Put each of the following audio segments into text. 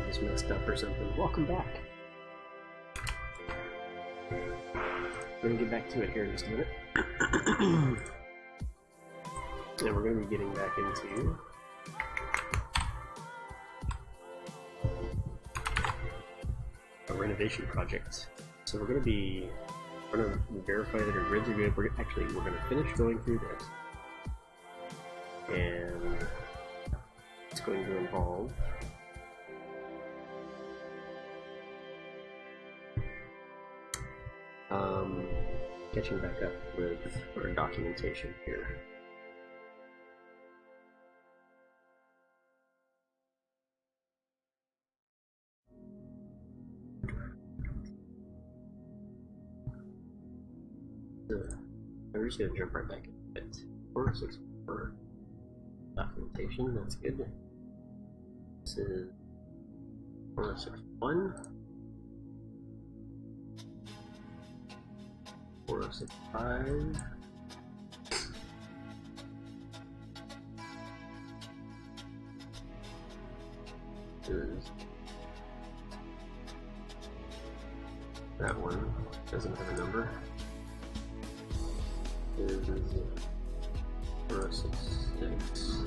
is messed up or something. Welcome back. We're gonna get back to it here in just a minute. And we're gonna be getting back into a renovation project. So we're gonna verify that our grids are good. We're gonna finish going through this. And it's going to involve catching back up with our documentation here. I'm just going to jump right back into it. 464 documentation, that's good. This is 461. 465. That one doesn't have a number. Is 466,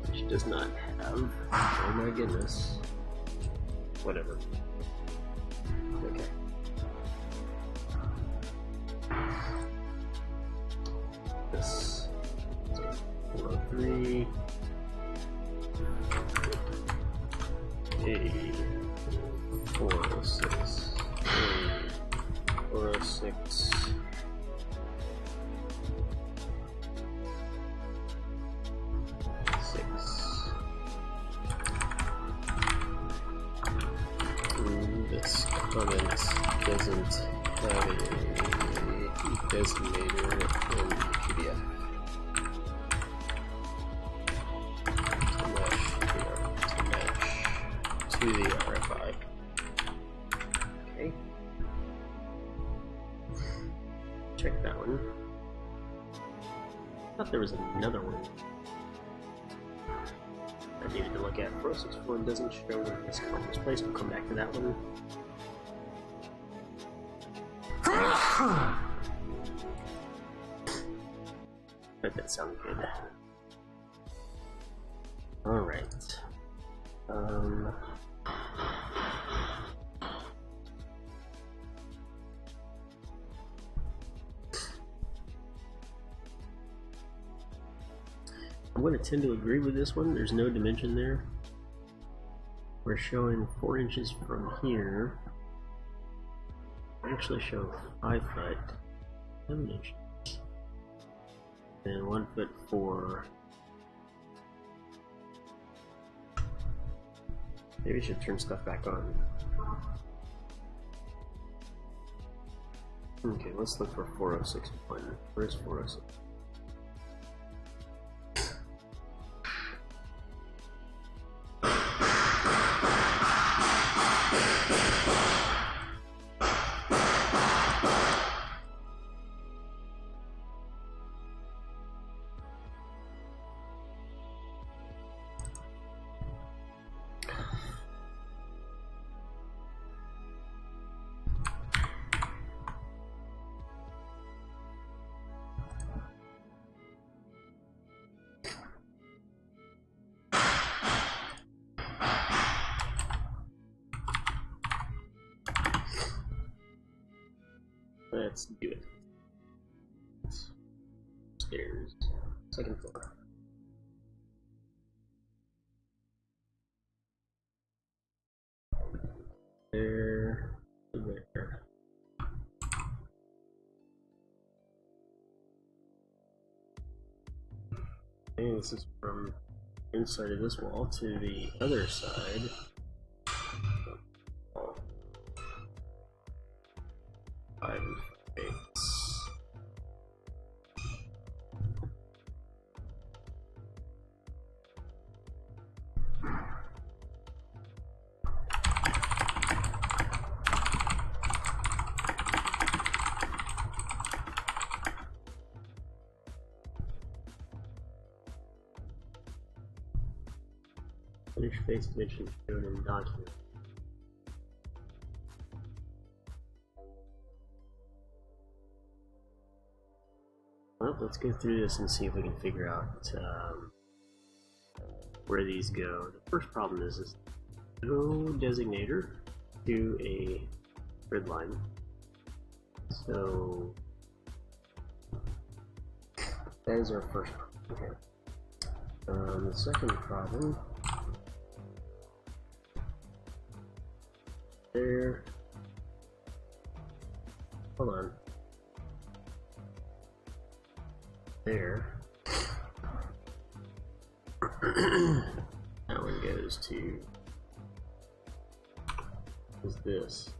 which does not have. Oh my goodness. Whatever. Okay. This 403. A 406. A 406. This comment doesn't have a designator in PDF to match the RFI. Okay. Check that one. I thought there was another one I needed to look at. 464 doesn't show where this column is placed. We'll come back to that one. But that sounds good. Alright. I'm going to tend to agree with this one. There's no dimension there. We're showing 4 inches from here. I actually show 5 foot, 7 inches, and 1 foot for. Maybe I should turn stuff back on. Okay, let's look for 406.1. Where's 406? Let's do it. Stairs, 2nd floor. There, there. Okay, this is from inside of this wall to the other side. 5 8. Finish face dimension shown in document. Well, let's go through this and see if we can figure out where these go. The first problem is no designator to a grid line. So that is our first problem here. The second problem, there, hold on, there, that one goes to, is this,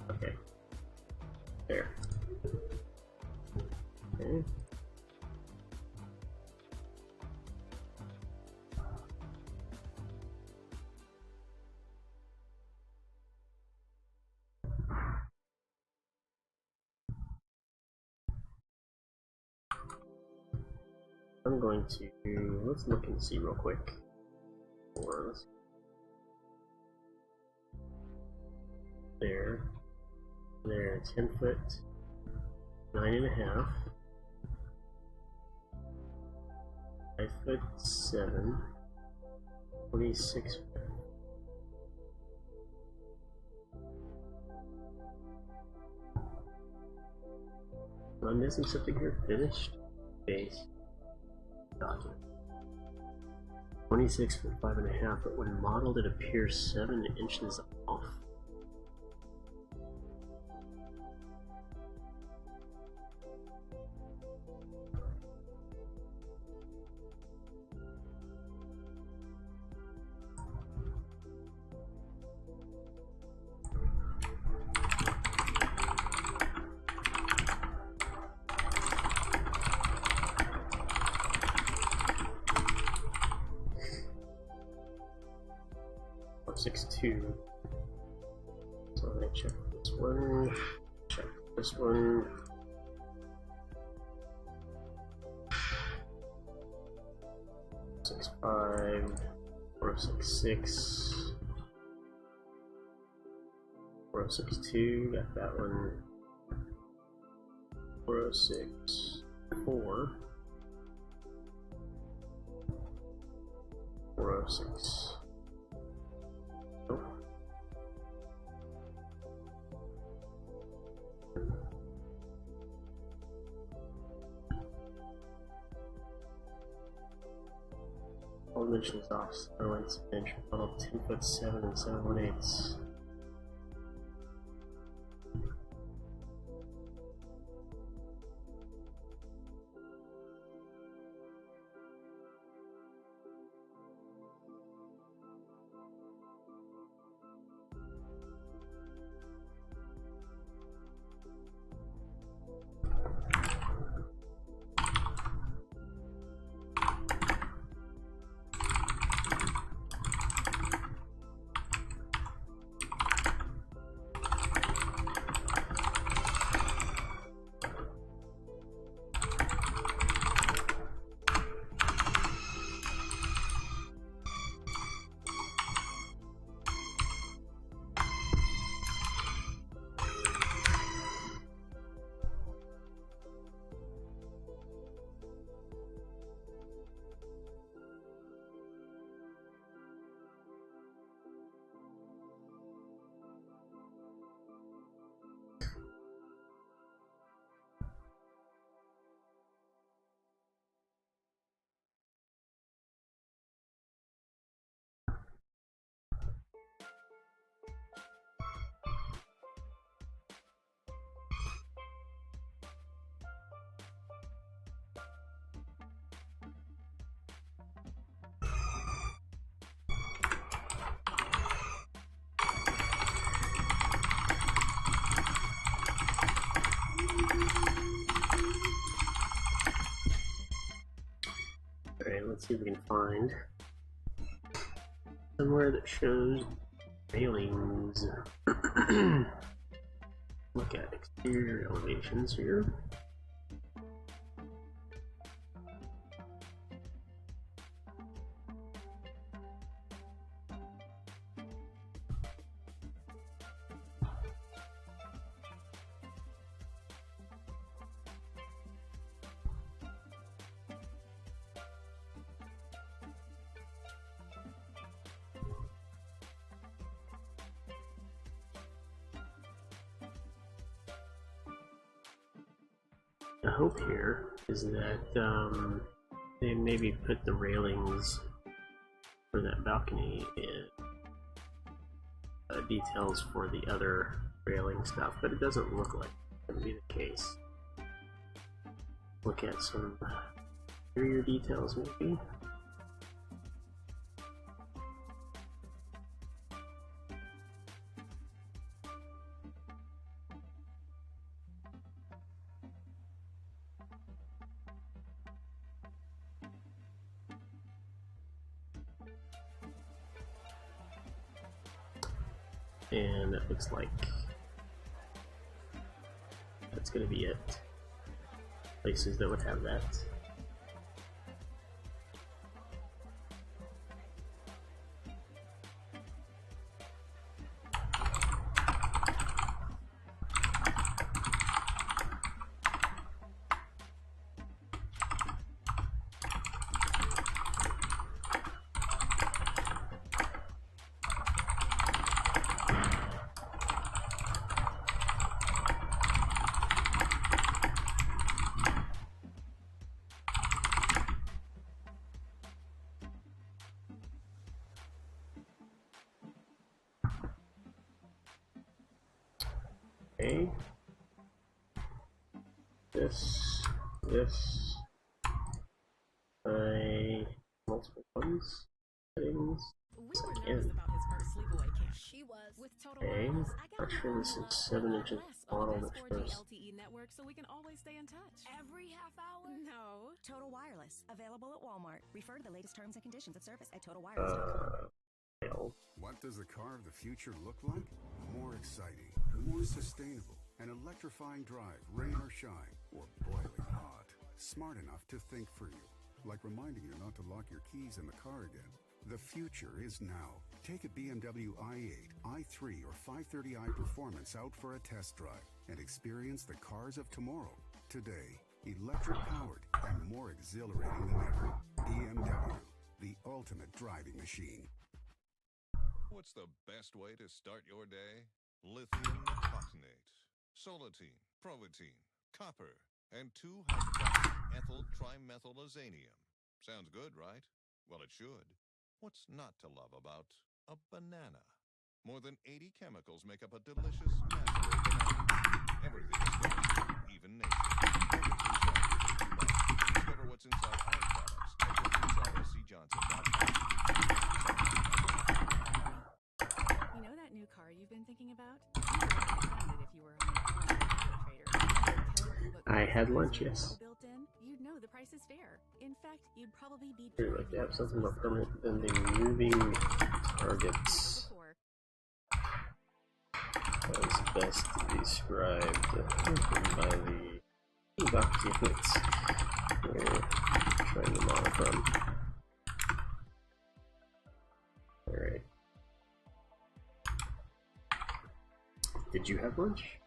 okay, there, okay. I'm going to, let's look and see real quick. Or let's, there, 10 foot, 9.5, 5 foot 7, 26 foot. Am I missing something here? Finished base document. 26 foot 5.5, but when modeled it appears 7 inches off. Two. So I check this one, check this one. Six 5, 406 402, got that one. 406 4 406. All dimensions off, Starlight's bench model 10 foot 7 and 7/8. Alright, let's see if we can find somewhere that shows railings. Look at exterior elevations here. hope here is that they maybe put the railings for that balcony in details for the other railing stuff, but it doesn't look like it's going to be the case. Look at some interior details maybe. And it looks like that's going to be it. Places that would have that. Okay. This, by multiple ones, settings, again. Okay, not sure this is 7 inches model that shows. LTE network, so we can always stay in touch. Every half hour? No. Total Wireless, available at Walmart. Refer to the latest terms and conditions of service at totalwireless.com. What does the car of the future look like? More exciting, more sustainable, an electrifying drive, rain or shine, or boiling hot. Smart enough to think for you, like reminding you not to lock your keys in the car again. The future is now. Take a BMW i8, i3, or 530i Performance out for a test drive and experience the cars of tomorrow. Today, electric-powered and more exhilarating than ever. BMW, the ultimate driving machine. What's the best way to start your day? Lithium nicotinate, solatine, provatine, copper, and 2-hydroxyethyl trimethylazanium. Sounds good, right? Well, it should. What's not to love about a banana? More than 80 chemicals make up a delicious natural banana. Everything is good, even nature. Everything scientific. Discover what's inside our products at what'sinsideSCJohnson.com. You know that new car you've been thinking about? If you were I had lunch, yes. Built in, you'd know the price is fair. In fact, you'd probably be I'd like to have something more permanent than the moving targets. That was best described by the documents we're trying to model from. Alright. Did you have lunch?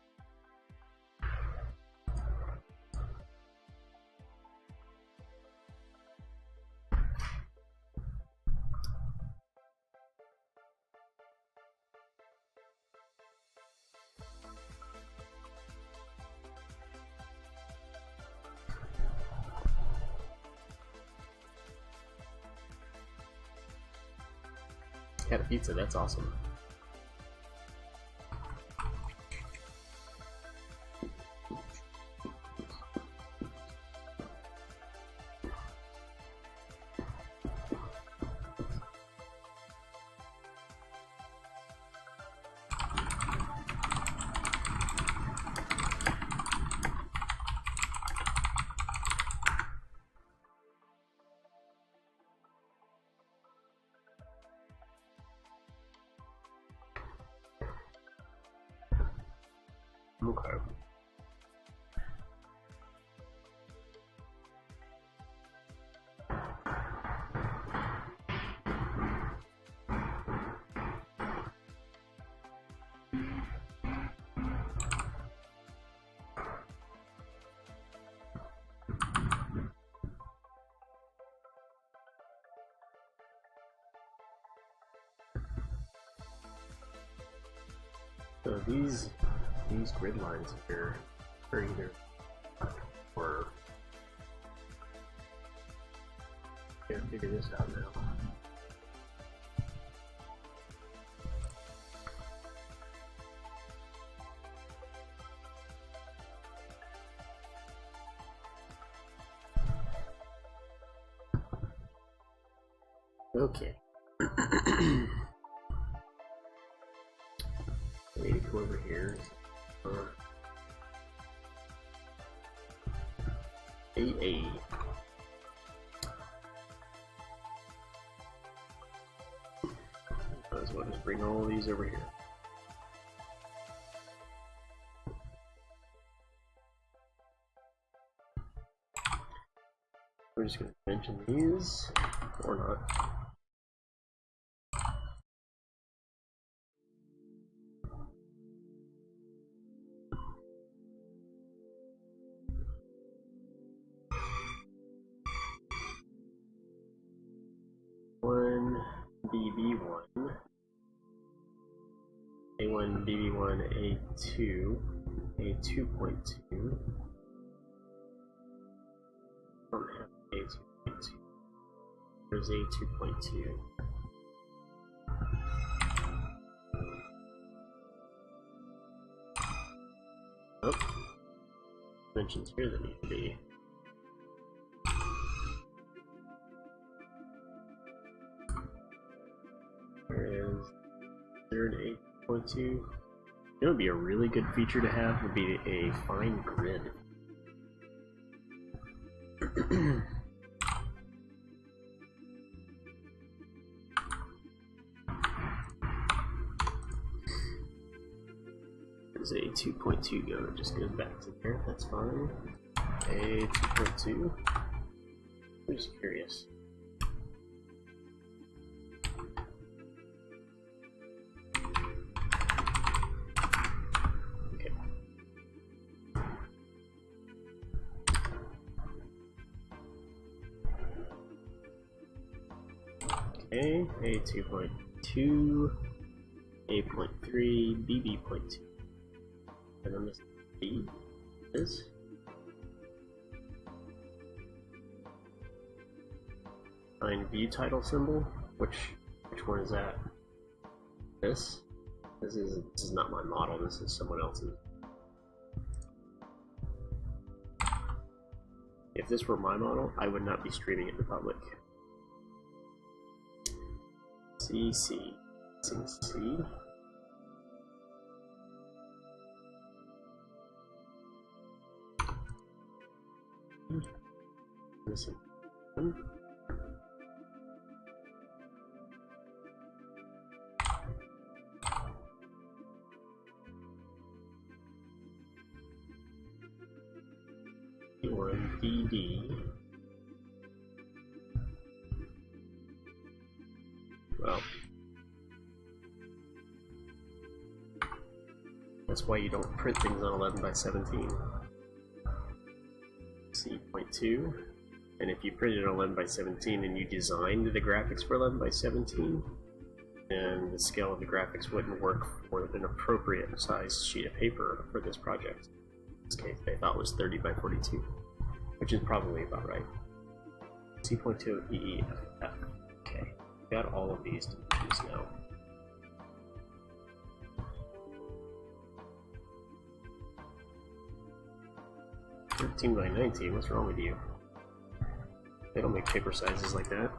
Had a pizza, that's awesome. Okay. So these grid lines here are either for Gotta figure this out now. Okay. I need to go over here. AA. Might as well just bring all these over here. We're just going to mention these, or not. BB1, A1, BB1, A2, A2.2. I don't have A2.2. There's A2.2. Oh, dimensions here that need to be. There is 8.2. You know, would be a really good feature to have would be a fine grid. There's a 2.2 go, it just goes back to there, that's fine. A 2.2. I'm just curious. Okay, A2.2, A.3, BB.2. And then this B is find view title symbol. Which one is that? This? This is not my model, this is someone else's. If this were my model, I would not be streaming it to public. CC. CC. Missing one. DD. Well, that's why you don't print things on 11 by 17. C.2, and if you printed 11 by 17 and you designed the graphics for 11 by 17, then the scale of the graphics wouldn't work for an appropriate size sheet of paper for this project. In this case, they thought was 30 by 42, which is probably about right. C.2 EEFF. Okay. Got all of these dimensions now. $13 by 19, what's wrong with you? They don't make paper sizes like that.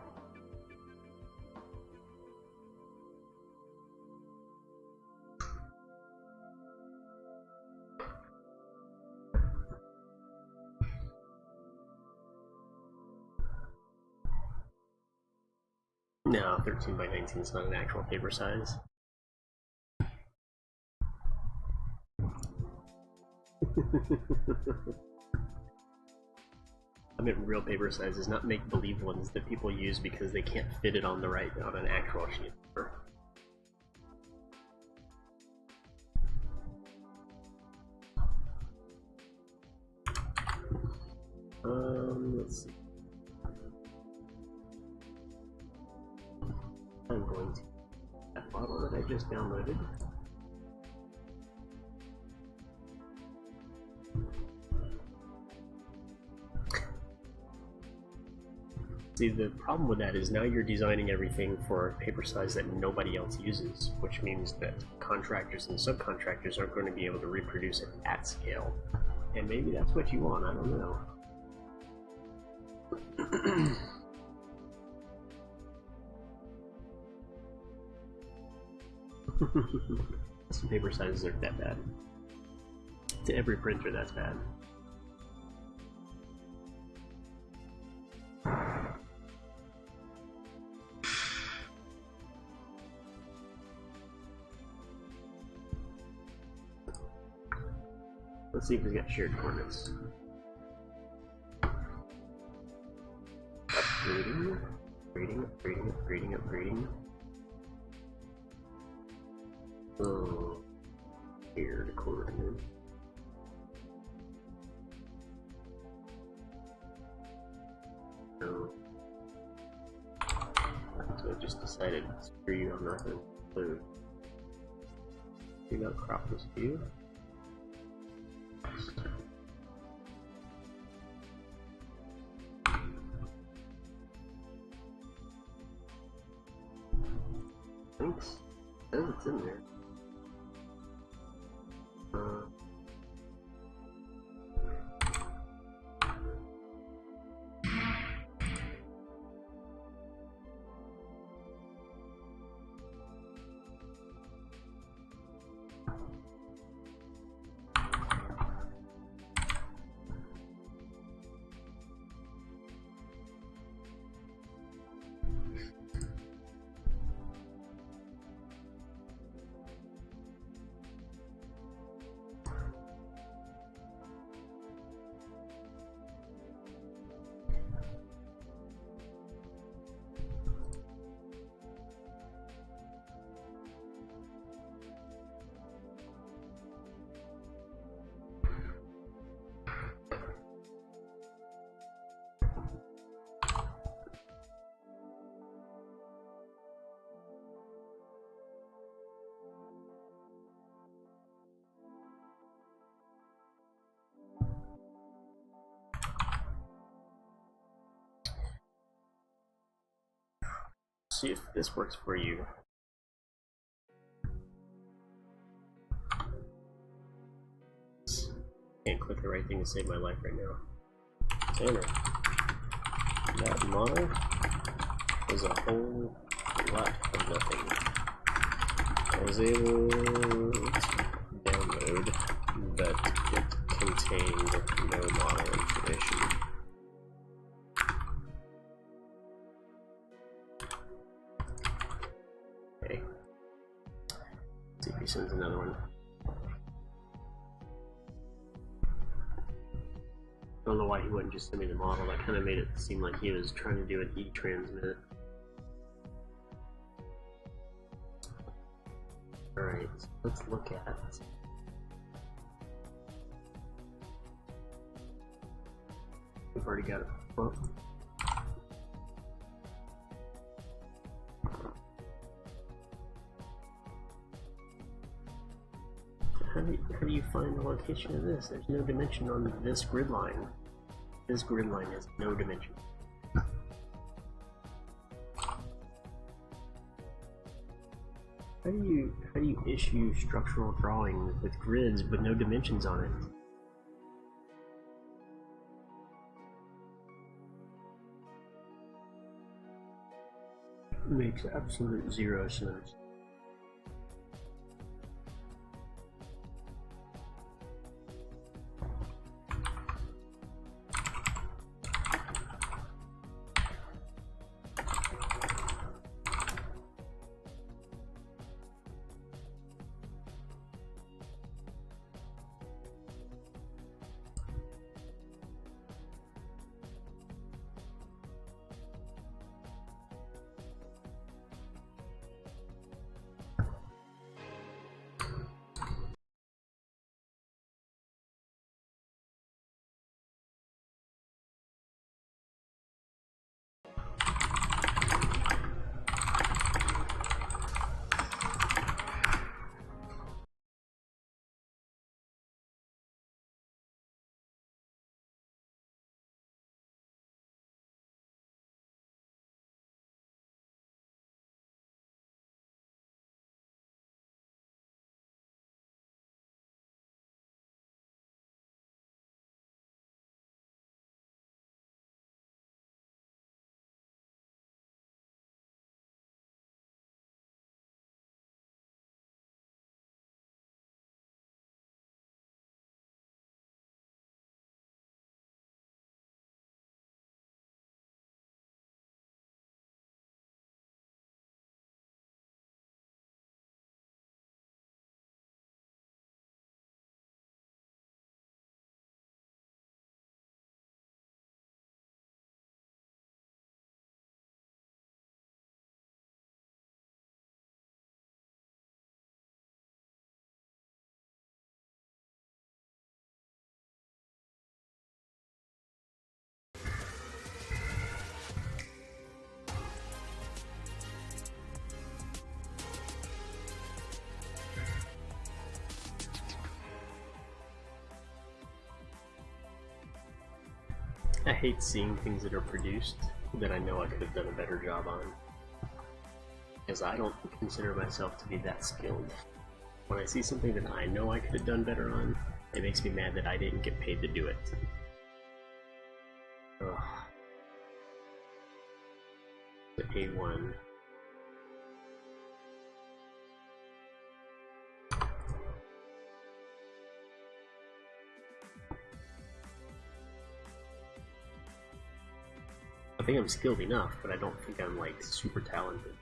No, 13 by 19 is not an actual paper size. I meant real paper sizes, not make-believe ones that people use because they can't fit it on an actual sheet of paper. Let's see. I'm going to that model that I just downloaded. See, the problem with that is now you're designing everything for a paper size that nobody else uses, which means that contractors and subcontractors aren't going to be able to reproduce it at scale. And maybe that's what you want, I don't know. Some paper sizes aren't that bad. To every printer, that's bad. Let's see if he's got shared coordinates. Upgrading, upgrading. Oh, shared coordinates. No. So I just decided, screw you, I'm not going to include. Do not crop this view. Thanks. Oh, it's in there. See if this works for you. Can't click the right thing to save my life right now. Enter. That model was a whole lot of nothing. I was able to download, but it contained no model information. Okay. Let's see if he sends another one. I don't know why he wouldn't just send me the model. That kind of made it seem like he was trying to do an e-transmit. Alright, so let's look at it. We've already got it. Well, how do you find the location of this? There's no dimension on this grid line. This grid line has no dimension. How do you issue structural drawing with grids with no dimensions on it? Makes absolute zero sense. I hate seeing things that are produced that I know I could have done a better job on. Because I don't consider myself to be that skilled. When I see something that I know I could have done better on, it makes me mad that I didn't get paid to do it. Ugh. The A1. I think I'm skilled enough, but I don't think I'm like super talented.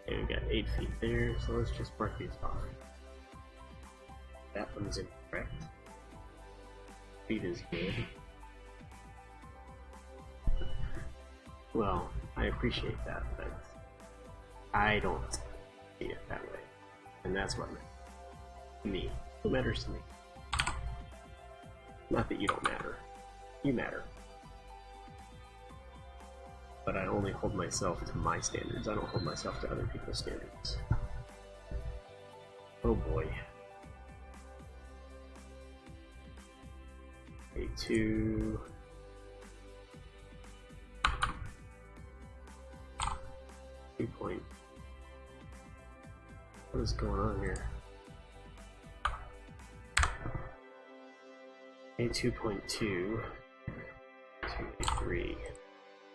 Okay, we got 8 feet there, so let's just mark these off. That one's incorrect. Feet is good. Well, I appreciate that, but I don't see it that way. And that's what me. What matters to me? Not that you don't matter. You matter. But I only hold myself to my standards. I don't hold myself to other people's standards. Oh boy. A2. Point. What is going on here? A2.2 to A3,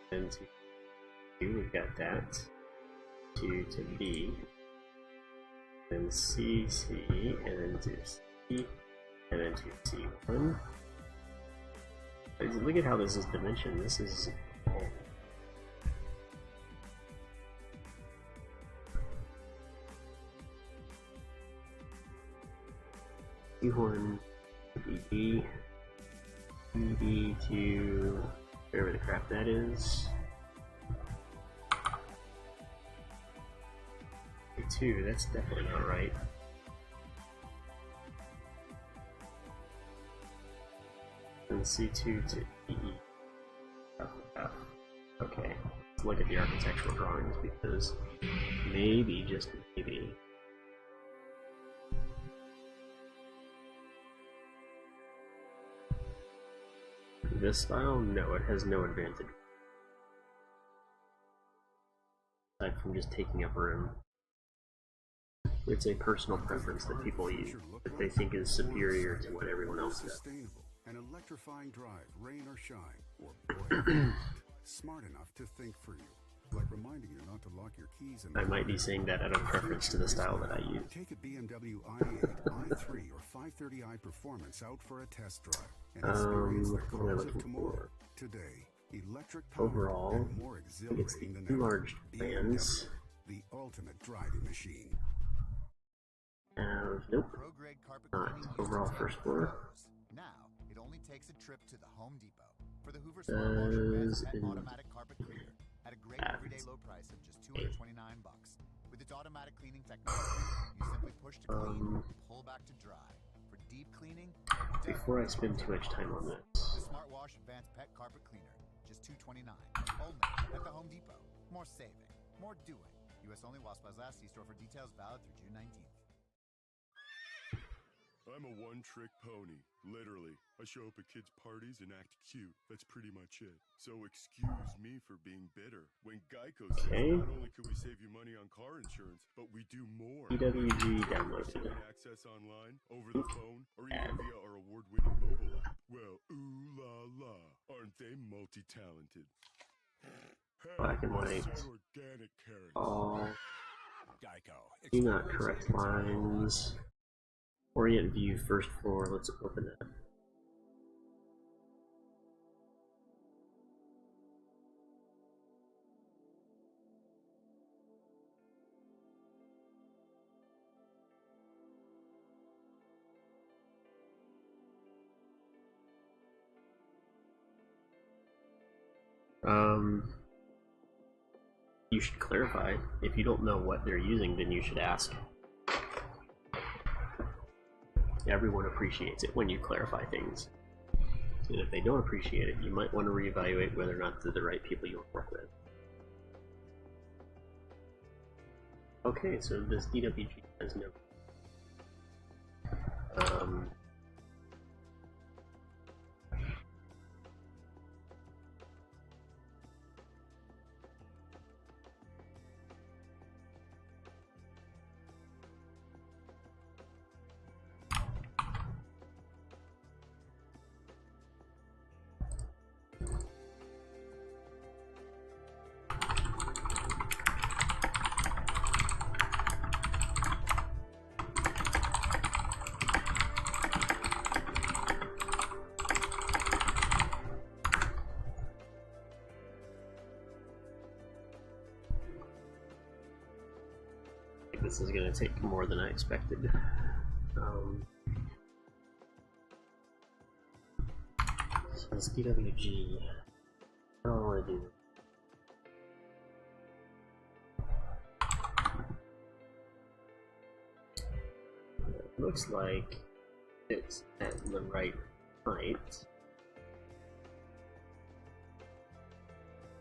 then to B, we've got that, 2 to B, then C, C, and then to C, and then to C1. Look at how this is dimensioned. This is C1, ED, ED to whatever the crap that is. A2, that's definitely not right. And C2 to E. F, F. Okay, let's look at the architectural drawings because maybe, just maybe, this style? No, it has no advantage. Aside from just taking up room. It's a personal preference that people use, that they think is superior to what everyone else does. Sustainable, an electrifying drive, rain or shine, or boiling hot. Smart enough to think for you. Like reminding you not to lock your keys in the I might be saying that out of preference to the style that I use. Take a BMW i8, i3, or 530i Performance out for a test drive and experience the what am I cars of looking tomorrow. for? Today, electric power Overall, and more I think it's exhilarating than the ever. enlarged plans. The ultimate driving machine. Nope. Pro-grade carpet Not cleaning overall used first to floor. close. Now, it only takes a trip to the Home Depot for the Hoover Smart Wash Advanced Pet Automatic Carpet Cleaner at a great everyday low price of just $229. With its automatic cleaning technology, you simply push to clean, pull back to dry. For deep cleaning, Before I spend too much time on this, the Smart Wash Advanced Pet Carpet Cleaner, just $229. Only at the Home Depot. More saving, more doing. U.S. only while supplies last. See store for details. Valid through June 19th. I'm a one-trick pony, literally. I show up at kids' parties and act cute. That's pretty much it. So excuse me for being bitter. When Geico says not only can we save you money on car insurance, but we do more. EWG downloaded. Access online, over the phone, or even via our award-winning mobile app. Well, ooh la la, aren't they multi-talented? Black and white. Organic carrots. All Geico. do not correct lines. Orient view first floor. Let's open that. You should clarify. If you don't know what they're using, then you should ask. Everyone appreciates it when you clarify things. And if they don't appreciate it, you might want to reevaluate whether or not they're the right people you want to work with. Okay, so this DWG has no This is going to take more than I expected. So this DWG, I don't want to do it. Looks like it's at the right height.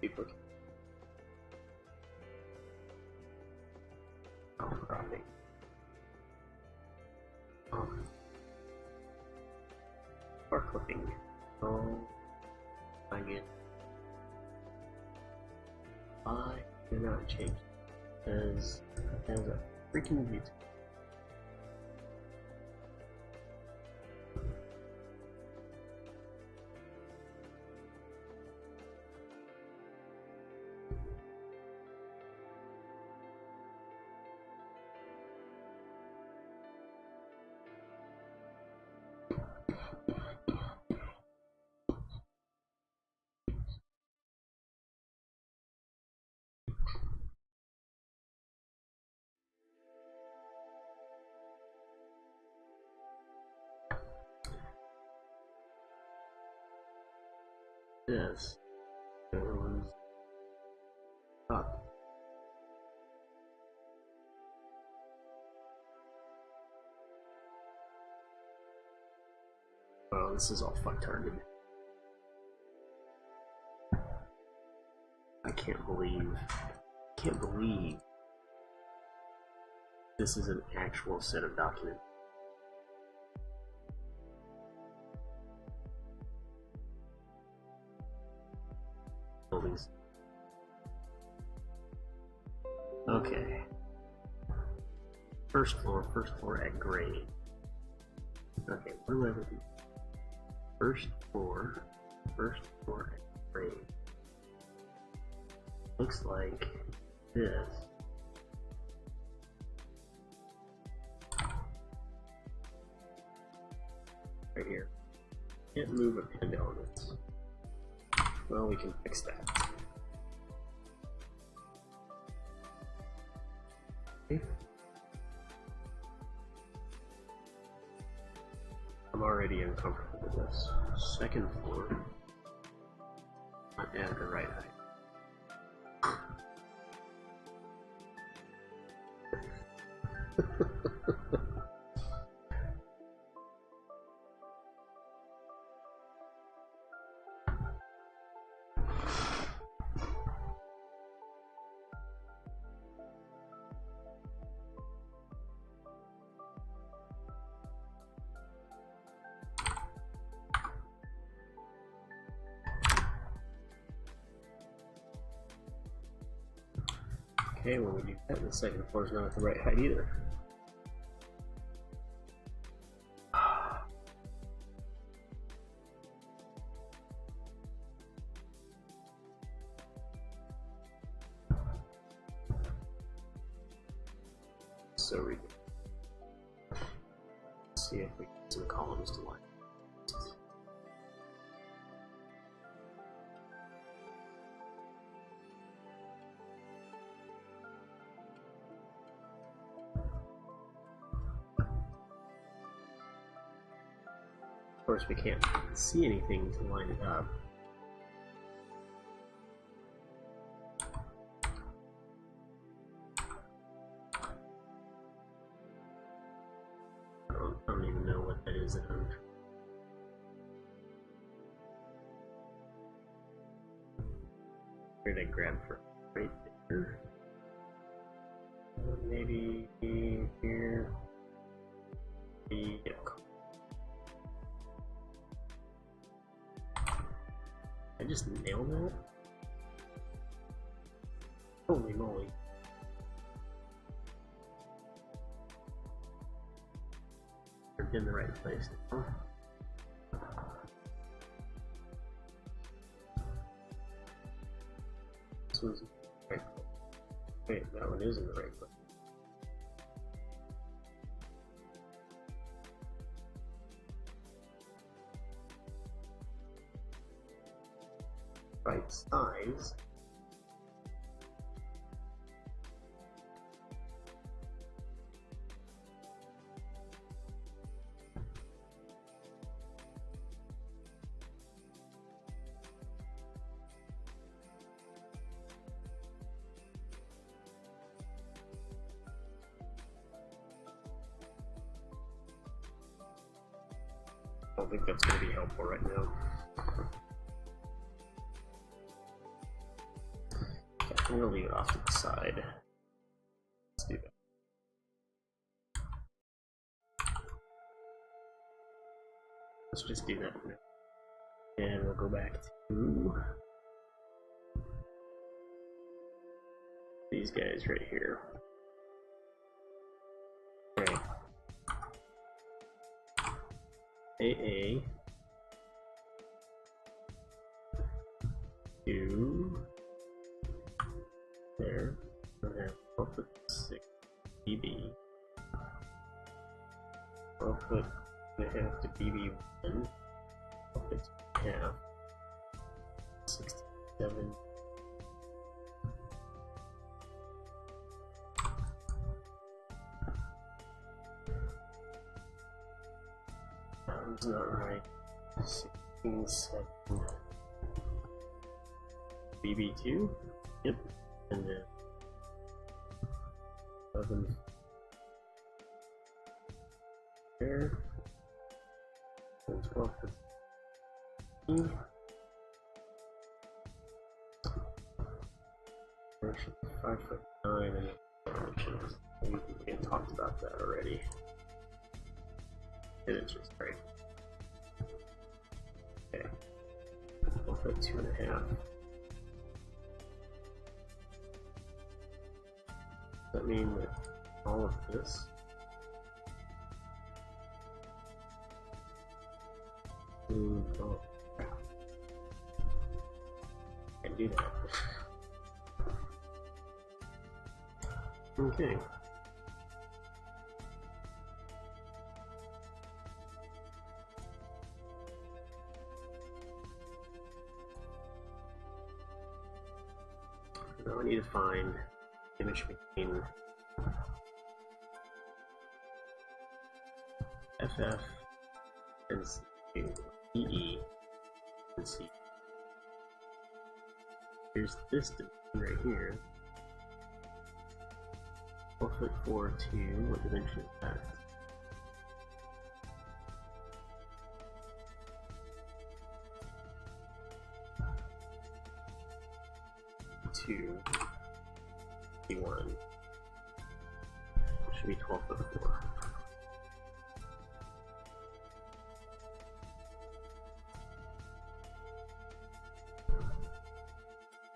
People cropping. Or clipping. Oh, again. Why did not change? Because it has a freaking view. Yes. Everyone's up. Well, this is all fuck-tarded. I can't believe this is an actual set of documents. Buildings. Okay. First floor at grade. Okay, what do I do? First floor at grade. Looks like this. Right here. Can't move a pinned elements. Well, we can fix that. Okay. I'm already uncomfortable with this. Second floor. Not at the right height. Okay, when we do that, the second floor is not at the right height either. So ridiculous. Let's see if we can get some columns to line. Of course, we can't see anything to line it up. I don't even know what that is. Where did I grab from? Right there. Maybe here. Yeah. I just nailed that? Holy moly. We're in the right place now. This one's in the right place. Wait, that one is in the right place. Right size. I don't think that's going to be helpful right now. I'm going to leave it off to the side. Let's do that. Let's just do that for now. And we'll go back to these guys right here. Okay. AA 2 there, and then 12'6" BB, 12'5" to BB1, 12'5", 67. Sounds not right. 16'7" BB2. Yep. And then 11 there, and 12'15". There should be 5'9" in dimensions. We talked about that already. It is just right. Okay. 12'2.5". Does that mean that all of this oh crap. Can't do that. Okay. Now I need to find the image between FF and EE and C. Here's this dimension right here. 4'4" to what dimension is that? Two, D1. Should be 12'4".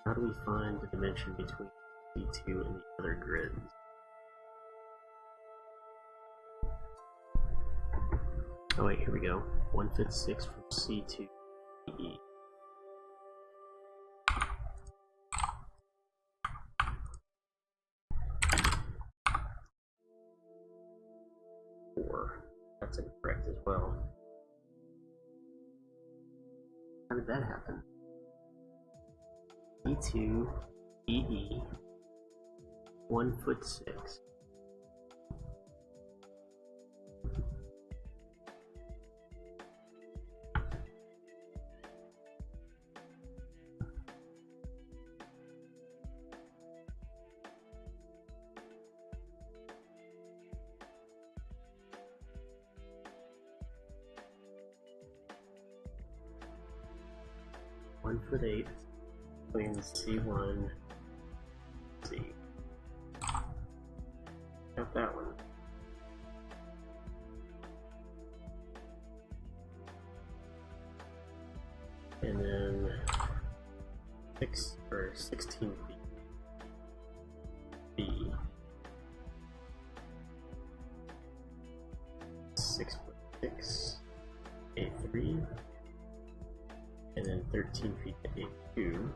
How do we find the dimension between C2 and the other grids? Oh wait, here we go. 1/5/6 from C2 to E. That's incorrect as well. How did that happen? E2, EE, 1'6". One 1'8" between C1 C. Got that one. And then 16 feet. B. 6'6", A3, and then 13 feet to A2.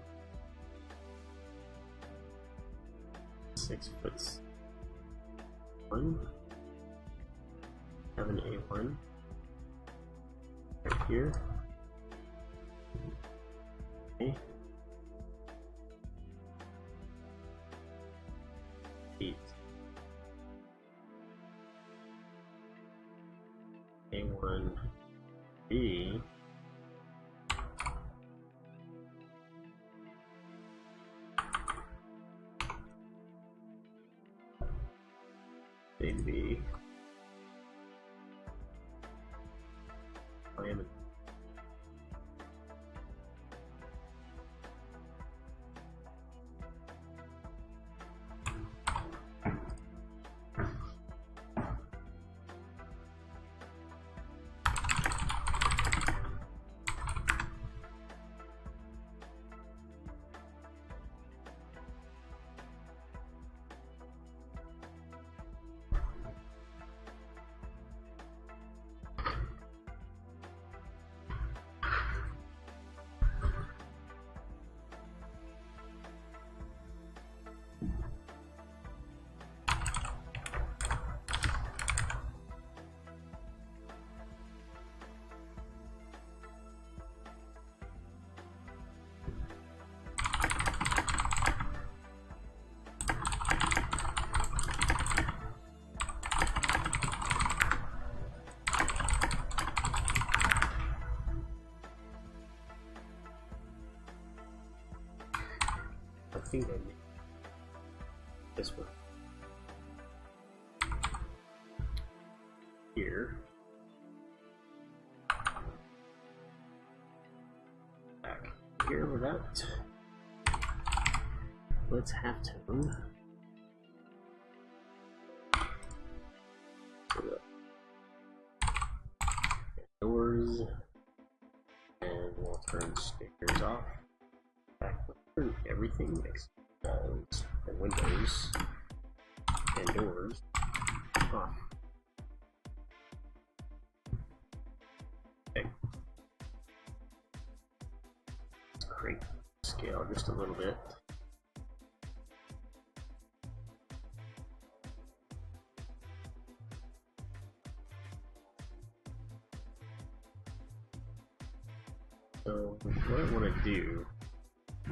6'1", have an A1 right here. Okay. 8. A1 B. Big B. I am I think I need this one here. Back here with that. Let's halftone. Doors, and we'll turn stickers off. Back, turn everything except walls and windows and doors off. Okay. Crank scale just a little bit. So what I want to do, I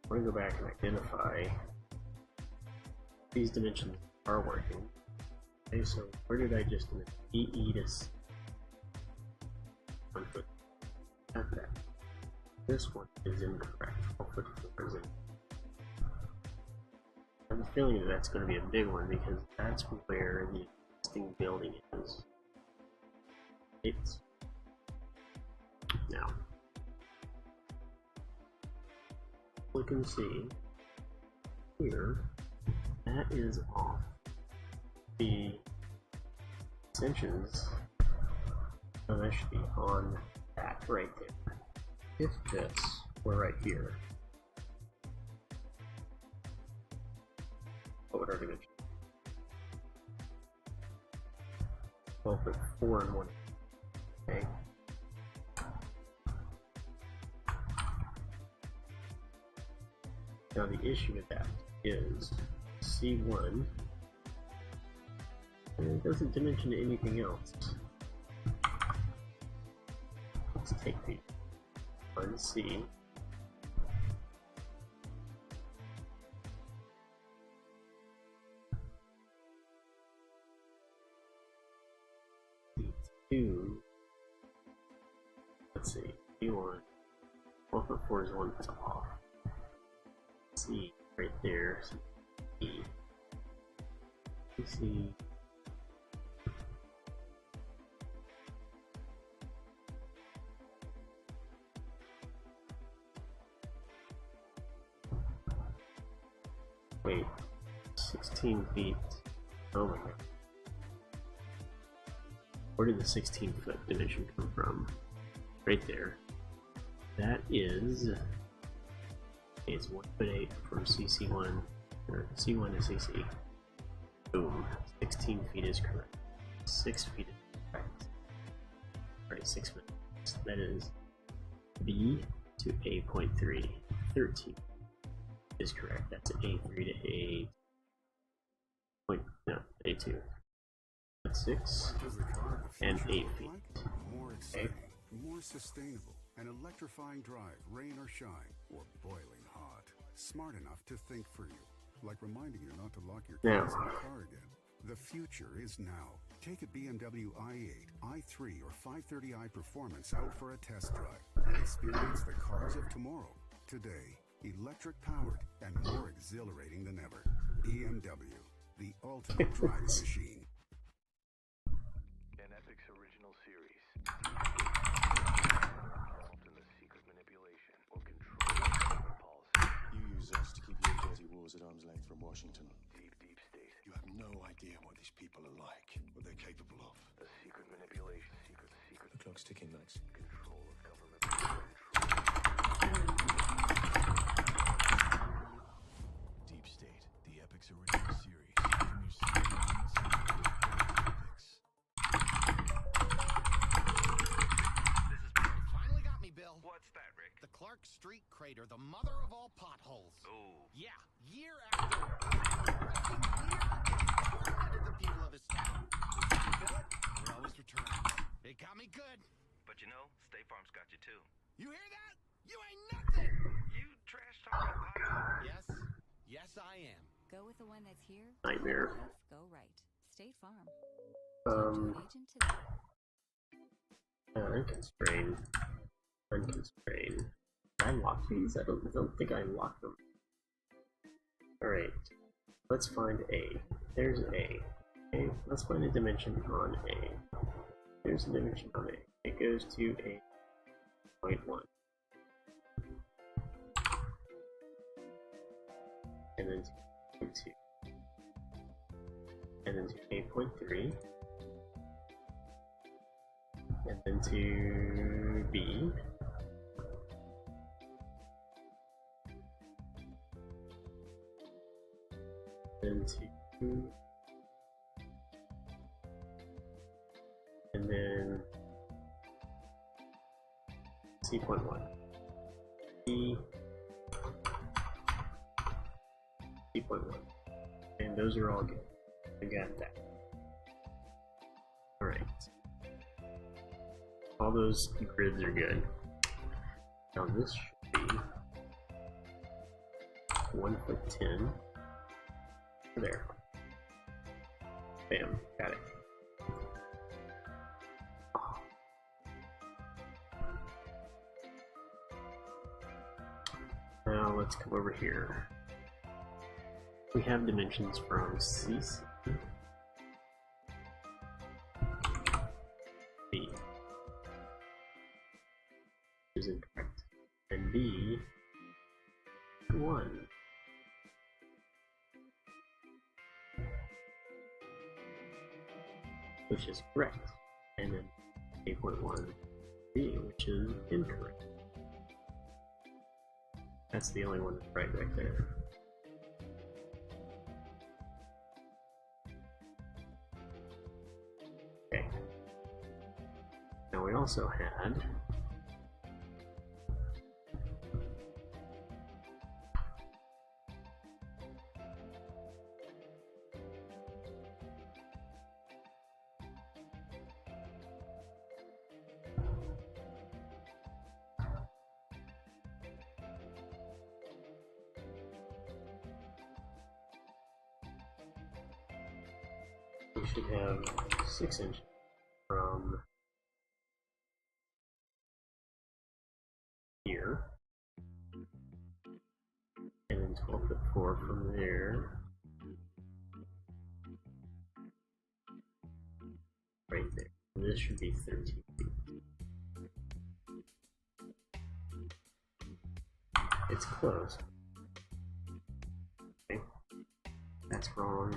want to go back and identify these dimensions are working. Okay, so where did I just EE to 1 foot? At that. This one is incorrect. 12 foot 4 is in. I have a feeling that that's going to be a big one because that's where the existing building is. It's now. Look and see here. That is off. The extensions. Oh, that should be on that right there. If this were right here, what would our dimension? 12 foot 4 and 1. Okay. Now the issue with that is C1, and it doesn't dimension anything else. Let's take the 1C. C2. Let's see. C1. 12 foot 4 is 1 that's off. C right there. E. C. Wait, 16 feet. Oh my god. Where did the 16 foot dimension come from? Right there. That is It's 1.8 from CC1 or C1 to CC. Boom. 16 feet is correct. 6 feet is correct. Alright, 6 minutes. That is B to A.3. 13 is correct. That's A3 to A. No, A2. That's 6 What does the car of the and future 8 look feet. like? More exciting, more sustainable, an electrifying drive, rain or shine, or boiling hot. Smart enough to think for you, like reminding you not to lock your Now. keys in the car again. The future is now. Take a BMW i8, i3, or 530i Performance out for a test drive and experience the cars of tomorrow. Today, electric powered and more exhilarating than ever. BMW, the ultimate driving machine. An Epic's original series. Involved in the secret manipulation or control of government policy. You use us to keep your dirty wars at arm's length from Washington. Deep, deep state. You have no idea what these people are like, what they're capable of. A secret manipulation. Secret. The clock's ticking, Max. Control of government control. Deep State, the Epic's original series. From your CNNs to Epics. This is finally got me, Bill. What's that, Rick? The Clark Street crater, the mother of all potholes. Oh. Yeah, year after tormented the people of this town. You feel it? It always returns. It got me good. But you know, State Farm's got you too. You hear that? You ain't nothing. You trash talking pothole. Yes, I am. Go with the one that's here. Nightmare. Go right. State Farm. Agent to Unconstrained. Unconstrained. Did I lock these? I don't think I locked them. Alright. Let's find A. There's A. Okay, let's find a dimension on A. There's a dimension on A. It goes to A.1. And then to A.2. And then to A.3. And then to B. Then to, and then C.1, C, C.1, and those are all good. I got that. Alright. All those grids are good. Now this should be 1'10". There. Bam. Got it. Now let's come over here. We have dimensions from CC, B, which is incorrect, and B, 1. Which is correct, and then 8.1 B, which is incorrect. That's the only one that's right back there. Okay. Now we also had we should have 6 inches from here, and then 12'4" from there, right there. And this should be 13 feet. It's close. Okay. That's wrong.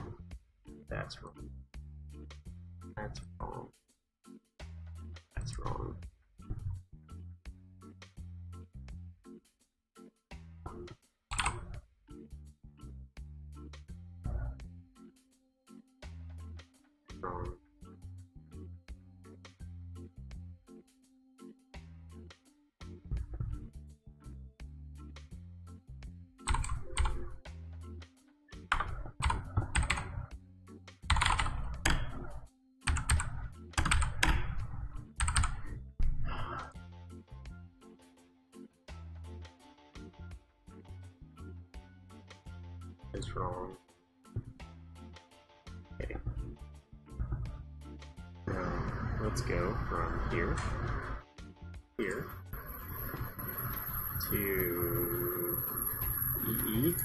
That's wrong. That's wrong. That's wrong. wrong. Is wrong. Okay. Now let's go from here to EE,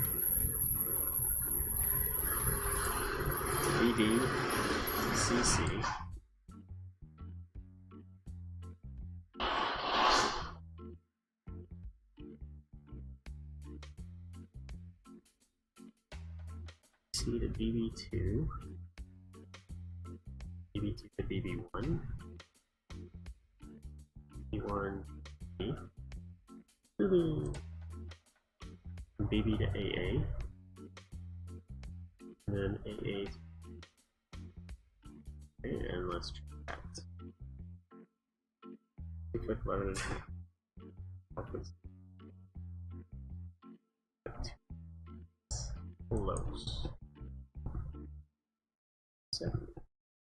BD, CC. C to BB2, BB2 to BB1, BB1 B, BB to AA, and then AA to, and let's check that. Click load, close. 7,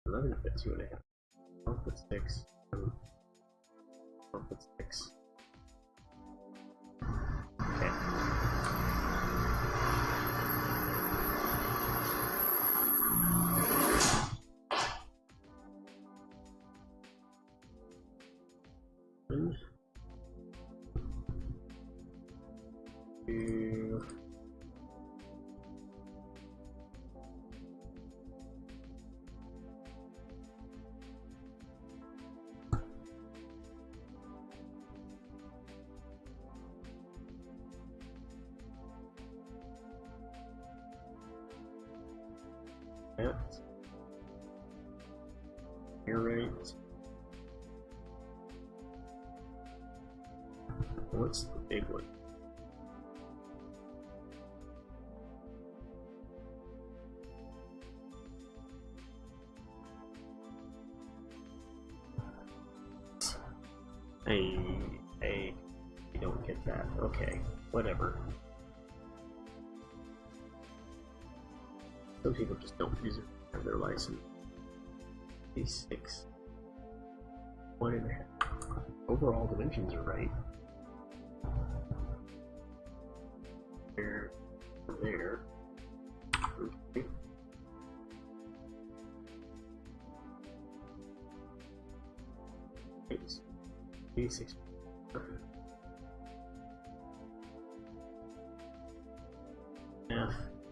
11 fit 2.5, 12 fit 6, 12 fit 6. Okay. One, two, that. Air rate. What's the big one? I don't get that. Okay, whatever. Some people just don't use it have their license. D6. 1.5. Overall dimensions are right. There. There. Okay. It's D6.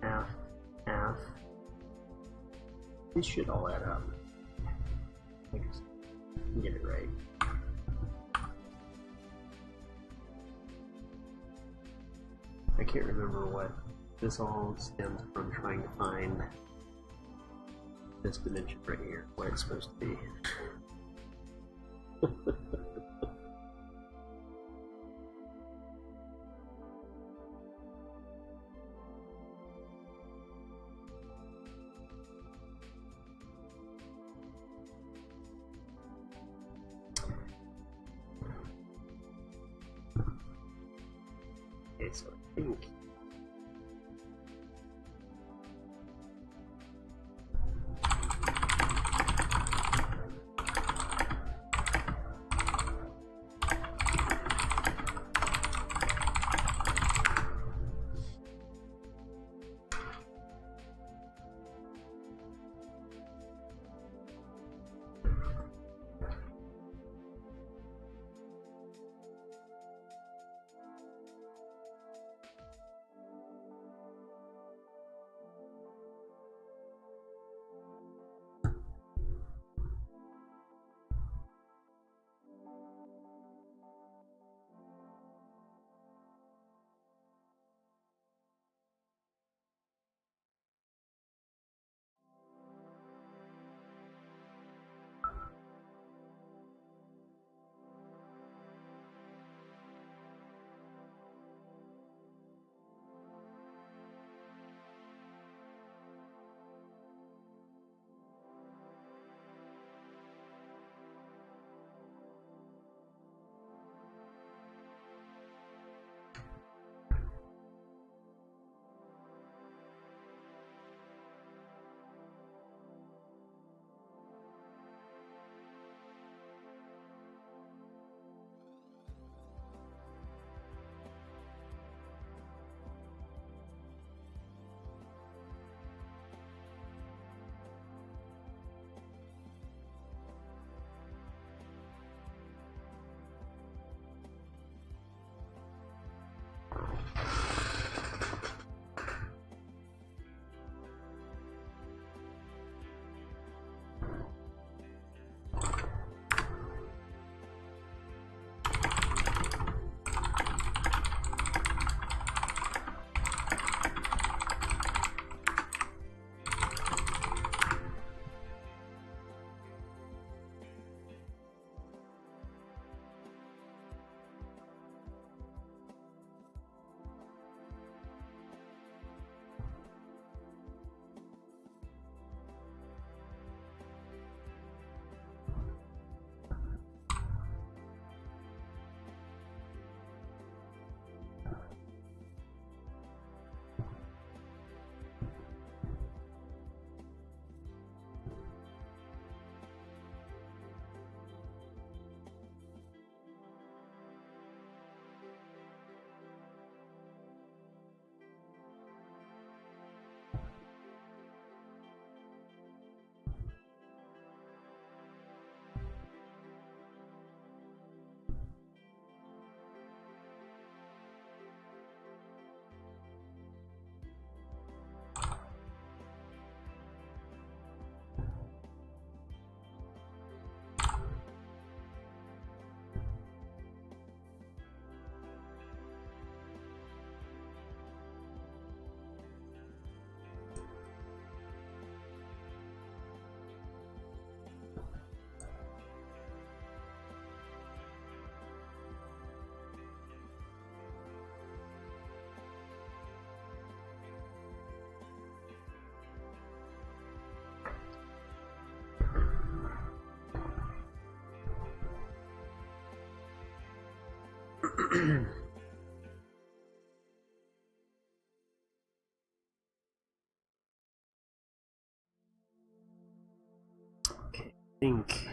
Half. This should all add up. I can get it right. I can't remember what this all stems from, trying to find this dimension right here, where it's supposed to be. Okay, so I think Okay, I think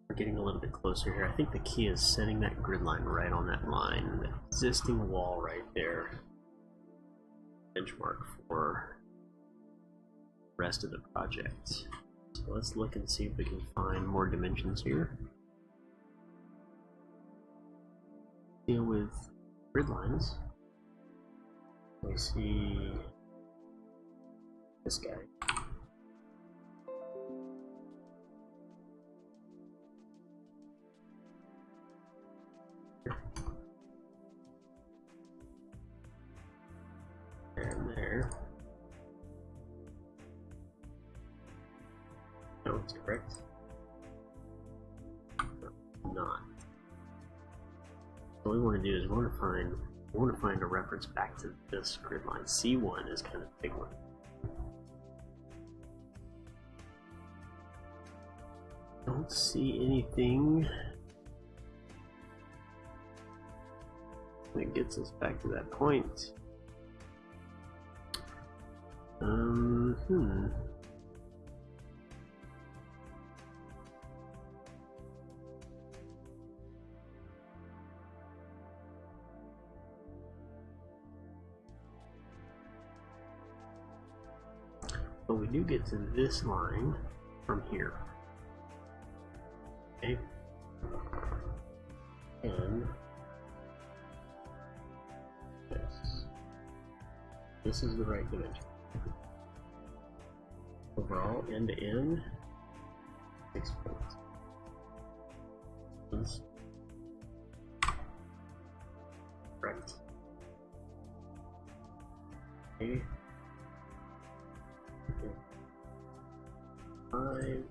we're getting a little bit closer here. I think the key is setting that grid line right on that line, the existing wall right there. Benchmark for the rest of the project. So let's look and see if we can find more dimensions here. Deal with grid lines. We see this guy. And there. No, it's correct. Not. What we want to do is we want to find a reference back to this grid line. C1 is kind of the big one. Don't see anything that gets us back to that point. But we do get to this line from here. Okay. And this is the right dimension. Overall, end to end, 6 points. This. Correct. Okay. 5,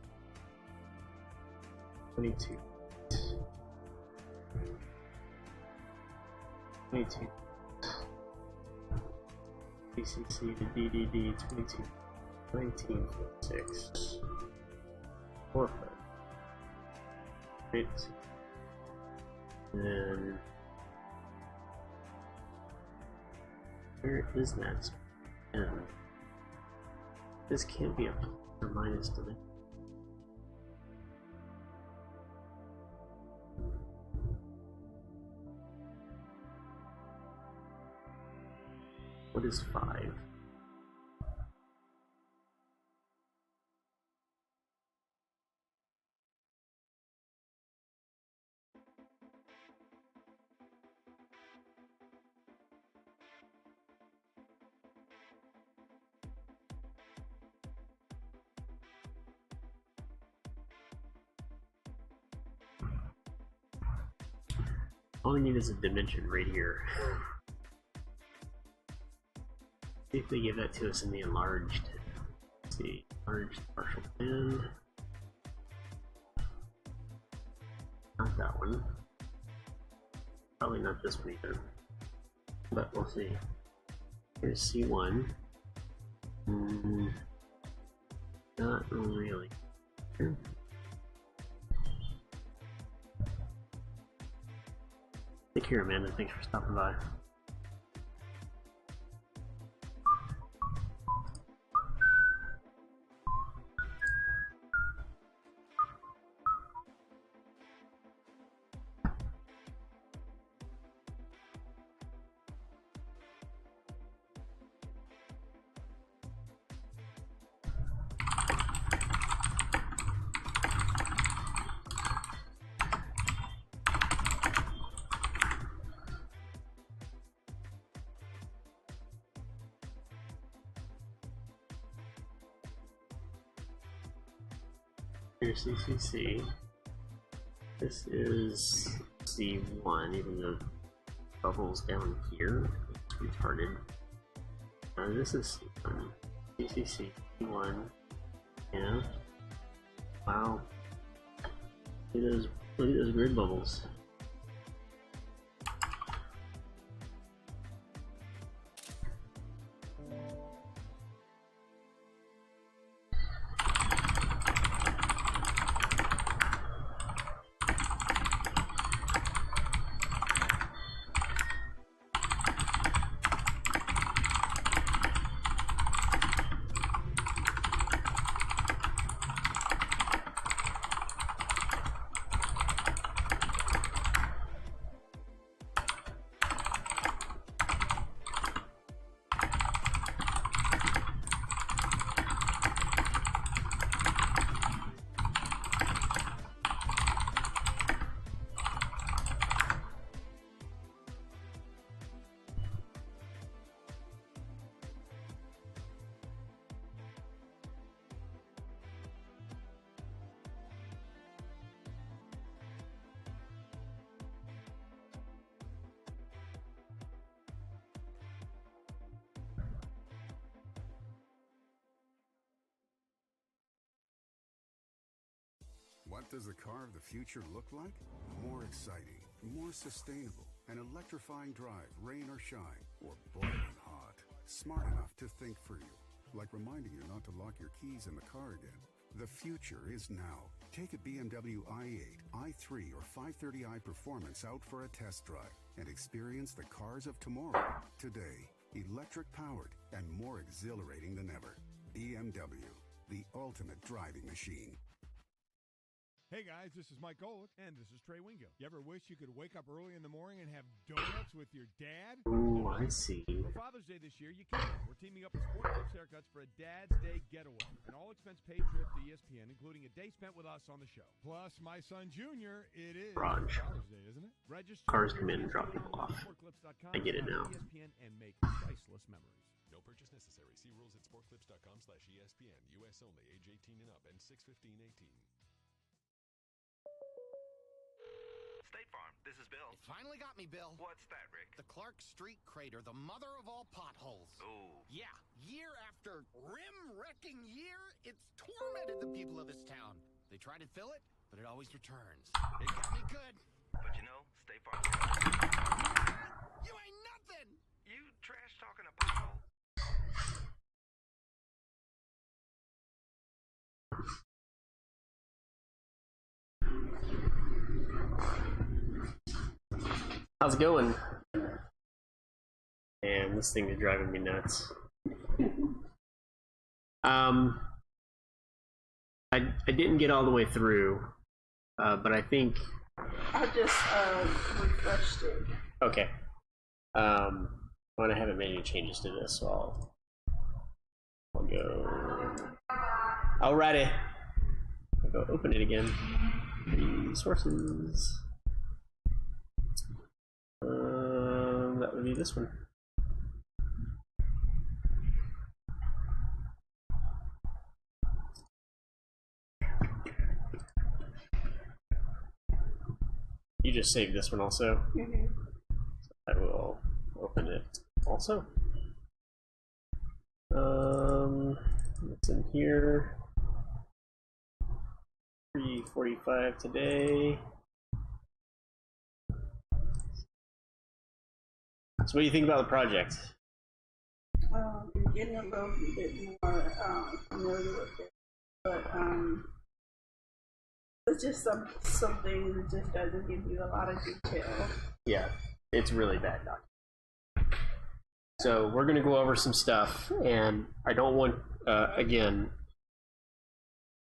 22. 22. BCC to DDD 22. 19.6. 4 foot. Right. And then where is that? And this can't be a plus or minus dimension. What is 5? All we need is a dimension right here. See if they give that to us in the enlarged. Let's see, enlarged partial plan. Not that one. Probably not this one either. But we'll see. Here's C1. Not really. Here. Take care, Amanda. Thanks for stopping by. Here's CCC. This is C1, even though bubbles down here. It's retarded. This is C1. CCC C1. Yeah. Wow. Look at those grid bubbles. What does the car of the future look like? More exciting, more sustainable, an electrifying drive, rain or shine, or boiling hot. Smart enough to think for you, like reminding you not to lock your keys in the car again. The future is now. Take a BMW i8, i3, or 530i Performance out for a test drive and experience the cars of tomorrow today. Electric powered and more exhilarating than ever. BMW, the ultimate driving machine. Hey guys, this is Mike Golick. And this is Trey Wingo. You ever wish you could wake up early in the morning and have donuts with your dad? Ooh, I see. For Father's Day this year, you can. We're teaming up with Sport Clips Haircuts for a Dad's Day getaway. An all-expense-paid trip to ESPN, including a day spent with us on the show. Plus, my son Junior, it is Raj. Father's Day, isn't it? Register Cars come in and drop people off. I get it now. ESPN and make priceless memories. No purchase necessary. See rules at sportclips.com/ESPN. U.S. only. Age 18 and up and 61518. State Farm, this is Bill. It finally got me, Bill. What's that, Rick? The Clark Street crater, the mother of all potholes. Oh. Yeah, year after rim-wrecking year, it's tormented the people of this town. They try to fill it, but it always returns. It got me good. But you know, State Farm. You ain't nothing! You trash talking a pothole. How's it going? And this thing is driving me nuts. I didn't get all the way through, but I think I just refreshed it. okay. When I haven't made any changes to this, so I'll go. Alrighty. I'll go open it again. Resources. That would be this one. You just saved this one also. Mm-hmm. So I will open it also. What's in here? 3:45 today. So what do you think about the project? I'm getting a little bit more familiar with it, but it's just something that just doesn't give you a lot of detail. Yeah, it's really bad document. So we're going to go over some stuff, and I don't want, again,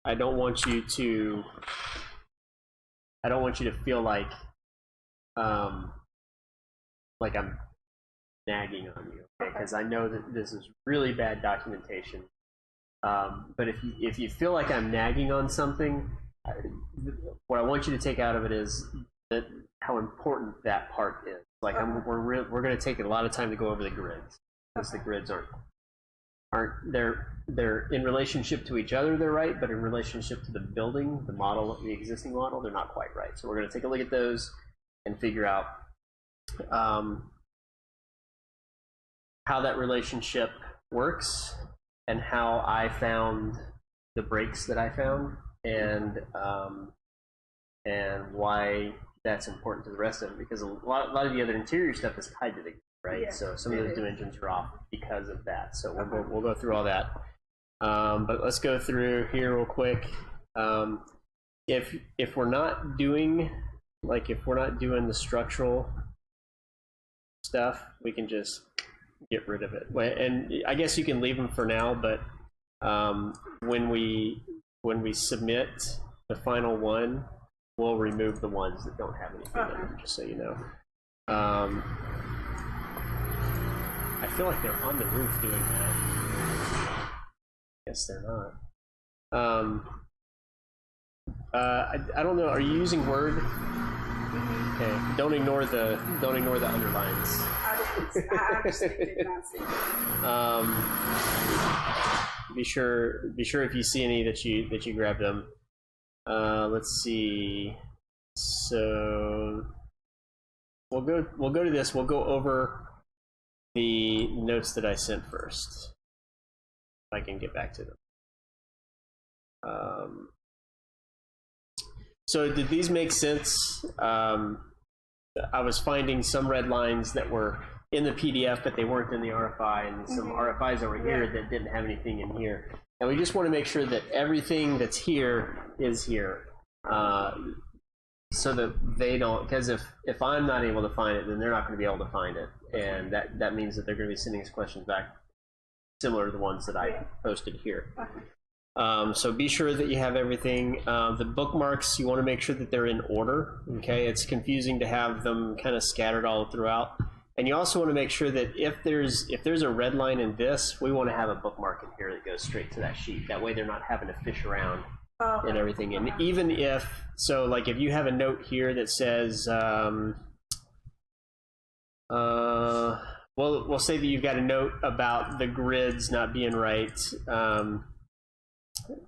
I don't want you to feel like I'm nagging on you, because I know that this is really bad documentation. But if you feel like I'm nagging on something, what I want you to take out of it is that how important that part is. Like we're going to take a lot of time to go over the grids, because the grids aren't they're in relationship to each other, they're right, but in relationship to the building, the model, the existing model, they're not quite right. So we're going to take a look at those and figure out how that relationship works and how I found the breaks that I found, and why that's important to the rest of it, because a lot of the other interior stuff is tied to the right. Yeah, so some of those dimensions are off because of that. So we'll go through all that. But let's go through here real quick. If we're not doing the structural stuff, we can just get rid of it. And I guess you can leave them for now, but when we submit the final one, we'll remove the ones that don't have anything in them, just so you know. I feel like they're on the roof doing that. Guess they're not. I don't know. Are you using Word? Okay. Don't ignore the underlines. I actually did not see that. Be sure if you see any that you grab them. Let's see. So we'll go to this. We'll go over the notes that I sent first, if I can get back to them. So did these make sense? I was finding some red lines that were in the PDF, but they weren't in the RFI, and some RFIs over here that didn't have anything in here. And we just want to make sure that everything that's here is here, so that they don't, because if I'm not able to find it, then they're not going to be able to find it. And that means that they're going to be sending us questions back similar to the ones that I posted here. So be sure that you have everything. The bookmarks, you want to make sure that they're in order. Okay, it's confusing to have them kind of scattered all throughout. And you also want to make sure that if there's a red line in this, we want to have a bookmark in here that goes straight to that sheet. That way they're not having to fish around and everything. And even if, so like if you have a note here that says, we'll say that you've got a note about the grids not being right,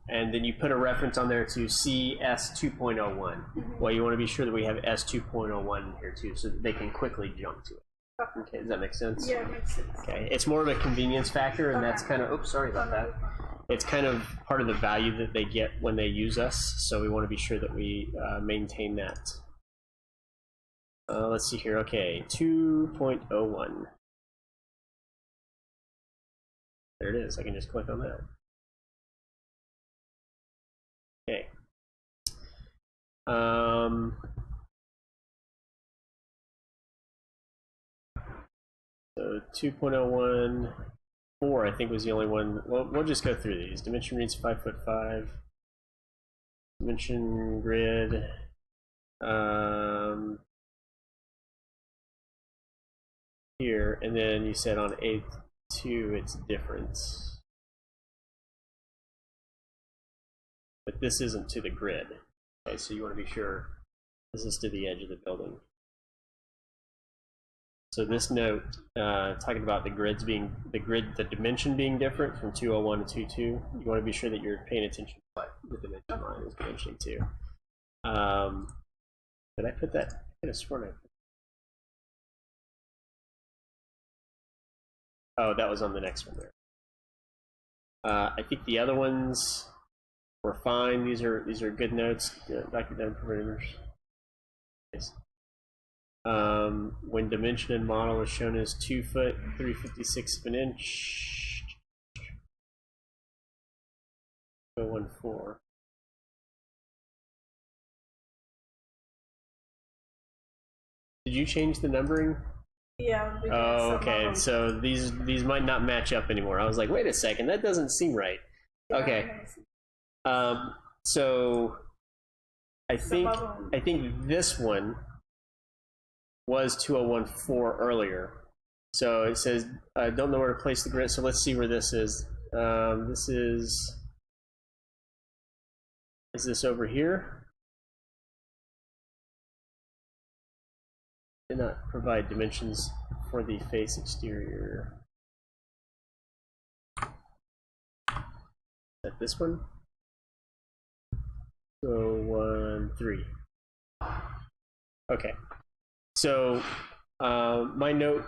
and then you put a reference on there to CS 2.01. Well, you want to be sure that we have S 2.01 in here too, so that they can quickly jump to it. Okay, does that make sense? Yeah, it makes sense. Okay, it's more of a convenience factor, and that's kind of, oops, sorry about that. It's kind of part of the value that they get when they use us, so we want to be sure that we maintain that. Let's see here, okay, 2.01. There it is, I can just click on that. Okay. So 2.01.4 I think was the only one. Well, we'll just go through these. Dimension reads 5'5". Dimension grid. Here, and then you said on A2 it's different. But this isn't to the grid. Okay, so you want to be sure this is to the edge of the building. So this note, talking about the grids being, the dimension being different from 201 to 22, you want to be sure that you're paying attention to what the dimension line is mentioning too. Did I put that? I could have sworn I put. Oh, that was on the next one there. I think the other ones were fine. These are good notes. Dr. Dunn parameters. Yes. When dimension and model is shown as 2 foot 3/56 of an inch. 0.14. Did you change the numbering? Yeah. Oh, okay. So these might not match up anymore. I was like, wait a second, that doesn't seem right. Okay. So I think this one was 2014 earlier. So it says I don't know where to place the grid. So let's see where this is. Is this over here? Did not provide dimensions for the face exterior. Is that this one? 201.3. Okay. So my note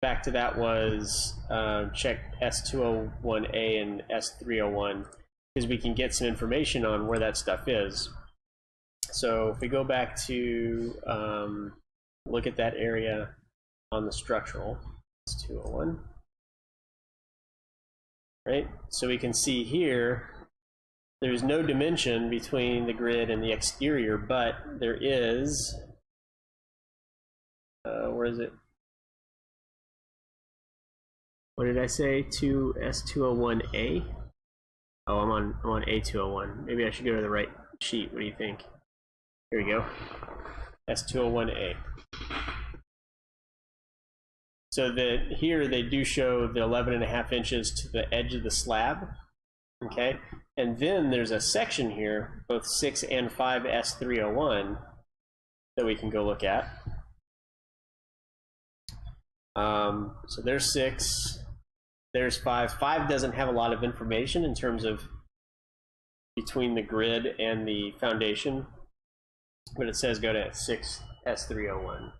back to that was check S201A and S301 because we can get some information on where that stuff is. So if we go back to look at that area on the structural, it's 201. Right? So we can see here there's no dimension between the grid and the exterior, but there is, where is it? What did I say? S201A? Oh, I'm on A201. Maybe I should go to the right sheet. What do you think? Here we go. S201A. So that here they do show the 11.5 inches to the edge of the slab. Okay, and then there's a section here, both 6 and 5 S301, that we can go look at. So there's 6, there's 5. 5 doesn't have a lot of information in terms of between the grid and the foundation, but it says go to 6 S301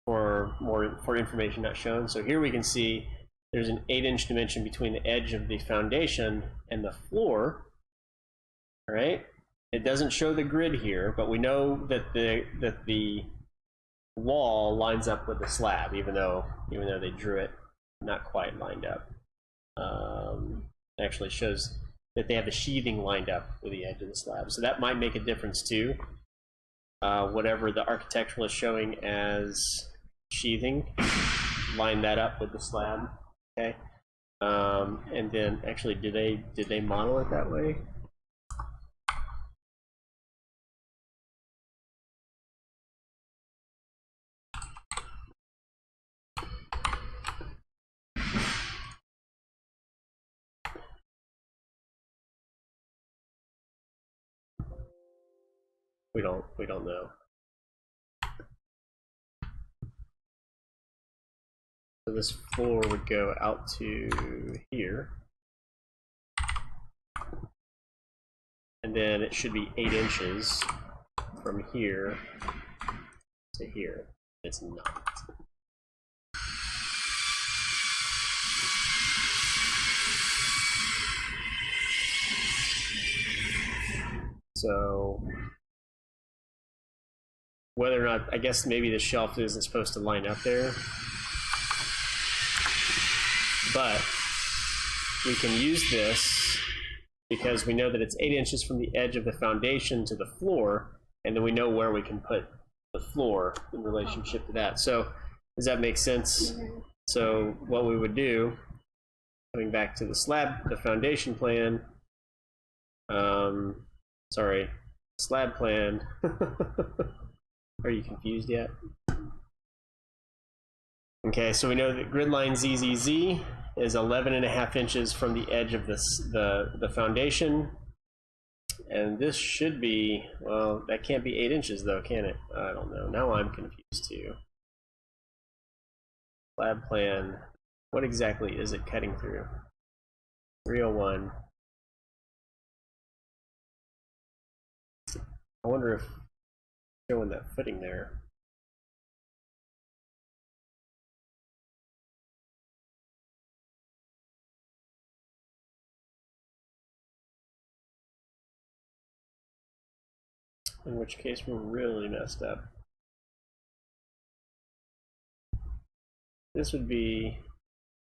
for information not shown. So here we can see there's an 8-inch dimension between the edge of the foundation and the floor. All right, It doesn't show the grid here, but we know that the wall lines up with the slab, even though they drew it not quite lined up. It actually shows that they have the sheathing lined up with the edge of the slab, so that might make a difference too. Whatever the architectural is showing as sheathing, line that up with the slab. Okay, and then actually, did they model it that way? We don't know. So this floor would go out to here. And then it should be 8 inches from here to here. It's not. So whether or not, I guess maybe the shelf isn't supposed to line up there, but we can use this because we know that it's 8 inches from the edge of the foundation to the floor, and then we know where we can put the floor in relationship to that. So does that make sense? Mm-hmm. So what we would do, coming back to the slab, the foundation plan, slab plan. Are you confused yet? Okay, so we know that grid line ZZZ is 11.5 inches from the edge of the foundation. And this should be, well, that can't be 8 inches though, can it? I don't know. Now I'm confused too. Slab plan, what exactly is it cutting through? 301. I wonder if showing that footing there. In which case we're really messed up. This would be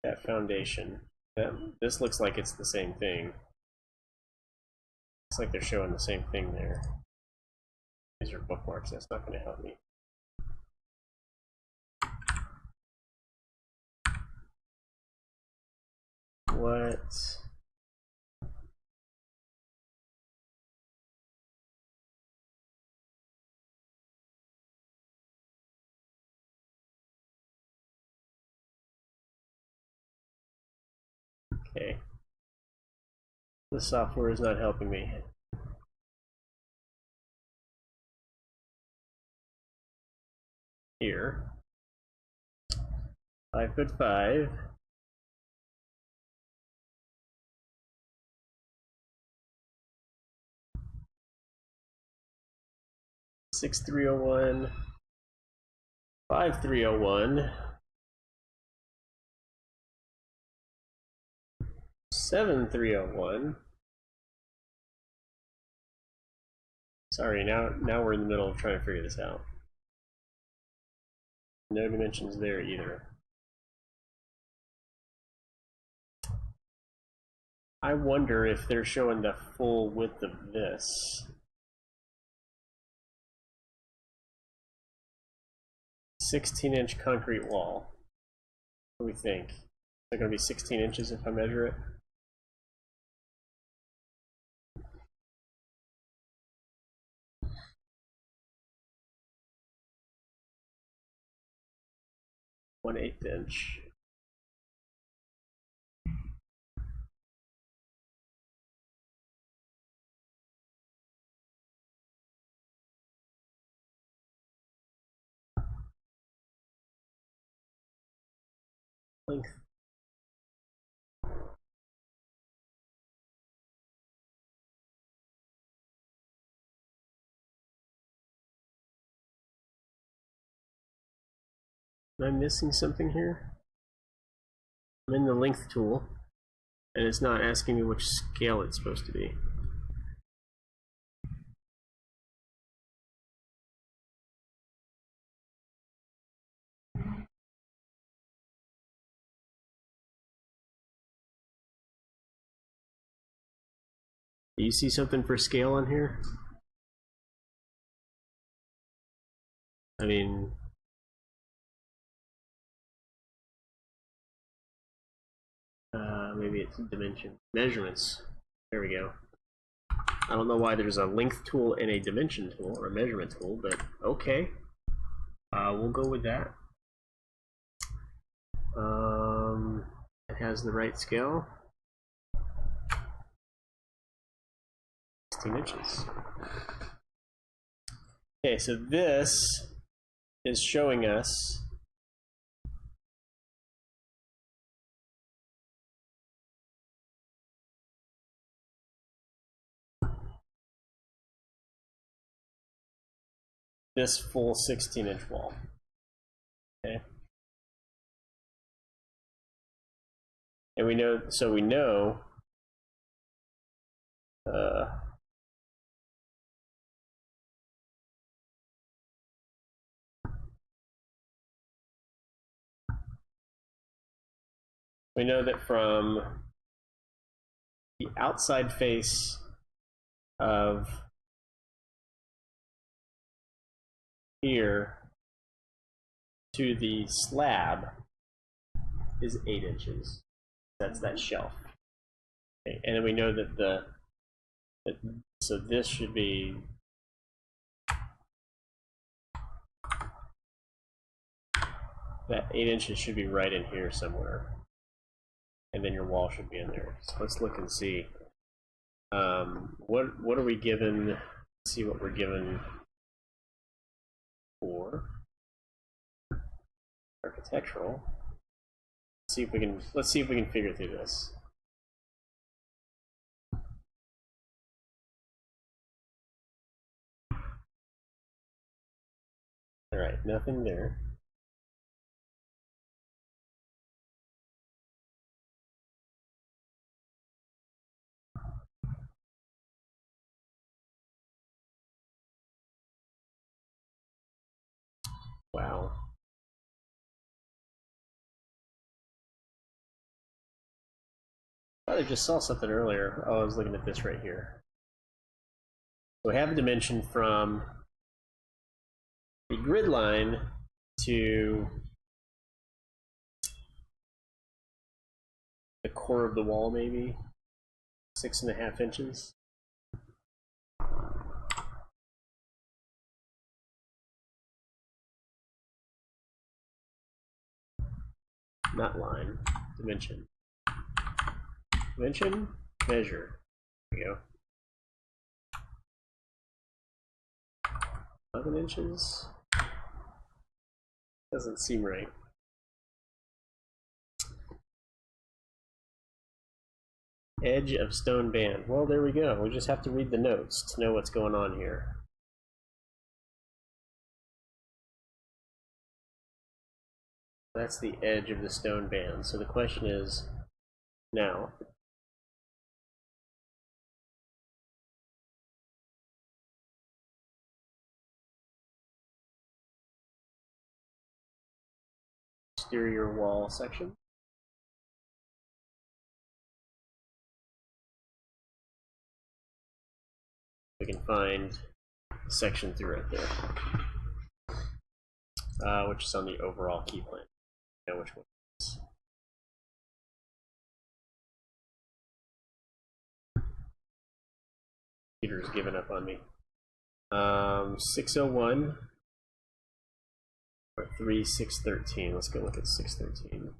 that foundation. This looks like it's the same thing. Looks like they're showing the same thing there. These are bookmarks, that's not going to help me. What? Okay. The software is not helping me. Here. 5'5". Six 301, 5 301, 7 301. Sorry, now we're in the middle of trying to figure this out. No dimensions there either. I wonder if they're showing the full width of this. 16-inch concrete wall. What do we think? Is it going to be 16 inches if I measure it? One-eighth inch. Length. Am I missing something here? I'm in the length tool, and it's not asking me which scale it's supposed to be. Do you see something for scale on here? I mean, maybe it's dimension. Measurements. There we go. I don't know why there's a length tool and a dimension tool, or a measurement tool, but okay. We'll go with that. It has the right scale. 16 inches. Okay, so this is showing us this full 16-inch wall. Okay. And we know, so we know that from the outside face of here to the slab is 8 inches. That's that shelf. Okay. And then we know that so this should be that 8 inches should be right in here somewhere. And then your wall should be in there. So let's look and see. What are we given? Let's see what we're given for architectural. Let's see if we can figure through this. All right, nothing there. Wow. I just saw something earlier. Oh, I was looking at this right here. So we have a dimension from the grid line to the core of the wall, maybe 6.5 inches. Not line, dimension. Dimension, measure. There we go. 11 inches. Doesn't seem right. Edge of stone band. Well, there we go. We just have to read the notes to know what's going on here. That's the edge of the stone band. So the question is now, exterior wall section. We can find a section through it there, which is on the overall key plan. Know which one it is. Computer's given up on me. 601 or 3613. Let's go look at 613.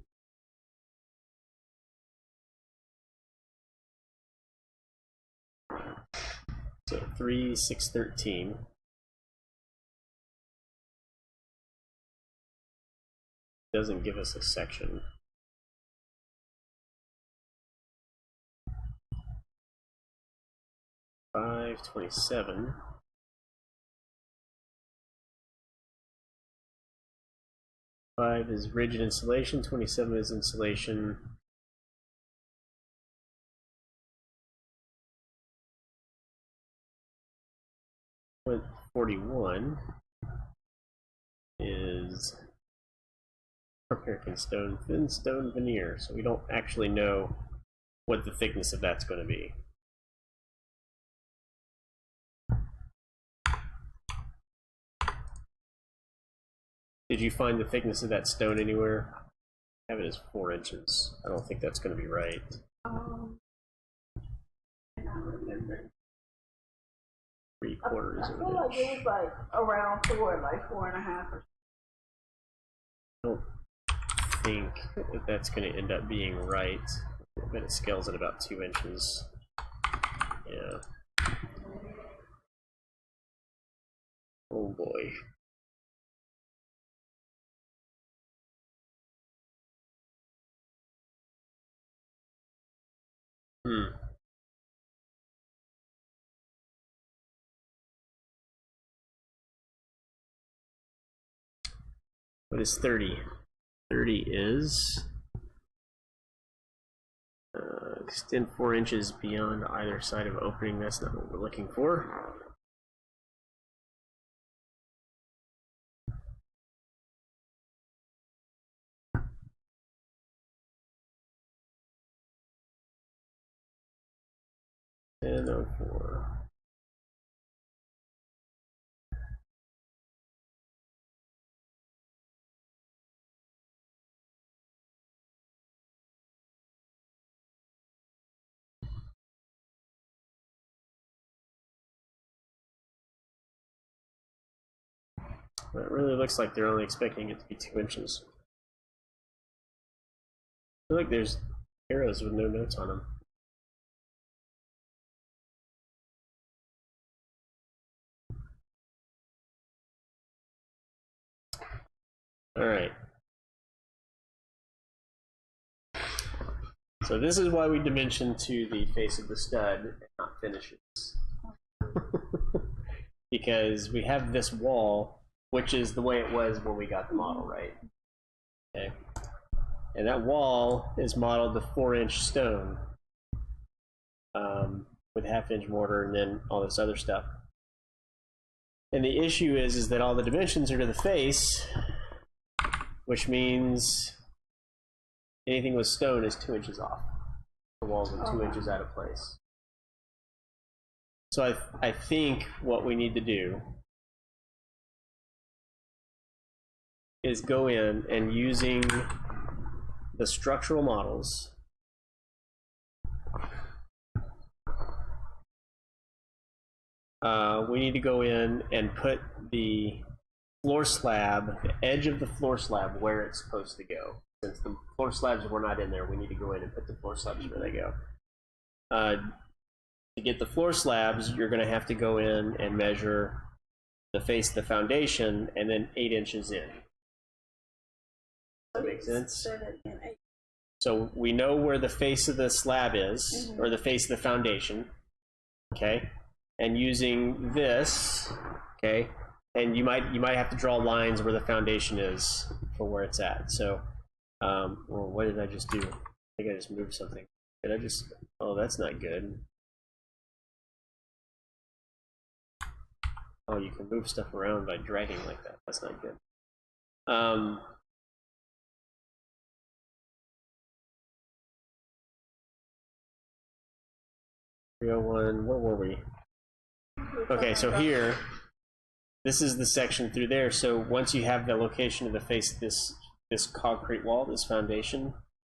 So 3613. Doesn't give us a section. $527. $5 is rigid insulation. $27 is insulation. $41 is American stone, thin stone veneer, so we don't actually know what the thickness of that's going to be. Did you find the thickness of that stone anywhere? I have it as 4 inches. I don't think that's going to be right. I don't remember. 3/4 I of feel an like inch. it was like around 4, like 4.5 or I don't think that that's going to end up being right. But it scales at about 2 inches. Yeah. Oh boy. What is 30? 30 is extend 4 inches beyond either side of opening. That's not what we're looking for. And 04. But it really looks like they're only expecting it to be 2 inches. I feel like there's arrows with no notes on them. Alright. So this is why we dimension to the face of the stud and not finishes. Because we have this wall, which is the way it was when we got the model, right? Okay. And that wall is modeled to 4-inch stone with 1/2-inch mortar and then all this other stuff. And the issue is that all the dimensions are to the face, which means anything with stone is 2 inches off. The walls are 2 inches out of place. So I think what we need to do is go in and using the structural models, we need to go in and put the floor slab, the edge of the floor slab, where it's supposed to go. Since the floor slabs were not in there, we need to go in and put the floor slabs where they go. To get the floor slabs, you're going to have to go in and measure the face of the foundation and then 8 inches in. Does that make sense? So we know where the face of the slab is, or the face of the foundation, okay? And using this, okay, and you might have to draw lines where the foundation is for where it's at. So, well, what did I just do? I think I just moved something. Did I just? Oh, that's not good. Oh, you can move stuff around by dragging like that. That's not good. 301, where were we? Okay, so here, this is the section through there. So once you have the location of the face of this concrete wall, this foundation,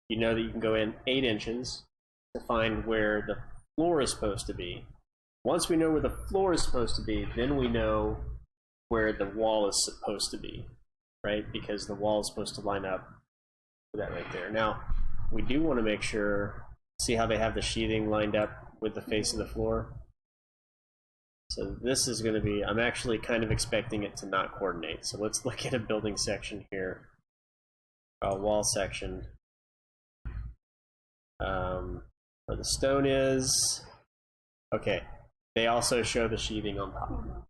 you know that you can go in 8 inches to find where the floor is supposed to be. Once we know where the floor is supposed to be, then we know where the wall is supposed to be, right? Because the wall is supposed to line up with that right there. Now, we do want to make sure, see how they have the sheathing lined up with the face of the floor? So this is going to be, I'm actually kind of expecting it to not coordinate. So let's look at a building section here, a wall section, where the stone is. Okay, they also show the sheathing on top.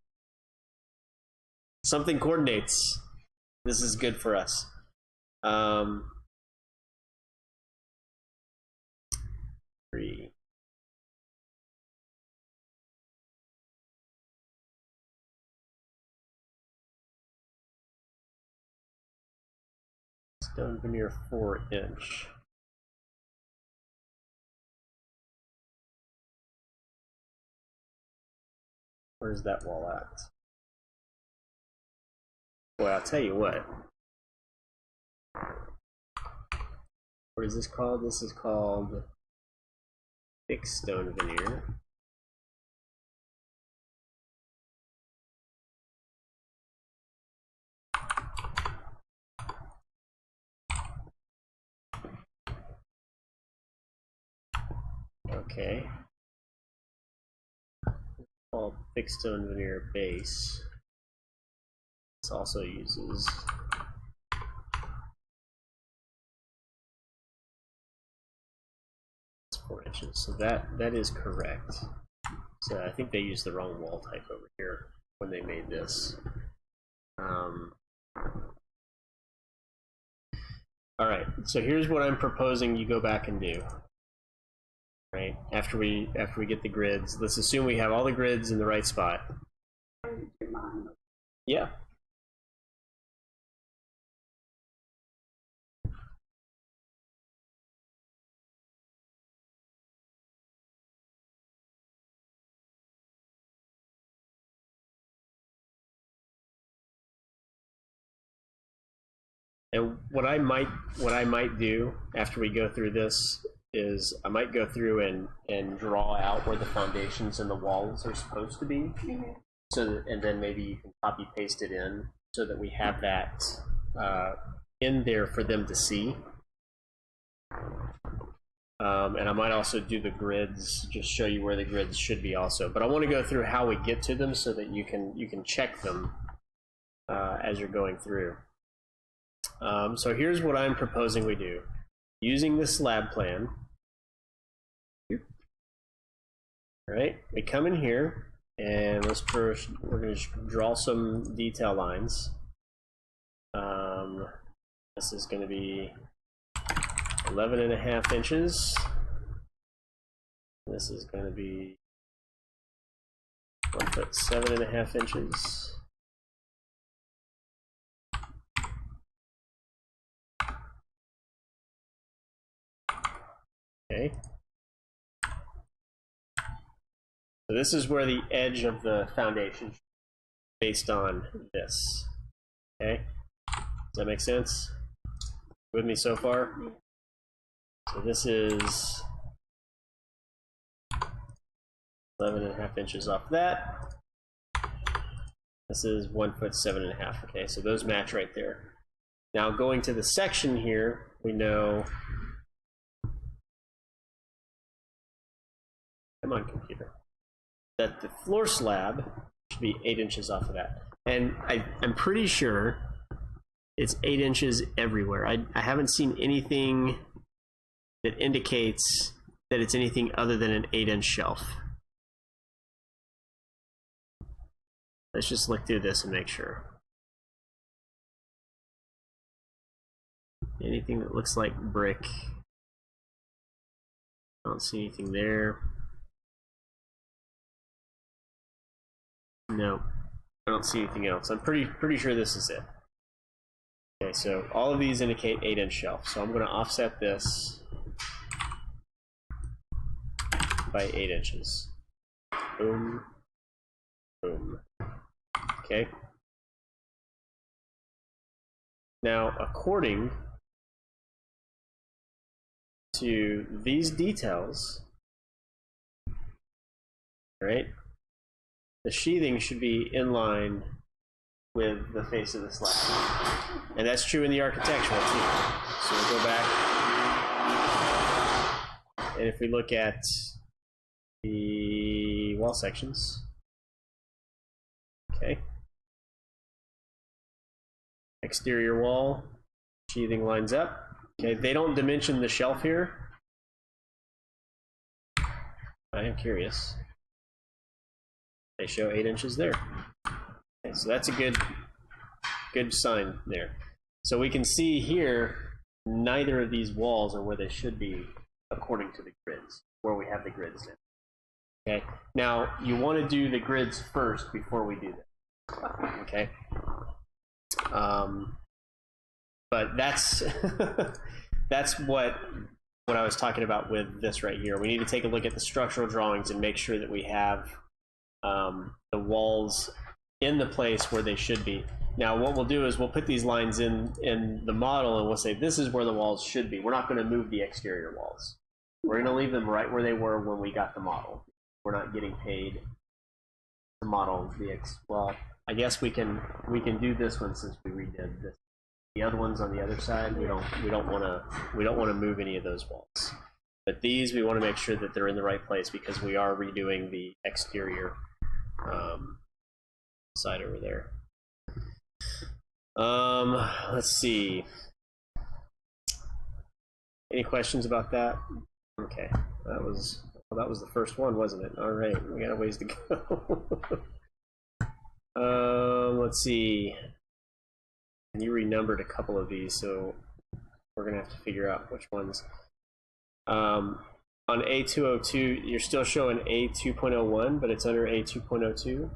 Something coordinates. This is good for us. Three. Stone veneer 4-inch. Where's that wall at? Well, I'll tell you what. What is this called? This is called fixed stone veneer. Okay. It's called fixed stone veneer base. This also uses it's 4 inches, so that is correct. So I think they used the wrong wall type over here when they made this. All right, so here's what I'm proposing you go back and do. Right after we get the grids, let's assume we have all the grids in the right spot. Yeah. And what I might do after we go through this is I might go through and draw out where the foundations and the walls are supposed to be. So and then maybe you can copy paste it in so that we have that in there for them to see. And I might also do the grids, just show you where the grids should be also. But I want to go through how we get to them so that you can check them as you're going through. So here's what I'm proposing we do. Using this slab plan, all right, we come in here and let's first, we're going to draw some detail lines. This is going to be 11.5 inches. This is going to be 1 foot 7.5 inches. Okay. So this is where the edge of the foundation is based on this. Okay. Does that make sense? With me so far? So this is 11.5 inches off that. This is 1 foot 7.5. Okay, so those match right there. Now going to the section here, we know. Come on, computer. That the floor slab should be 8 inches off of that. And I'm pretty sure it's 8 inches everywhere. I haven't seen anything that indicates that it's anything other than an 8-inch shelf. Let's just look through this and make sure. Anything that looks like brick. I don't see anything there. No, I don't see anything else. I'm pretty sure this is it. Okay, so all of these indicate 8-inch shelf. So I'm going to offset this by 8 inches. Boom, boom. Okay. Now, according to these details, right? The sheathing should be in line with the face of the slab. And that's true in the architectural too. So we'll go back. And if we look at the wall sections. Okay. Exterior wall, sheathing lines up. Okay, they don't dimension the shelf here. I am curious. They show 8 inches there. Okay, so that's a good sign there. So we can see here, neither of these walls are where they should be according to the grids, where we have the grids in. Okay. Now you want to do the grids first before we do that. Okay. But that's that's what I was talking about with this right here. We need to take a look at the structural drawings and make sure that we have the walls in the place where they should be. Now what we'll do is we'll put these lines in the model and we'll say this is where the walls should be. We're not going to move the exterior walls. We're going to leave them right where they were when we got the model. We're not getting paid to model the well, I guess we can do this one since we redid this. The other ones on the other side, we don't want to move any of those walls. But these we want to make sure that they're in the right place because we are redoing the exterior side over there. Let's see. Any questions about that? Okay, that was the first one, wasn't it? All right, we got a ways to go. Let's see. And you renumbered a couple of these, so we're gonna have to figure out which ones. On A202, you're still showing A2.01, but it's under A2.02.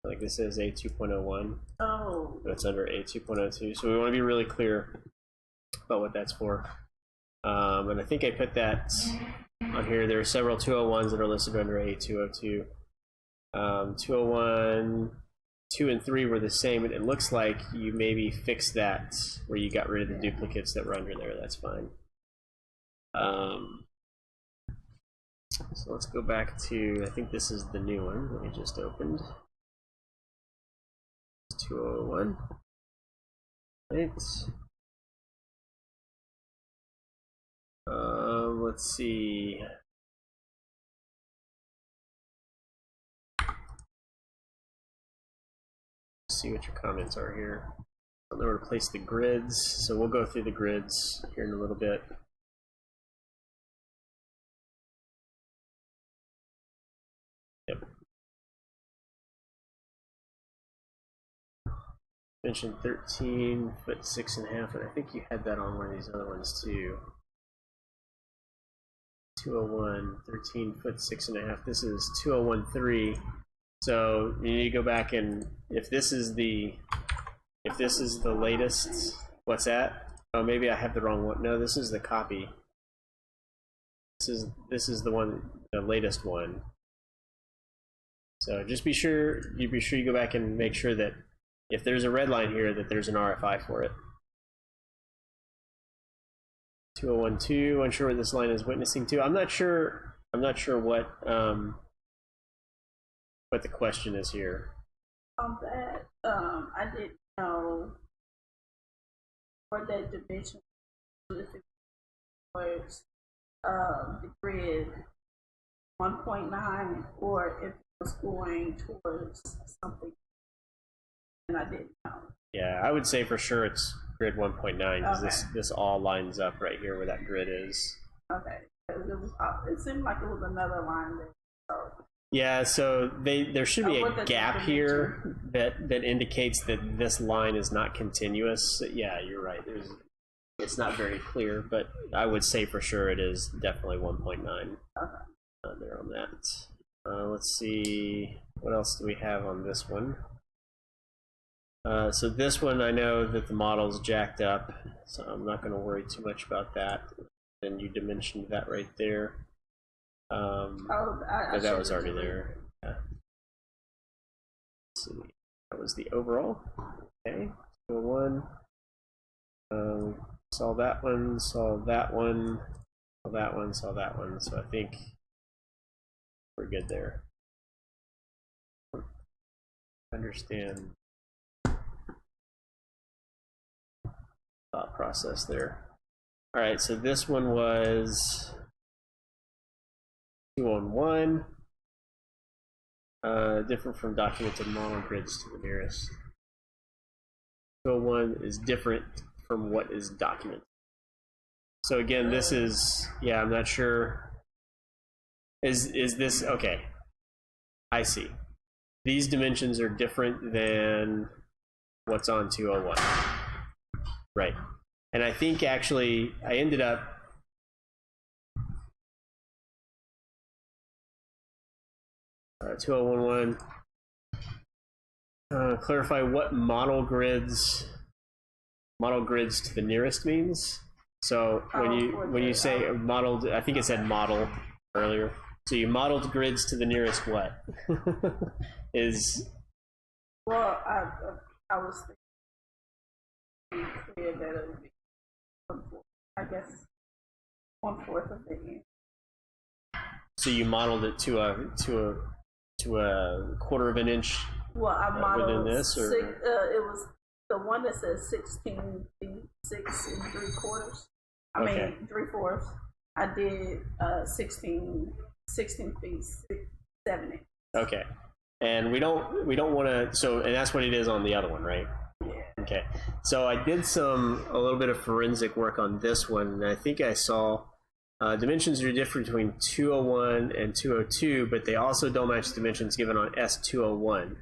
Like this is A2.01. Oh. But it's under A2.02. So we want to be really clear about what that's for. And I think I put that on here. There are several 201s that are listed under A202. 201, 2 and 3 were the same. It looks like you maybe fixed that where you got rid of the duplicates that were under there. That's fine. So let's go back to, I think this is the new one that we just opened. 201. Right. Let's see. Let's see what your comments are here. I don't know where to place the grids, so we'll go through the grids here in a little bit. Yep. Mentioned 13 foot 6.5, and I think you had that on one of these other ones too. 201, 13 foot 6.5. This is 201.3. So you need to go back and if this is the latest, what's that? Oh, maybe I have the wrong one. No, this is the copy. This is the one, the latest one. So just be sure you go back and make sure that if there's a red line here, that there's an RFI for it. 2012, unsure what this line is witnessing to. I'm not sure what the question is here. On that, I didn't know for that dimension was the grid 1.9 or if it was going towards something. And I didn't know. Yeah, I would say for sure it's grid 1.9 because this all lines up right here where that grid is. Okay, it seemed like it was another line there. So. Yeah, so there should be a gap here that indicates that this line is not continuous. Yeah, you're right. It's not very clear, but I would say for sure it is definitely 1.9. Okay. There on that. Let's see, what else do we have on this one? So this one, I know that the model's jacked up, so I'm not going to worry too much about that. And you dimensioned that right there. That was already there. Yeah. Let's see. That was the overall. Okay. 201. Saw that one. Saw that one. Saw that one. Saw that one. So I think we're good there. Understand thought process there. All right. So this one was 201, different from documented model grids to the nearest. 201 is different from what is documented. So again, this is, yeah, I'm not sure. Is this, okay, I see. These dimensions are different than what's on 201. Right. And I think actually I ended up, all right, 2011. Clarify what model grids to the nearest means. So when you say modeled, I think it said model earlier. So you modeled grids to the nearest what? Is well, I was thinking clear that it would be 1/4, I guess 1/4 of the inch. So you modeled it to a 1/4 of an inch. Well, I modeled within this, or? it was the one that says 16 feet 6 3/4. I mean 3/4. I did 16 feet 7 inches. Okay, and we don't want to. So, and that's what it is on the other one, right? Yeah. Okay, so I did a little bit of forensic work on this one, and I think I saw dimensions are different between 201 and 202, but they also don't match dimensions given on S201.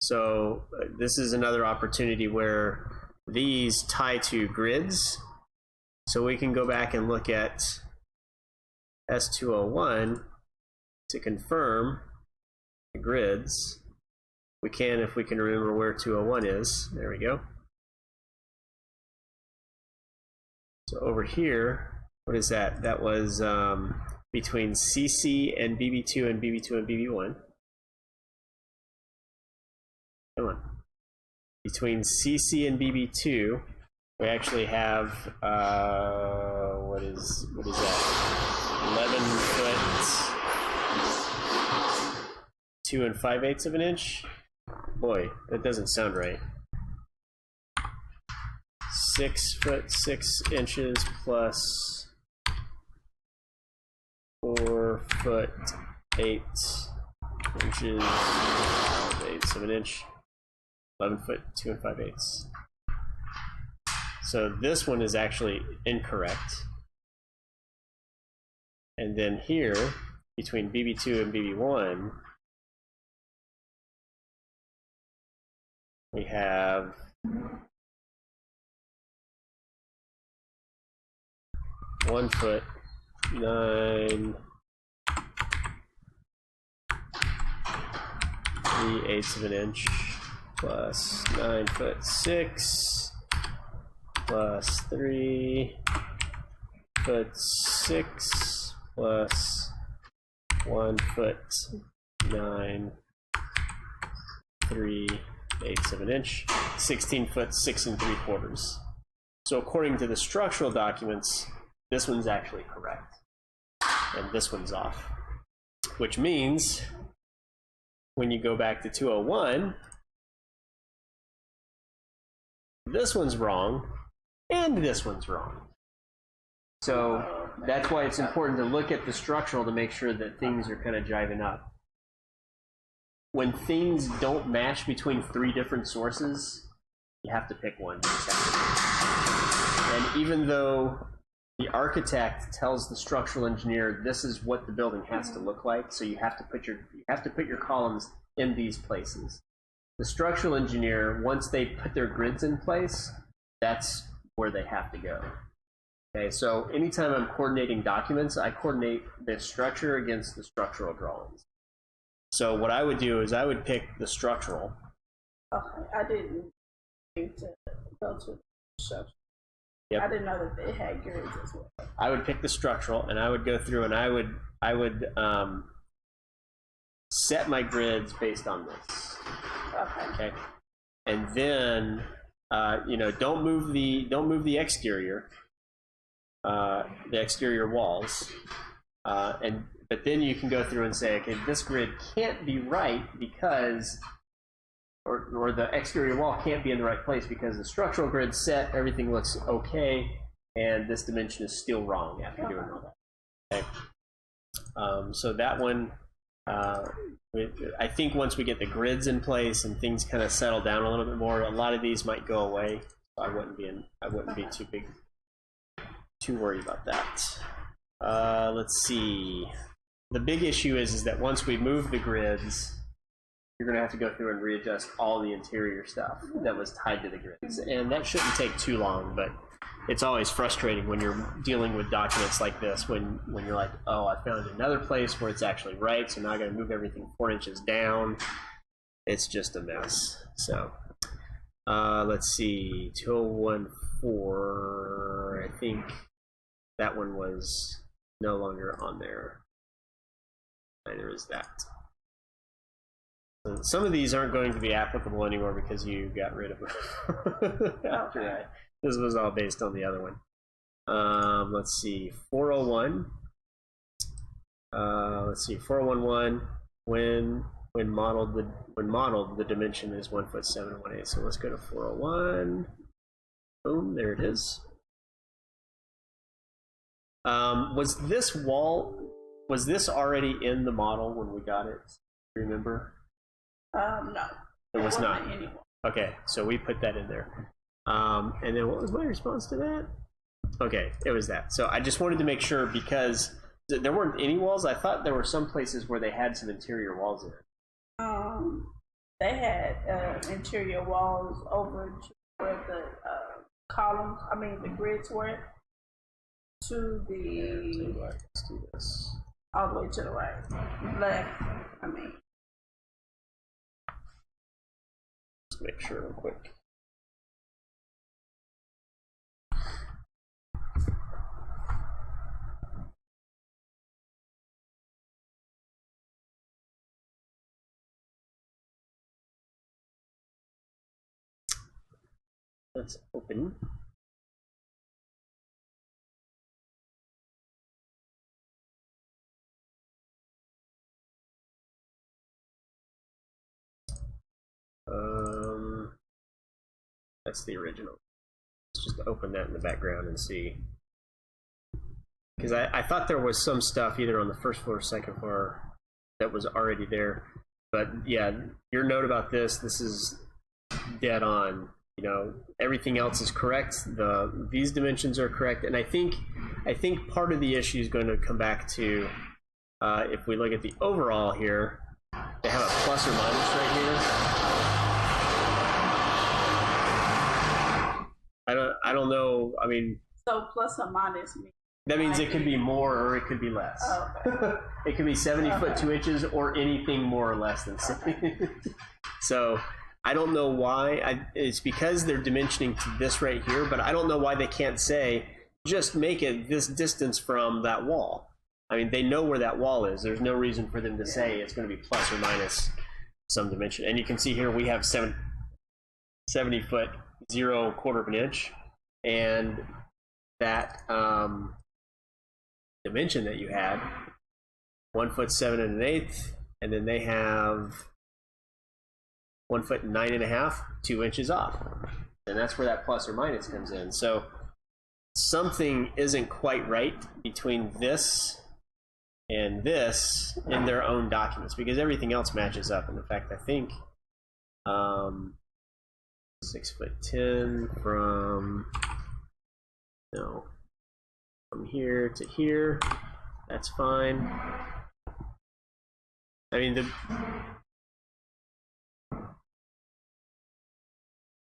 So this is another opportunity where these tie to grids. So we can go back and look at S201 to confirm the grids. We can, if we can remember where 201 is. There we go. So over here, what is that? That was between CC and BB2 and BB2 and BB1. Come on. Between CC and BB2, we actually have what is that? 11 foot 2 5/8 of an inch. Boy, that doesn't sound right. 6 foot 6 inches plus 4 foot 8 inches, 5/8 of an inch. 11 foot 2 5/8. So this one is actually incorrect. And then here, between BB2 and BB1, we have (1 foot 9 3/8 of an inch) plus 9 foot 6 plus 3 foot 6 plus 1 foot 9 3/8 of an inch, 16 foot 6 3/4. So according to the structural documents, this one's actually correct, and this one's off, which means when you go back to 201, this one's wrong, and this one's wrong. So that's why it's important to look at the structural to make sure that things are kind of jiving up. When things don't match between 3 different sources, you have to pick one. And even though the architect tells the structural engineer this is what the building has to look like, so you have to put your columns in these places. The structural engineer, once they put their grids in place, that's where they have to go. Okay, so anytime I'm coordinating documents, I coordinate the structure against the structural drawings. So what I would do is I would pick the structural. Okay, I didn't think to go to the structure. Yep. I didn't know that they had grids as well. I would pick the structural, and I would go through and I would set my grids based on this. Okay. And then don't move the exterior walls, but then you can go through and say, okay, this grid can't be right because, or the exterior wall can't be in the right place because the structural grid's set, everything looks okay, and this dimension is still wrong after doing all that. Okay. So that one, I think once we get the grids in place and things kind of settle down a little bit more, a lot of these might go away. So I wouldn't be too worried about that. Let's see. The big issue is that once we move the grids, you're going to have to go through and readjust all the interior stuff that was tied to the grids. And that shouldn't take too long, but it's always frustrating when you're dealing with documents like this, when you're like, oh, I found another place where it's actually right, so now I got to move everything 4 inches down. It's just a mess. So let's see, 2014, I think that one was no longer on there. Neither is that. Some of these aren't going to be applicable anymore because you got rid of them after that. This was all based on the other one. Let's see, 401. Let's see, 4011. When modeled, the dimension is 1 foot 7 and 1/8. So let's go to 401. Boom, there it is. Was this already in the model when we got it? Remember? No. It was not. Anyway. Okay, so we put that in there. And then what was my response to that? Okay, it was that. So I just wanted to make sure because there weren't any walls. I thought there were some places where they had some interior walls in it. They had interior walls over to where the columns, the grids were. To the let's do this. All the way to the right, left. Just make sure real quick. Let's open. That's the original. Let's just open that in the background and see. Because I thought there was some stuff either on the first floor or second floor that was already there. But yeah, your note about this is dead on. You know, everything else is correct. These dimensions are correct. And I think part of the issue is going to come back to if we look at the overall here, they have a plus or minus right here. I don't know. So plus or minus means that means it could be more or it could be less. Oh, okay. It could be 70 foot 2 inches or anything more or less than 70. So I don't know why. It's because they're dimensioning to this right here, but I don't know why they can't say just make it this distance from that wall. They know where that wall is. There's no reason for them to say it's going to be plus or minus some dimension. And you can see here we have 70 foot 0.25 of an inch, and that dimension that you had 1 foot 7 1/8, and then they have 1 foot 9 1/2, 2 inches off, and that's where that plus or minus comes in. So something isn't quite right between this and this in their own documents, because everything else matches up. And in fact, I think 6'10" from here to here, that's fine.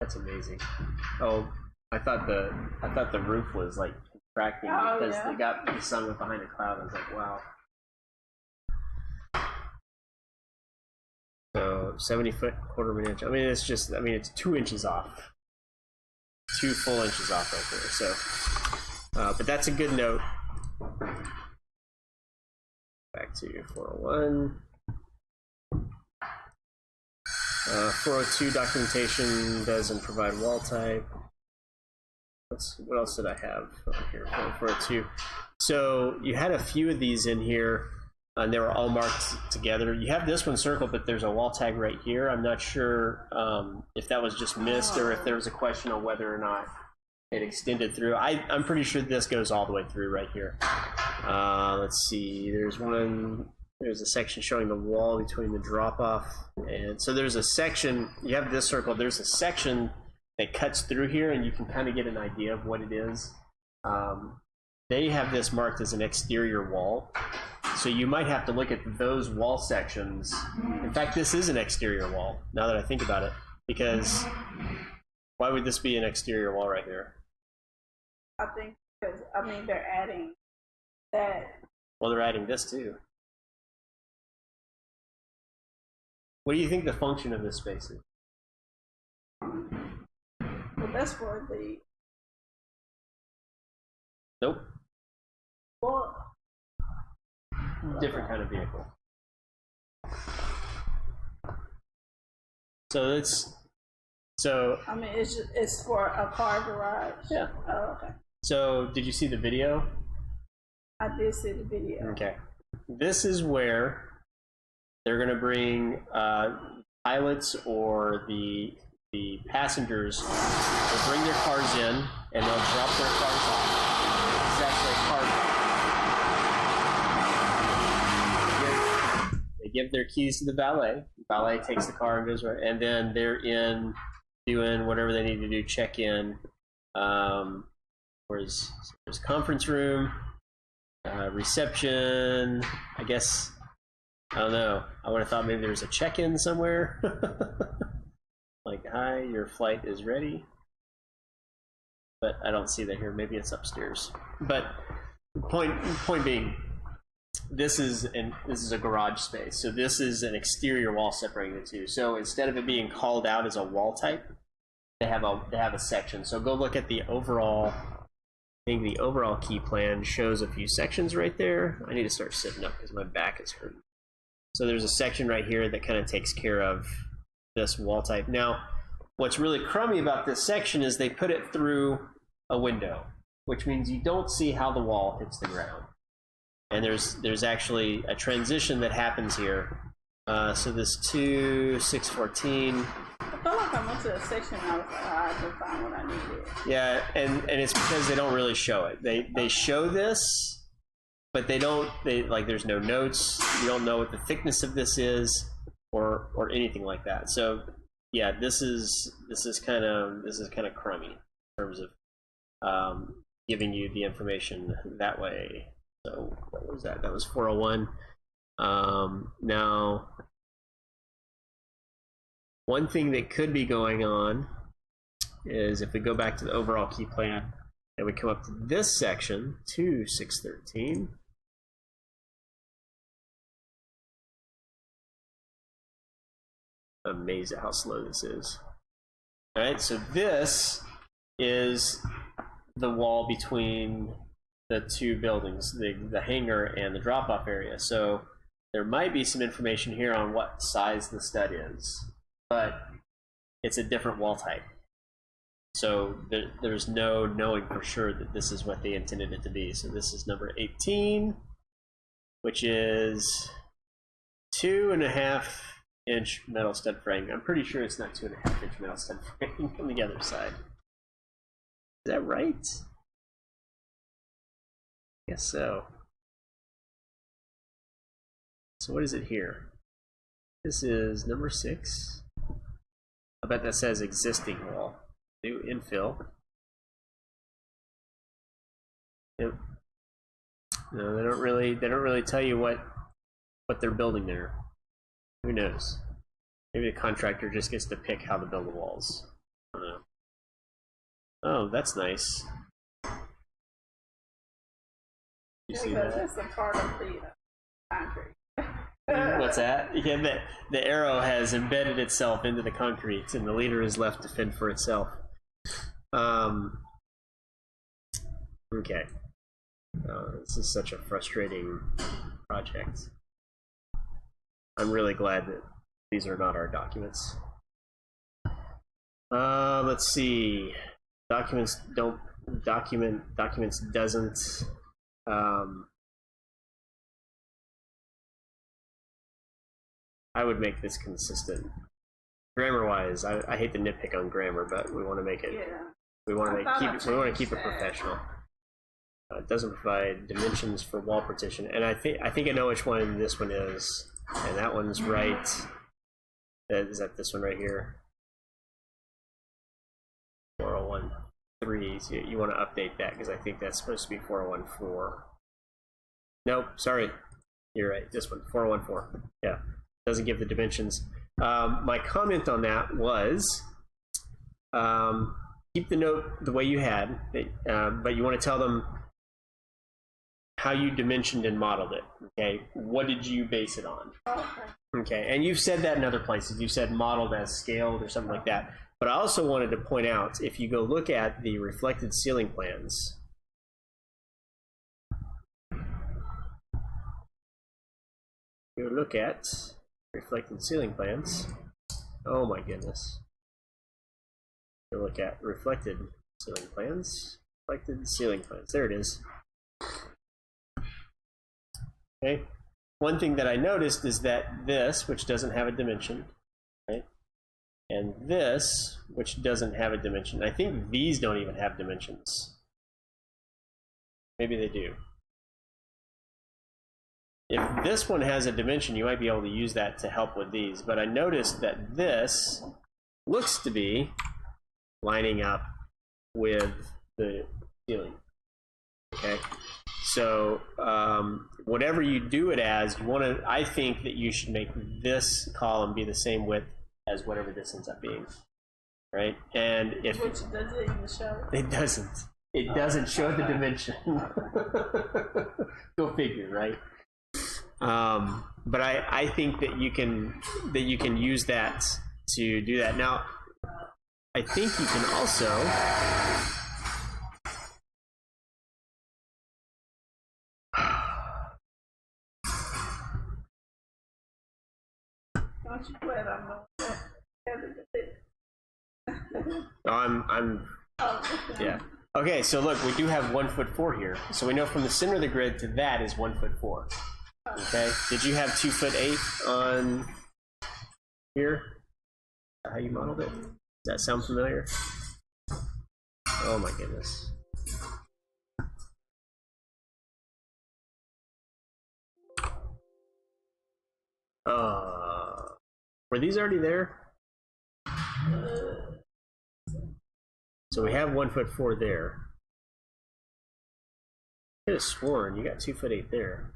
That's amazing. Oh, I thought the roof was like contracting because they got the sun went behind a cloud. I was like, wow. So 70 foot 1/4 of an inch. It's just, it's 2 inches off. 2 full inches off right there. So, but that's a good note. Back to 401. 402 documentation doesn't provide wall type. What else did I have over here? 402. So you had a few of these in here, and they were all marked together. You have this one circled, but there's a wall tag right here. I'm not sure if that was just missed or if there was a question on whether or not it extended through. I'm pretty sure this goes all the way through right here. Let's see. There's a section showing the wall between the drop-off. And so there's a section, you have this circle, there's a section that cuts through here, and you can kind of get an idea of what it is. They have this marked as an exterior wall. So you might have to look at those wall sections. In fact, this is an exterior wall, now that I think about it. Because why would this be an exterior wall right here? I think because, they're adding that. Well, they're adding this too. What do you think the function of this space is? Well, that's for the... Nope. Well... Different kind of vehicle. So I mean, it's for a car garage. Yeah. Oh, okay. So did you see the video? I did see the video. Okay. This is where they're going to bring pilots or the passengers. They'll bring their cars in and they'll drop their cars off. This is actually a car. They give their keys to the valet. The valet takes the car and goes right, and then they're in doing whatever they need to do. Check in. There's conference room, reception. I guess. I don't know. I would have thought maybe there's a check-in somewhere. Like, hi, your flight is ready. But I don't see that here. Maybe it's upstairs. But point being, this is a garage space. So this is an exterior wall separating the two. So instead of it being called out as a wall type, they have a section. So go look at the overall. I think the overall key plan shows a few sections right there. I need to start sitting up because my back is hurting. So there's a section right here that kind of takes care of this wall type. Now, what's really crummy about this section is they put it through a window, which means you don't see how the wall hits the ground. And there's actually a transition that happens here. So this 614. I felt like I went to a section and I was like, I can find what I needed. Yeah, and it's because they don't really show it. They show this, but there's no notes. You don't know what the thickness of this is or anything like that. So yeah, this is kind of crummy in terms of giving you the information that way. So what was that? That was 401. Now, one thing that could be going on is if we go back to the overall key plan and we come up to this section, 613. Amazed at how slow this is. All right, so this is the wall between the two buildings, the hangar and the drop-off area. So there might be some information here on what size the stud is, but it's a different wall type. So there's no knowing for sure that this is what they intended it to be. So this is number 18, which is 2.5 inch metal stud frame. I'm pretty sure it's not 2.5 inch metal stud frame on the other side. Is that right? Guess so. So what is it here? This is number 6. I bet that says existing wall. New infill. Yep. No, they don't really tell you what they're building there. Who knows? Maybe the contractor just gets to pick how to build the walls. I don't know. Oh, that's nice. You see that? That's a part of the concrete. What's that? Yeah, the arrow has embedded itself into the concrete, and the leader is left to fend for itself. Okay. This is such a frustrating project. I'm really glad that these are not our documents. Let's see. Documents don't documents doesn't. I would make this consistent. Grammar-wise, I hate to nitpick on grammar, but we want to make it. Yeah. We want to keep it professional. It doesn't provide dimensions for wall partition, and I think I know which one this one is, and that one's right. Is that this one right here? 4013. So you want to update that because I think that's supposed to be 4014. Nope, sorry, you're right. This one, 4014. Yeah, doesn't give the dimensions. My comment on that was keep the note the way you had, but you want to tell them how you dimensioned and modeled it. Okay, what did you base it on? Okay, and you've said that in other places. You said modeled as scaled or something like that. But I also wanted to point out, if you go look at the reflected ceiling plans, go look at reflected ceiling plans. Oh my goodness. Look at reflected ceiling plans. Reflected ceiling plans. There it is. Okay. One thing that I noticed is that this, which doesn't have a dimension, right? And this, which doesn't have a dimension. I think these don't even have dimensions. Maybe they do. If this one has a dimension, you might be able to use that to help with these. But I noticed that this looks to be lining up with the ceiling. Okay, so whatever you do it as, you want to. I think that you should make this column be the same width as whatever this ends up being, right? And if which does it even show? It doesn't. It doesn't show the dimension. Go figure, right? But I think that you can use that to do that. Now, I think you can also don't you glad I know that? Yeah. Okay, so look, we do have 1'4" here. So we know from the center of the grid to that is 1'4". Okay. Did you have 2'8" on here? How you modeled it? Does that sound familiar? Oh my goodness. Were these already there? So we have 1'4" there. I could have sworn you got 2'8" there.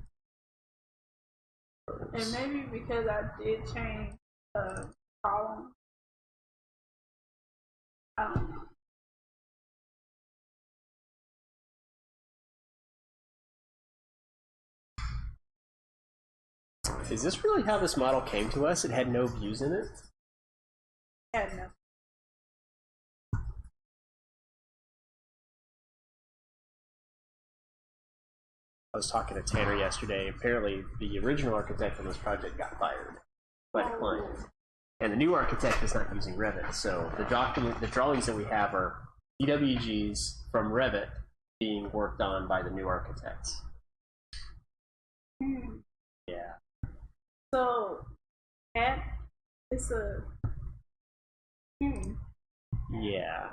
And maybe because I did change the column. I don't know. Is this really how this model came to us? It had no views in it? Yeah, no. I was talking to Tanner yesterday. Apparently, the original architect on this project got fired by the client, and the new architect is not using Revit. So the drawings that we have are DWGs from Revit being worked on by the new architects. Yeah. So, it's a. Yeah.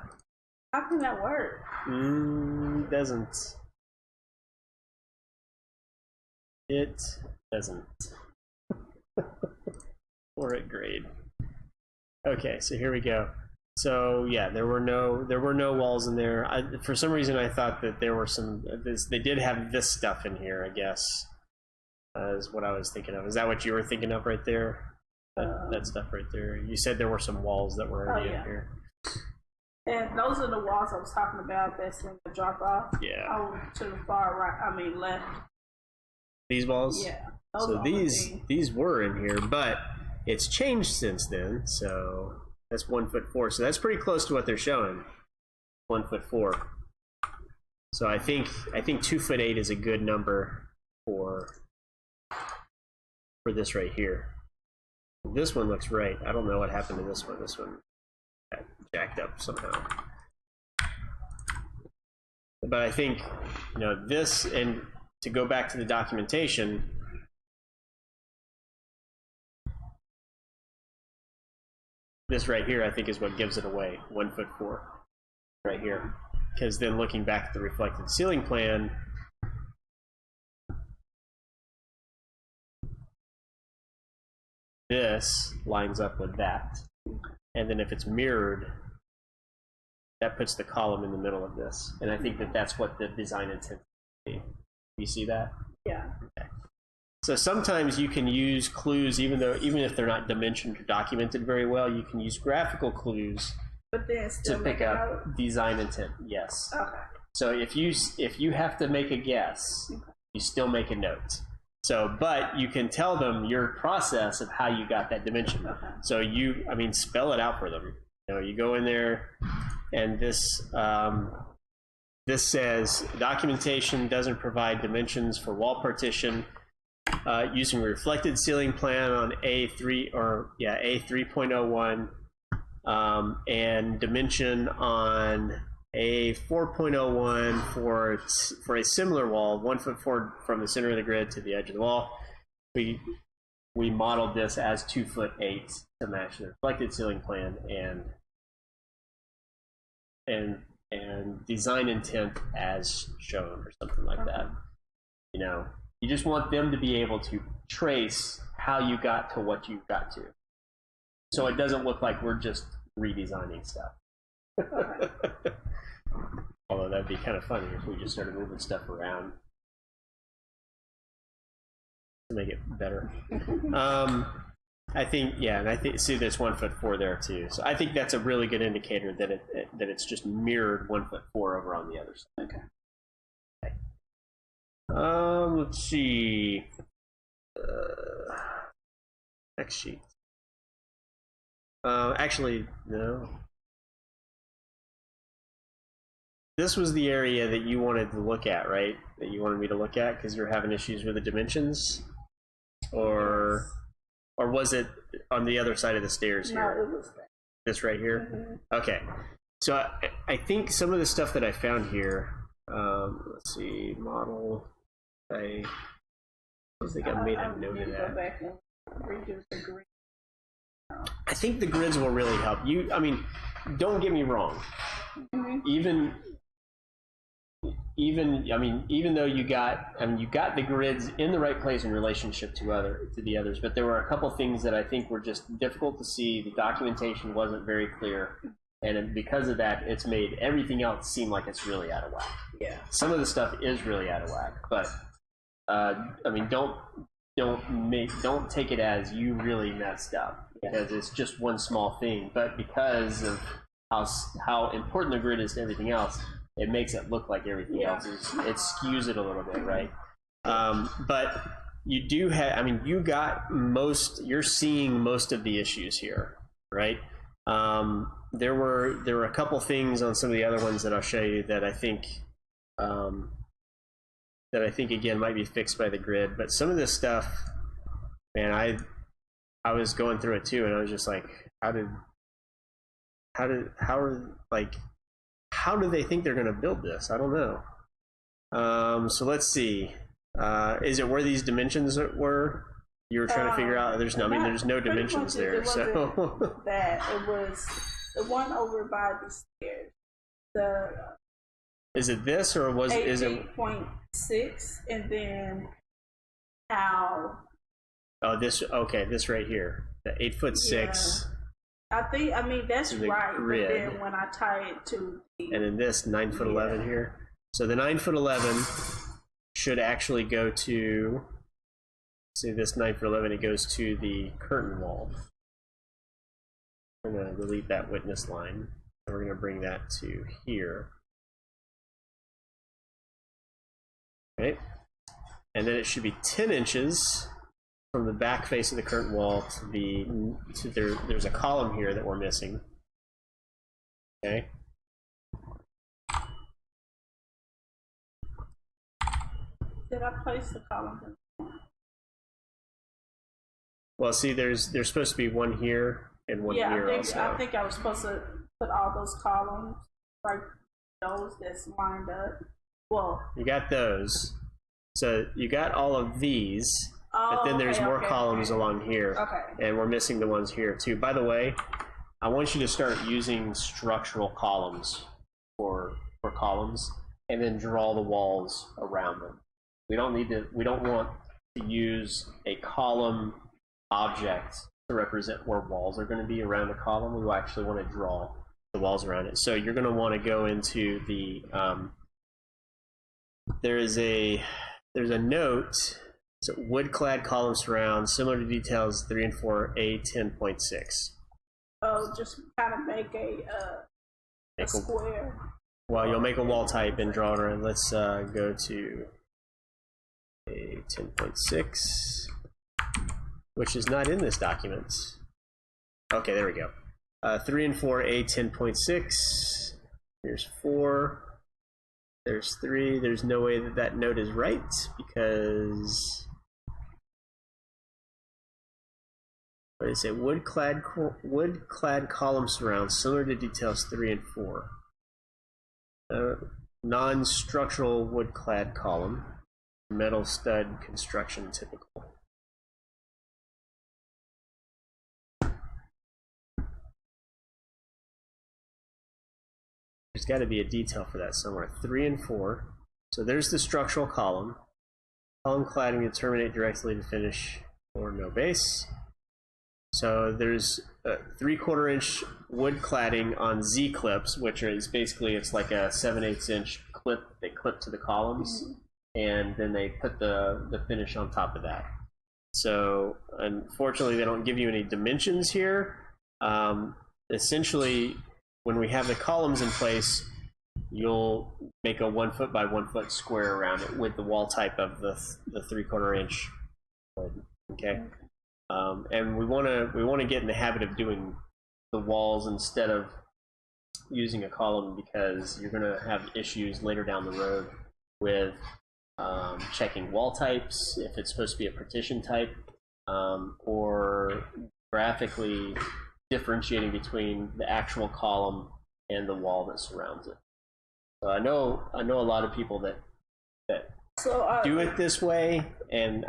How can that work? Doesn't. It doesn't. Or at grade. Okay, so here we go. So yeah, there were no walls in there. For some reason, I thought that there were some. They did have this stuff in here, I guess. Is what I was thinking of. Is that what you were thinking of right there? That stuff right there. You said there were some walls that were already in here. And those are the walls I was talking about. That's in the drop off. Yeah. Oh, to the far right. I mean left. These walls? Yeah. So these were in here, but it's changed since then. So that's 1'4". So that's pretty close to what they're showing. 1'4". So I think 2'8" is a good number for this right here. This one looks right. I don't know what happened to this one. This one got jacked up somehow. But I think, this, and to go back to the documentation, this right here I think is what gives it away, 1'4", right here. Because then looking back at the reflected ceiling plan, this lines up with that. And then if it's mirrored, that puts the column in the middle of this. And I think that that's what the design intent is. You see that? Yeah. Okay. So sometimes you can use clues, even if they're not dimensioned or documented very well, you can use graphical clues but then still to pick up design intent. Yes. Okay. So if you have to make a guess, you still make a note. So, but you can tell them your process of how you got that dimension. Okay. So spell it out for them. You go in there, and this says documentation doesn't provide dimensions for wall partition. using reflected ceiling plan on A3.01, and dimension on A4.01 for a similar wall, 1 foot forward from the center of the grid to the edge of the wall. We modeled this as 2'8" to match the reflected ceiling plan and design intent as shown, or something like that. You know, you just want them to be able to trace how you got to what you got to, so it doesn't look like we're just redesigning stuff. Although that'd be kind of funny if we just started moving stuff around to make it better. I think, yeah, and I think, see, there's 1'4" there too. So I think that's a really good indicator that it's just mirrored 1'4" over on the other side. Okay. Let's see. Next sheet. Actually, no. This was the area that you wanted to look at, right? That you wanted me to look at because you're having issues with the dimensions, or was it on the other side of the stairs here? No, it was that. This right here? Mm-hmm. Okay. So I think some of the stuff that I found here, let's see, model, I think I made a note of that. Go back and redo the grid. I think the grids will really help you. I mean, don't get me wrong. Mm-hmm. Even though you got the grids in the right place in relationship to the others, but there were a couple things that I think were just difficult to see. The documentation wasn't very clear, and because of that, it's made everything else seem like it's really out of whack. Yeah. Some of the stuff is really out of whack, but I mean, don't take it as you really messed up, because it's just one small thing. But because of how important the grid is to everything else, it makes it look like everything else is. It skews it a little bit, right? But you do have. I mean, you're seeing most of the issues here, right? There were a couple things on some of the other ones that I'll show you that I think again might be fixed by the grid. But some of this stuff, man, I was going through it too, and I was just like, how do they think they're going to build this? I don't know. So let's see. Is it where these dimensions were? You were trying to figure out. There's no dimensions there. So that it was the one over by the stairs. Is it this, or is it 8.6, and then how? Oh, this. Okay, this right here. The 8'6". Yeah. I mean that's right. Grid. But then when I tie it to and then this 9'11" here. So the 9'11" should actually go to, see this 9'11", it goes to the curtain wall. I'm going to delete that witness line, and we're going to bring that to here. Okay, and then it should be 10 inches from the back face of the curtain wall there's a column here that we're missing. Okay. Did I place the column? Well, see, there's supposed to be one here and one here also. I think I was supposed to put all those columns, like those that's lined up. Well, you got those. So you got all of these. But then there's more columns along here, and we're missing the ones here too. By the way, I want you to start using structural columns for columns, and then draw the walls around them. We don't want to use a column object to represent where walls are going to be around a column. We actually want to draw the walls around it. So you're going to want to go into the there's a note. So wood-clad column surround, similar to details 3 and 4, A10.6. Oh, just kind of make a square. Well, you'll make a wall type and draw it around. Let's go to A10.6, which is not in this document. Okay, there we go. 3 and 4, A10.6. Here's 4. There's 3. There's no way that note is right because What is it? Wood-clad column surrounds, similar to details 3 and 4. Non-structural wood-clad column. Metal stud construction typical. There's got to be a detail for that somewhere. 3 and 4. So there's the structural column. Column cladding to terminate directly to finish or no base. So there's a 3/4 inch wood cladding on Z clips, which is basically, it's like a 7/8 inch clip they clip to the columns, and then they put the finish on top of that. So unfortunately they don't give you any dimensions here. Essentially, when we have the columns in place, you'll make a 1 foot by 1 foot square around it with the wall type of the 3/4 inch wood. Okay. And we want to get in the habit of doing the walls instead of using a column, because you're going to have issues later down the road with checking wall types, if it's supposed to be a partition type, or graphically differentiating between the actual column and the wall that surrounds it. So I know a lot of people that do it this way, and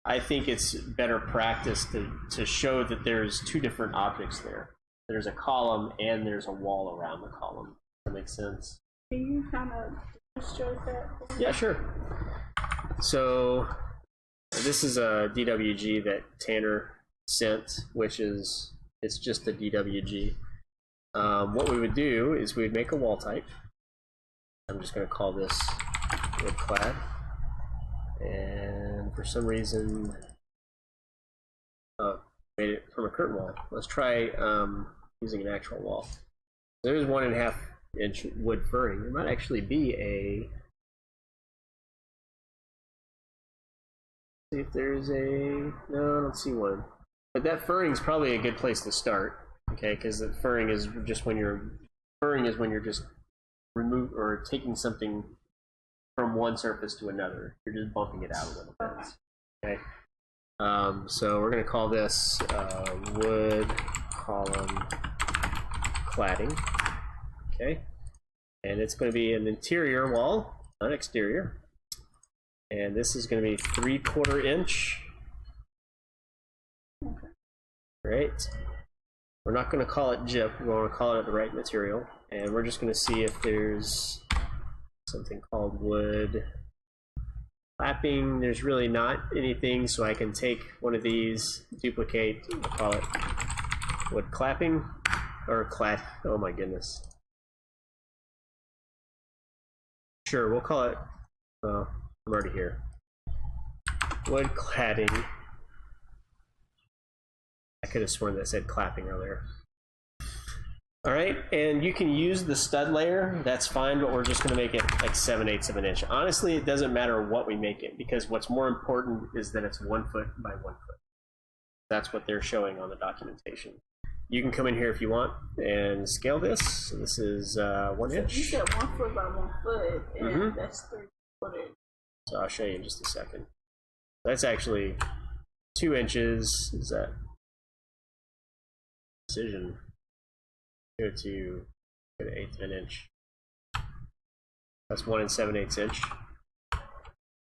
I think it's better practice to show that there's two different objects there. There's a column and there's a wall around the column. Does that make sense? Can you kind of demonstrate that? Yeah, sure. So this is a DWG that Tanner sent, it's just a DWG. What we would do is we'd make a wall type. I'm just going to call this wood clad. And for some reason, made it from a curtain wall. Let's try using an actual wall. There's 1.5 inch wood furring. There might actually be a. See if there's a. No, I don't see one. But that furring is probably a good place to start. Okay, because the furring is just when you're just remove or taking something from one surface to another. You're just bumping it out a little bit. Okay. So we're going to call this wood column cladding. Okay. And it's going to be an interior wall, not exterior. And this is going to be 3/4 inch. Right. We're not going to call it gyp. We want to call it the right material. And we're just going to see if there's something called wood clapping. There's really not anything, so I can take one of these, duplicate, we'll call it wood clapping, or clad. Oh my goodness. Sure, we'll call it, I'm already here. Wood cladding. I could have sworn that said clapping earlier. All right, and you can use the stud layer, that's fine, but we're just going to make it like 7/8 of an inch. Honestly, it doesn't matter what we make it, because what's more important is that it's 1 foot by 1 foot. That's what they're showing on the documentation. You can come in here if you want and scale this. So this is 1 inch. You said 1 foot by 1 foot, and that's 3/4. So I'll show you in just a second. That's actually 2 inches. Is that precision? Go to 1/8 of an inch. That's 1 7/8 inch.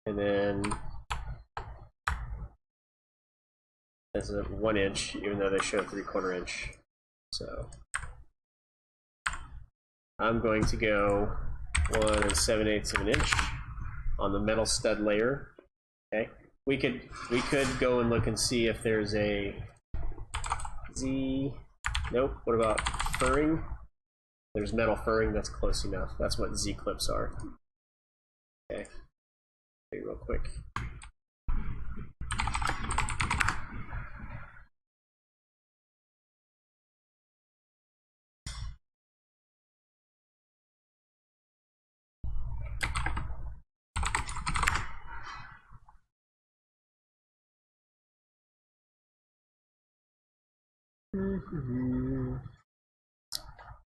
And then that's a 1 inch, even though they show 3/4 inch. So I'm going to go 1 7/8 of an inch on the metal stud layer. Okay. We could go and look and see if there's a Z. Nope. What about furring? There's metal furring. That's close enough. That's what Z clips are. Okay. Okay, real quick.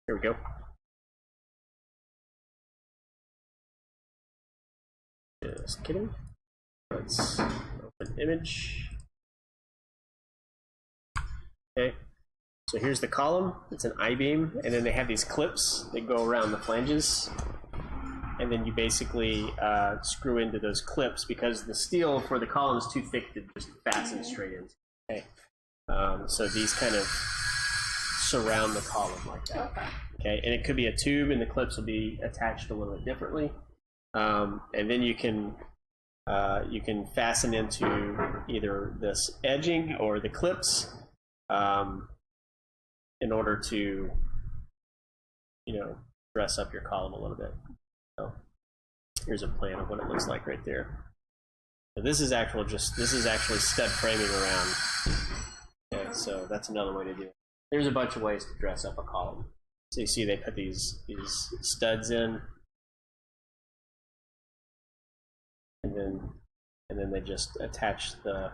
There we go. Just kidding. Let's open image. Okay, so here's the column. It's an I-beam, and then they have these clips that go around the flanges, and then you basically screw into those clips because the steel for the column is too thick to just fasten straight in. Okay, so these kind of surround the column like that. Okay, and it could be a tube, and the clips will be attached a little bit differently, and then you can fasten into either this edging or the clips in order to, dress up your column a little bit. So here's a plan of what it looks like right there. So this is actually stud framing around. Okay, so that's another way to do it. There's a bunch of ways to dress up a column. So you see they put these studs in, and then they just attach the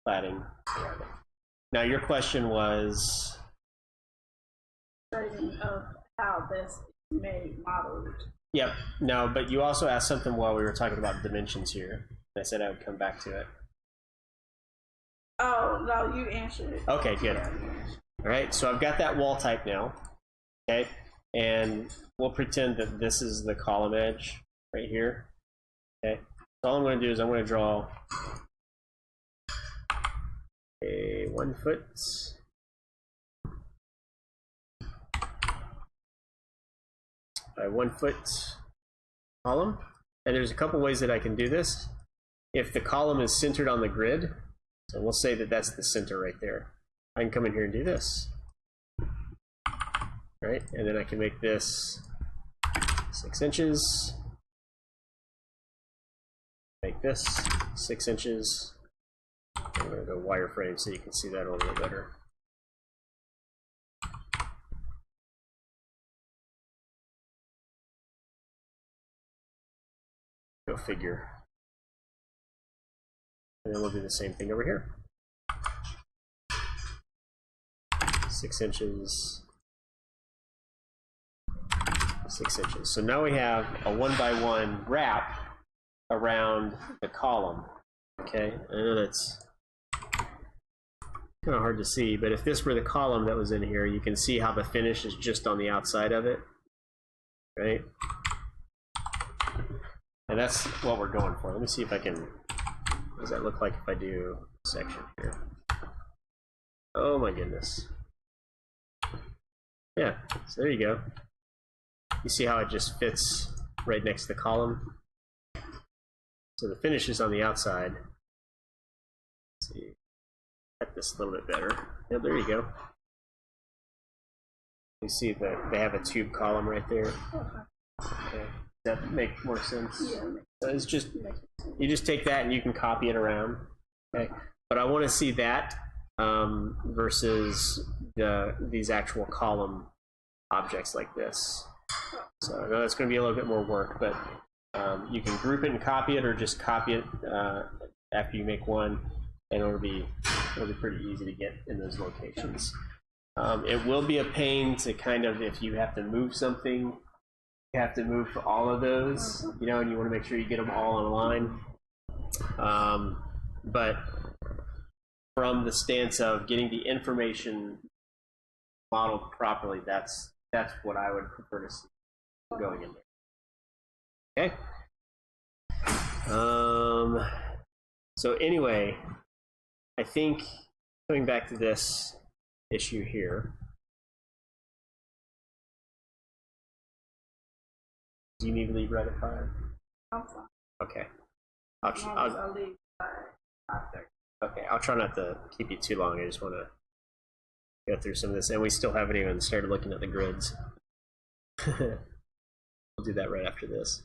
cladding around it. Now your question was of how this is made, modeled. Yep. No, but you also asked something while we were talking about dimensions here. I said I would come back to it. Oh, no, you answered it. Okay, good. All right, so I've got that wall type now. Okay, and we'll pretend that this is the column edge right here. Okay, so all I'm going to do is I'm going to draw a 1 foot. By 1 foot column, and there's a couple ways that I can do this. If the column is centered on the grid, so we'll say that that's the center right there, I can come in here and do this, right? And then I can make this 6 inches, make this 6 inches. I'm going to go wireframe so you can see that a little bit better. Go figure. And then we'll do the same thing over here. 6 inches. 6 inches. So now we have a 1x1 wrap around the column. Okay, I know that's kind of hard to see, but if this were the column that was in here, you can see how the finish is just on the outside of it, right? And that's what we're going for. Let me see if I can, what does that look like if I do a section here? Oh my goodness. Yeah, so there you go. You see how it just fits right next to the column? So the finish is on the outside. Let's see, cut this a little bit better. Yeah, there you go. You see that they have a tube column right there. Okay. Does that make more sense? Yeah. So it's just, you just take that and you can copy it around. Okay. But I want to see that versus these actual column objects like this. So I know that's going to be a little bit more work, but you can group it and copy it, or just copy it after you make one, and it'll be pretty easy to get in those locations. It will be a pain to kind of, if you have to move something, you have to move for all of those, and you want to make sure you get them all in line. But from the stance of getting the information modeled properly, that's what I would prefer to see going in there. Okay. So anyway, I think coming back to this issue here. Do you need to leave right at 5? I'm fine. Okay. I'll leave by 5:30. Okay, I'll try not to keep you too long. I just want to go through some of this, and we still haven't even started looking at the grids. We'll do that right after this.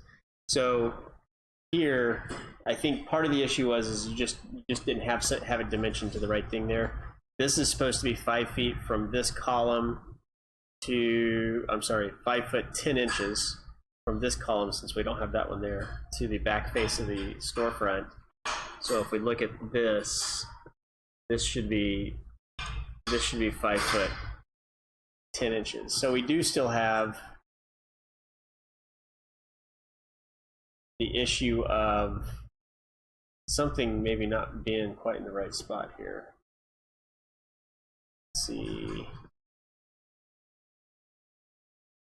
So here, I think part of the issue was you just didn't have a dimension to the right thing there. This is supposed to be 5 feet from this column to, 5 foot 10 inches from this column, since we don't have that one there, to the back face of the storefront. So if we look at this, this should be 5 foot 10 inches. So we do still have the issue of something maybe not being quite in the right spot here. Let's see.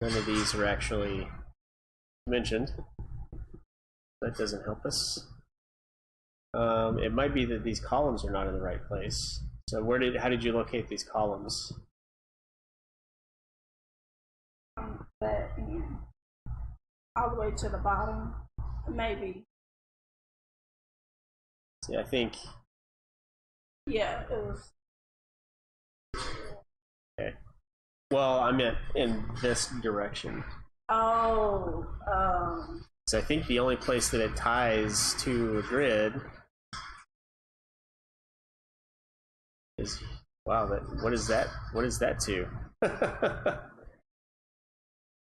None of these are actually mentioned. That doesn't help us. It might be that these columns are not in the right place. So how did you locate these columns? That end. All the way to the bottom, maybe. See, I think. Yeah, it was. Okay. Well, I meant in this direction. Oh. So I think the only place that it ties to a grid is, wow, what is that? What is that to?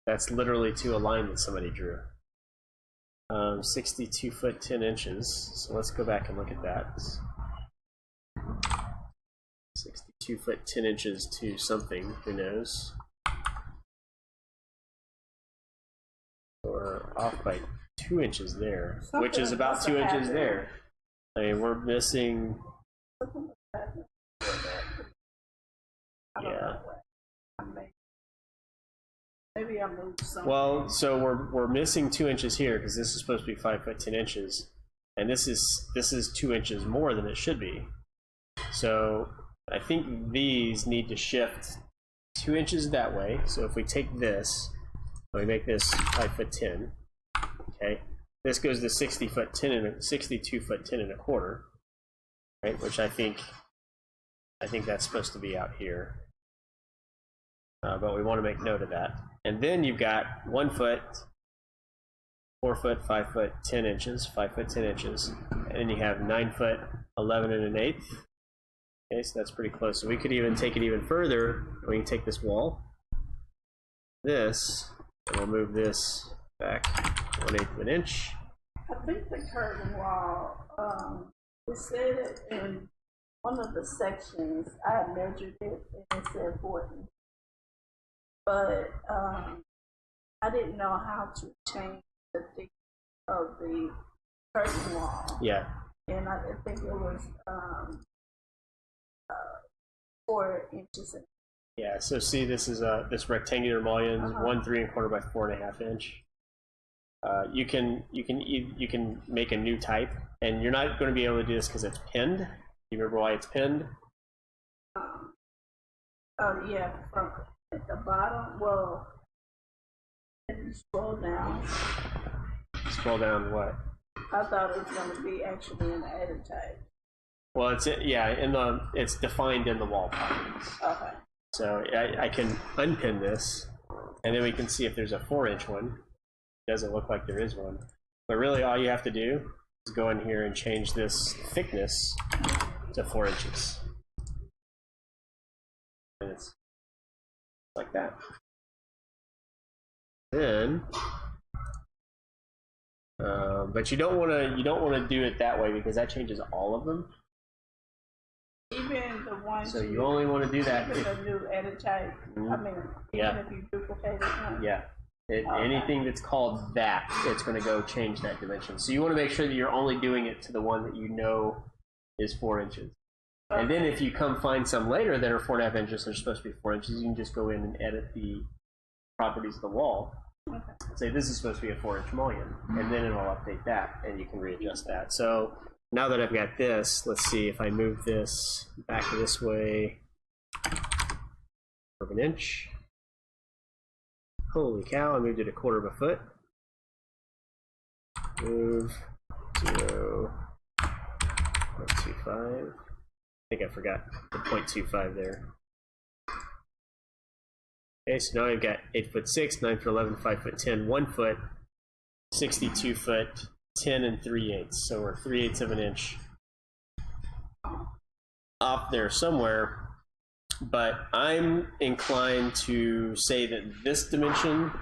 That's literally to a line that somebody drew. 62 foot 10 inches. So let's go back and look at that. 62 foot 10 inches to something, who knows? We're off by 2 inches there, which is about 2 inches there. I mean, we're missing. Yeah. Maybe I moved something. Well, so we're missing 2 inches here because this is supposed to be 5 foot 10 inches, and this is 2 inches more than it should be. So I think these need to shift 2 inches that way. So if we take this, we make this 5 foot 10. Okay, this goes to 60 foot 10 and 62 foot 10 and a quarter, right? Which I think that's supposed to be out here. But we want to make note of that. And then you've got 1 foot, 4 foot, 5 foot, 10 inches, 5 foot 10 inches, and then you have 9 foot, 11 and an eighth. Okay, so that's pretty close. So we could even take it even further. We can take this wall, this, and we'll move this back 1/8 of an inch. I think the curtain wall, it said it in one of the sections. I measured it and it said 40. But I didn't know how to change the thickness of the curtain wall. Yeah. And I think it was 4 inches. Yeah. So see, this is this rectangular mullion, 1 3/4 by 4.5 inch. You can make a new type, and you're not going to be able to do this because it's pinned. You remember why it's pinned? Oh yeah, from at the bottom. Well, if you scroll down. Scroll down what? I thought it was going to be actually in the edit type. Well, it's it's defined in the wall properties. Okay. So I can unpin this, and then we can see if there's a 4-inch one. It doesn't look like there is one, but really all you have to do is go in here and change this thickness to 4 inches, and it's like that. Then, but you don't want to do it that way because that changes all of them. Even the ones. So you only want to do that even the new edit type. I mean, even if you duplicate it. Yeah. Anything that's called that, it's going to go change that dimension. So you want to make sure that you're only doing it to the one that you know is 4 inches. Okay. And then if you come find some later that are 4.5 inches, they're supposed to be 4 inches, you can just go in and edit the properties of the wall. Okay. Say this is supposed to be a 4-inch mullion, and then it'll update that, and you can readjust that. So now that I've got this, let's see if I move this back this way of an inch. Holy cow, I moved it 1/4 of a foot. Move 0.25. I think I forgot the 0.25 there. Okay, so now I've got 8 foot 6, 9 foot 11, 5 foot 10, 1 foot, 62 foot, 10 and 3/8. So we're 3/8 of an inch off there somewhere. But I'm inclined to say that this dimension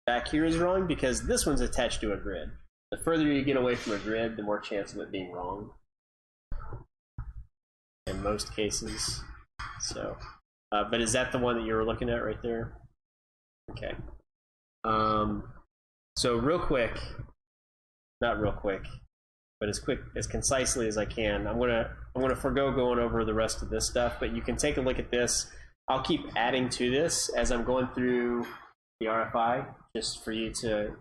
back here is wrong because this one's attached to a grid. The further you get away from a grid, the more chance of it being wrong. In most cases. So, but is that the one that you were looking at right there? Okay. So real quick, not real quick. but as concisely as I can. I'm gonna forgo going over the rest of this stuff, but you can take a look at this. I'll keep adding to this as I'm going through the RFI, just for you to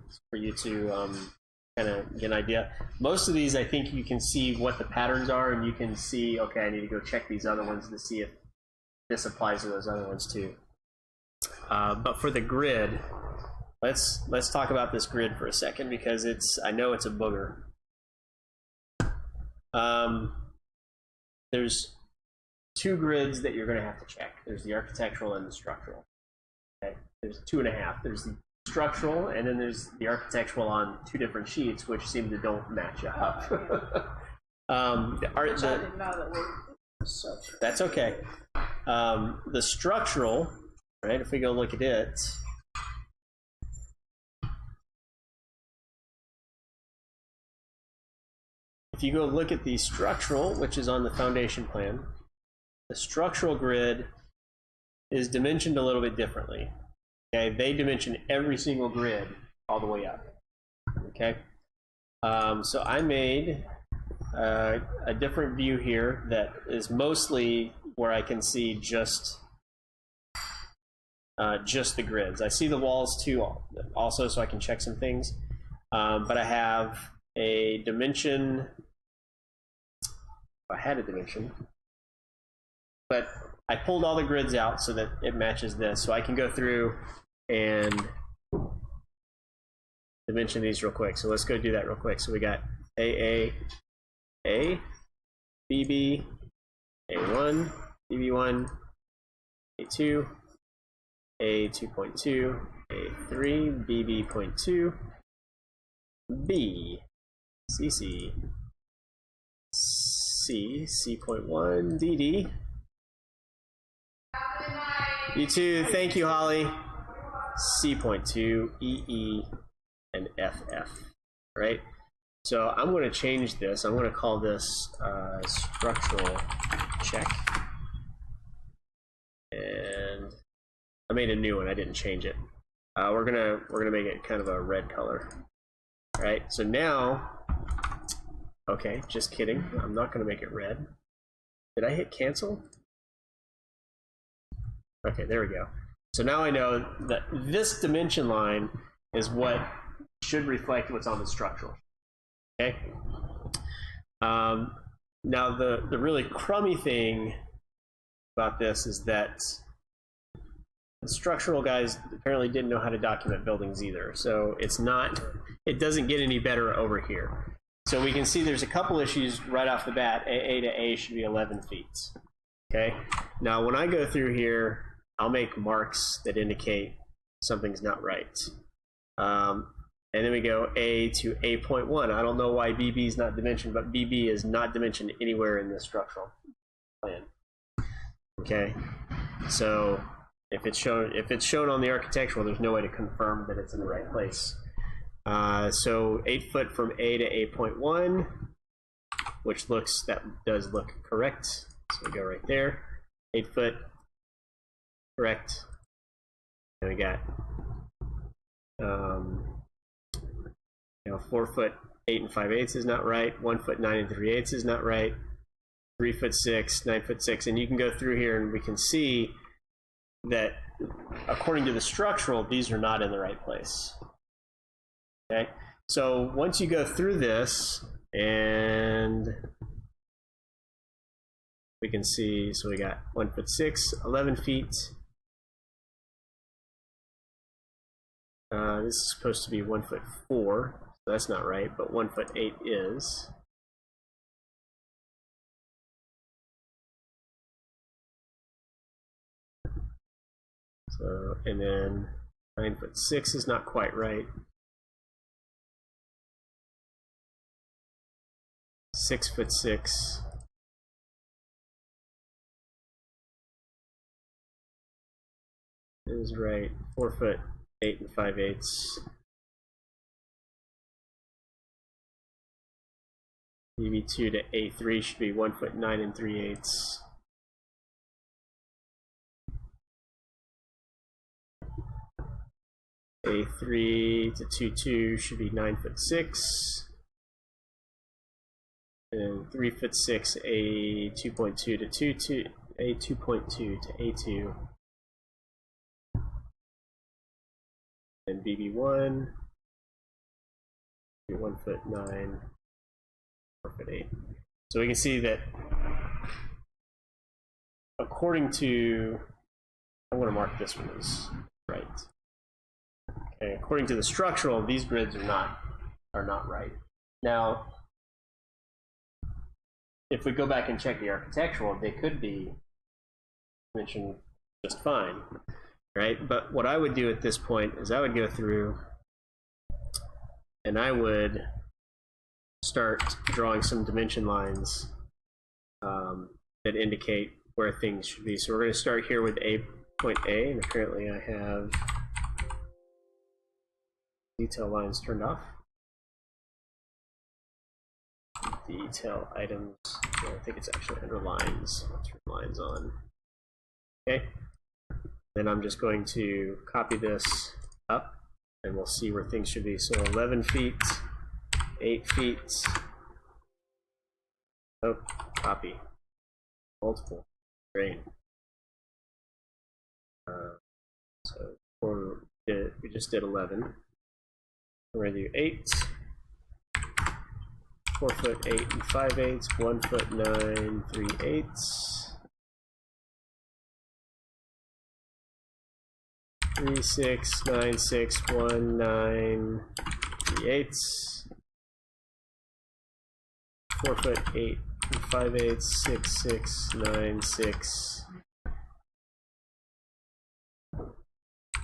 kind of get an idea. Most of these, I think you can see what the patterns are, and you can see, okay, I need to go check these other ones to see if this applies to those other ones too. But for the grid, let's talk about this grid for a second, because I know it's a booger. There's two grids that you're going to have to check. There's the architectural and the structural. Okay? There's 2.5. There's the structural, and then there's the architectural on two different sheets, which seem to don't match up. That's okay. The structural, right? If we go look at it, if you go look at the structural, which is on the foundation plan, the structural grid is dimensioned a little bit differently. Okay, they dimension every single grid all the way up. Okay, so I made a different view here that is mostly where I can see just the grids. I see the walls too, also, so I can check some things. But I have a dimension. I had a dimension, but I pulled all the grids out so that it matches this, so I can go through and dimension these real quick. So let's go do that real quick. So we got AA, A, BB, A1, BB1, A2, A2.2, A3, BB.2, B, CC, C, C.1, DD, E2, thank you, Holly, C.2, EE, and FF, right? So I'm going to change this. I'm going to call this structural check. And I made a new one. I didn't change it. We're gonna make it kind of a red color. All right. So now, okay, just kidding. I'm not going to make it red. Did I hit cancel? Okay, there we go. So now I know that this dimension line is what should reflect what's on the structural. Okay. Now the really crummy thing about this is that the structural guys apparently didn't know how to document buildings either. So it doesn't get any better over here. So we can see there's a couple issues right off the bat. A to A should be 11 feet. Okay. Now when I go through here, I'll make marks that indicate something's not right. And then we go A to A.1. I don't know why BB is not dimensioned, but BB is not dimensioned anywhere in this structural plan. Okay, so if it's shown on the architectural, there's no way to confirm that it's in the right place. So 8 foot from A to A.1, that does look correct. So we go right there. 8 foot, correct. And we got 4 foot 8 5/8 is not right. 1 foot 9 3/8 is not right. 3 foot 6, 9 foot 6, and you can go through here and we can see that according to the structural, these are not in the right place. Okay, so once you go through this, and we can see, so we got 1 foot 6, 11 feet. This is supposed to be 1 foot 4, so that's not right, but 1 foot 8 is. So, and then 9 foot 6 is not quite right. 6 foot 6. Is right. 4 foot 8 5/8. BB2 to A3 should be 1 foot 9 3/8. A3 to 2.2 should be 9 foot 6. and 3'6" A 2.2 to A 2.2 to A2, and BB1, 1'9", 4'8". So we can see that according to, I'm going to mark this one as right. Okay, according to the structural, these grids are not right. Now, if we go back and check the architectural, they could be mentioned just fine, right? But what I would do at this point is I would go through and I would start drawing some dimension lines that indicate where things should be. So we're going to start here with point A, and apparently I have detail lines turned off. Detail items, I think it's actually under lines. I'll turn lines on. Okay. Then I'm just going to copy this up and we'll see where things should be. So 11 feet, 8 feet. Oh, copy. Multiple. Great. So we just did 11. We're going to do 8. 4'8" and 5/8, 1'9", 3/8, 3'6", 9'6", 1'9", 3/8, 4'8" and 5/8, 6'6", 9'6",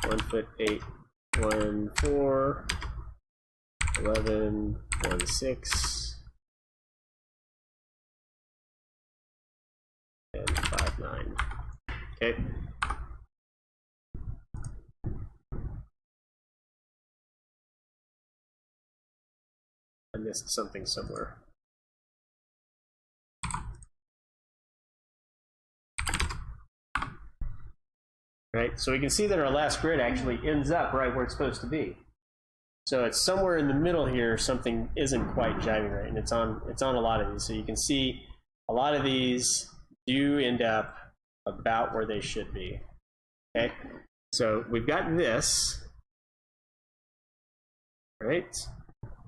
1'8", 1'4", 11, 1'6", and 5'9". Okay. I missed something somewhere. Right, so we can see that our last grid actually ends up right where it's supposed to be. So it's somewhere in the middle here, something isn't quite jiving right, and it's on a lot of these. So you can see a lot of these do end up about where they should be. Okay, so we've got this, right?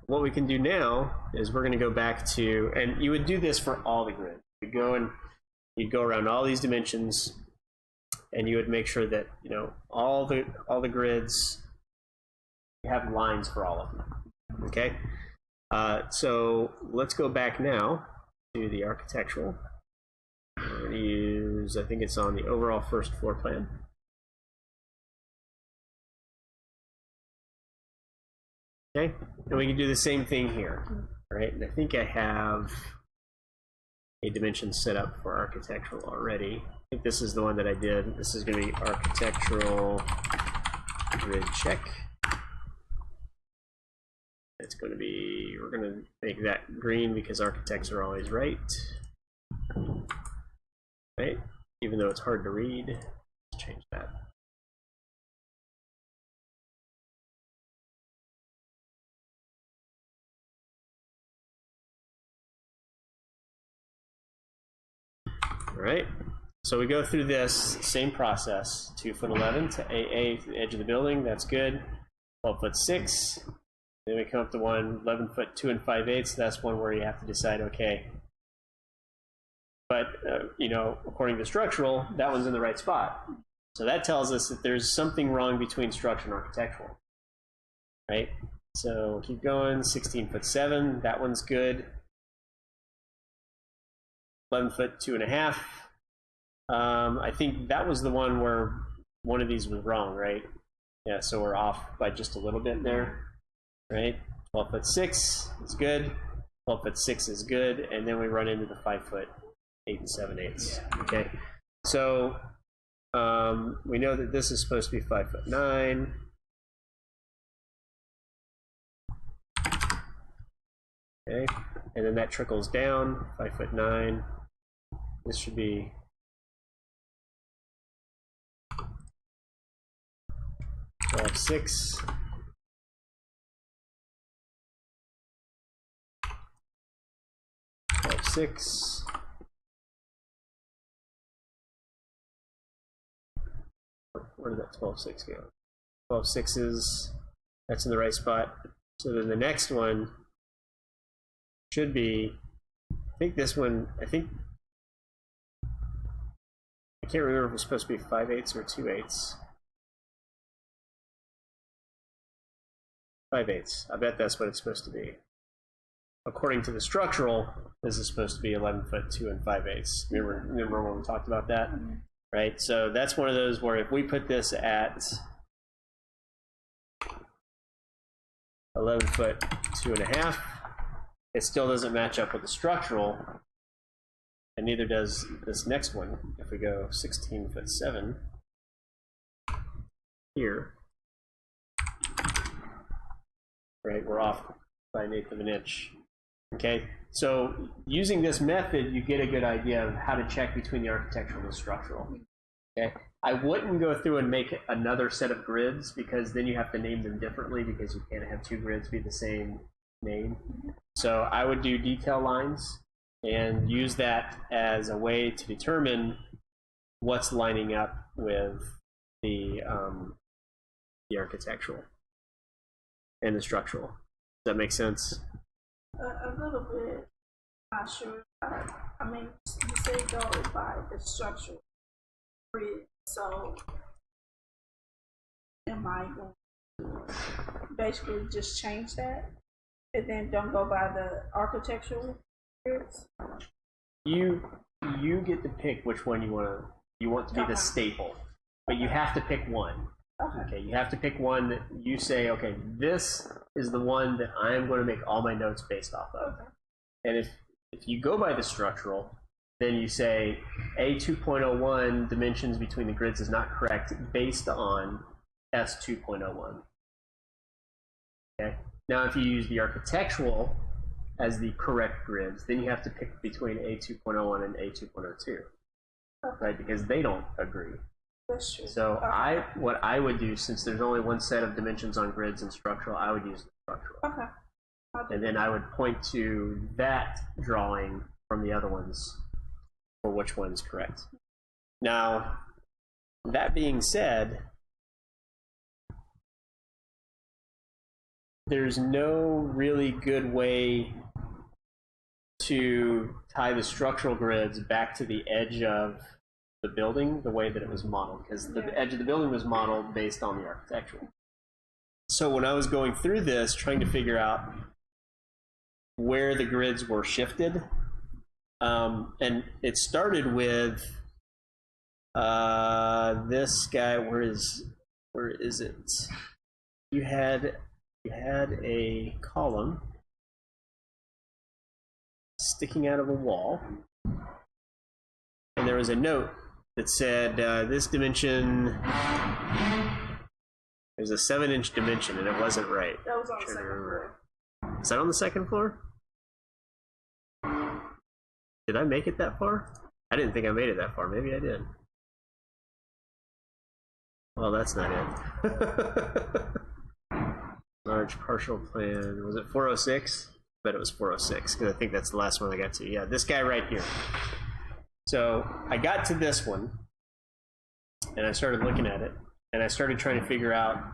What we can do now is we're going to go back to, and you would do this for all the grids. You'd go around all these dimensions, and you would make sure that all the grids have lines for all of them. Okay, so let's go back now to the architectural. We're going to use, I think it's on the overall first floor plan. Okay, and we can do the same thing here, right? And I think I have a dimension set up for architectural already. I think this is the one that I did. This is going to be architectural grid check. It's going to be, we're going to make that green because architects are always right. Right? Even though it's hard to read, let's change that. All right, so we go through this same process. 2'11" to AA to the edge of the building, that's good. 12'6". Then we come up to one 11'2" and 5/8". That's one where you have to decide, okay. But according to structural, that one's in the right spot. So that tells us that there's something wrong between structural and architectural, right? So keep going. 16'7", that one's good. 11'2½". I think that was the one where one of these was wrong, right? Yeah, so we're off by just a little bit there, right? 12'6" is good. 12'6" is good, and then we run into the 5'8" and 7/8". Okay, so we know that this is supposed to be 5'9". Okay, and then that trickles down 5'9". This should be 12'6". 12.6. Where did that 12.6 go? 12.6 is, that's in the right spot. So then the next one should be, I think this one, I can't remember if it's supposed to be 5/8 or 2/8. 5/8. I bet that's what it's supposed to be. According to the structural, this is supposed to be 11 foot 2 and 5/8. Remember when we talked about that? Right? So that's one of those where if we put this at 11 foot 2.5, it still doesn't match up with the structural, and neither does this next one. If we go 16 foot 7 here, right, we're off by 1/8 of an inch. Okay, so using this method, you get a good idea of how to check between the architectural and the structural. Okay, I wouldn't go through and make another set of grids, because then you have to name them differently, because you can't have two grids be the same name. So I would do detail lines and use that as a way to determine what's lining up with the architectural and the structural. Does that make sense? A little bit. Not sure. I mean, you say go by the structural grid, so am I going to basically just change that and then don't go by the architectural grids? You get to pick which one you want to be the staple, but you have to pick one. Okay, you have to pick one that you say, okay, this is the one that I am going to make all my notes based off of. And if you go by the structural, then you say A2.01 dimensions between the grids is not correct based on S2.01. Okay. Now, if you use the architectural as the correct grids, then you have to pick between A2.01 and A2.02, right? Because they don't agree. That's true. So what I would do, since there's only one set of dimensions on grids and structural, I would use the structural. Okay. And then I would point to that drawing from the other ones for which one is correct. Now, that being said, there's no really good way to tie the structural grids back to the edge of the building the way that it was modeled, because the edge of the building was modeled based on the architectural. So when I was going through this, trying to figure out where the grids were shifted, and it started with this guy. Where is it? You had a column sticking out of a wall, and there was a note that said this dimension, there's a 7-inch dimension, and it wasn't right. That was on the second floor. Is that on the second floor? Did I make it that far? I didn't think I made it that far. Maybe I did. Well, that's not it. Large partial plan. Was it 406? I bet it was 406, because I think that's the last one I got to. Yeah, this guy right here. So I got to this one, and I started looking at it, and I started trying to figure out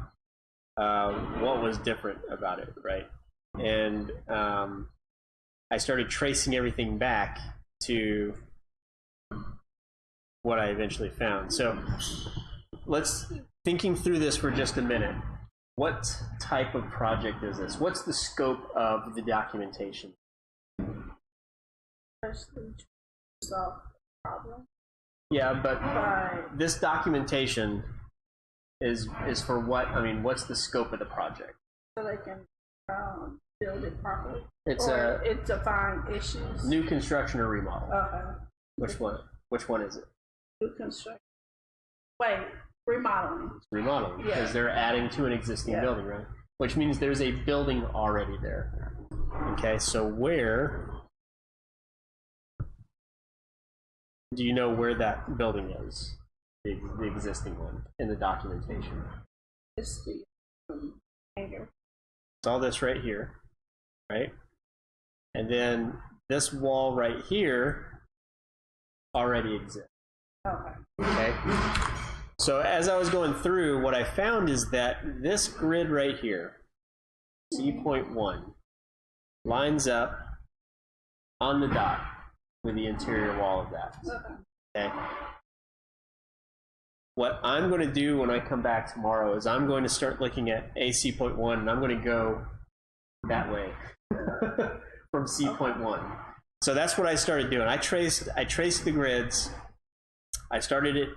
what was different about it, right? And I started tracing everything back to what I eventually found. So thinking through this for just a minute. What type of project is this? What's the scope of the documentation? Firstly, solve the problem. Yeah, but this documentation is for what? I mean, what's the scope of the project? So they can build it properly. It's to find issues. New construction or remodel. Okay. Which one? Which one is it? New construction. Wait, remodeling. It's remodeling, Yeah. because they're adding to an existing building, right? Which means there's a building already there. Okay, so where do you know where that building is? The existing one in the documentation. It's the hangar. It's all this right here, right? And then this wall right here already exists. Okay. So as I was going through, what I found is that this grid right here, C.1, lines up on the dot with the interior wall of that. Okay. What I'm going to do when I come back tomorrow is I'm going to start looking at AC.1, and I'm going to go that way from C.1. So that's what I started doing. I traced the grids. I started at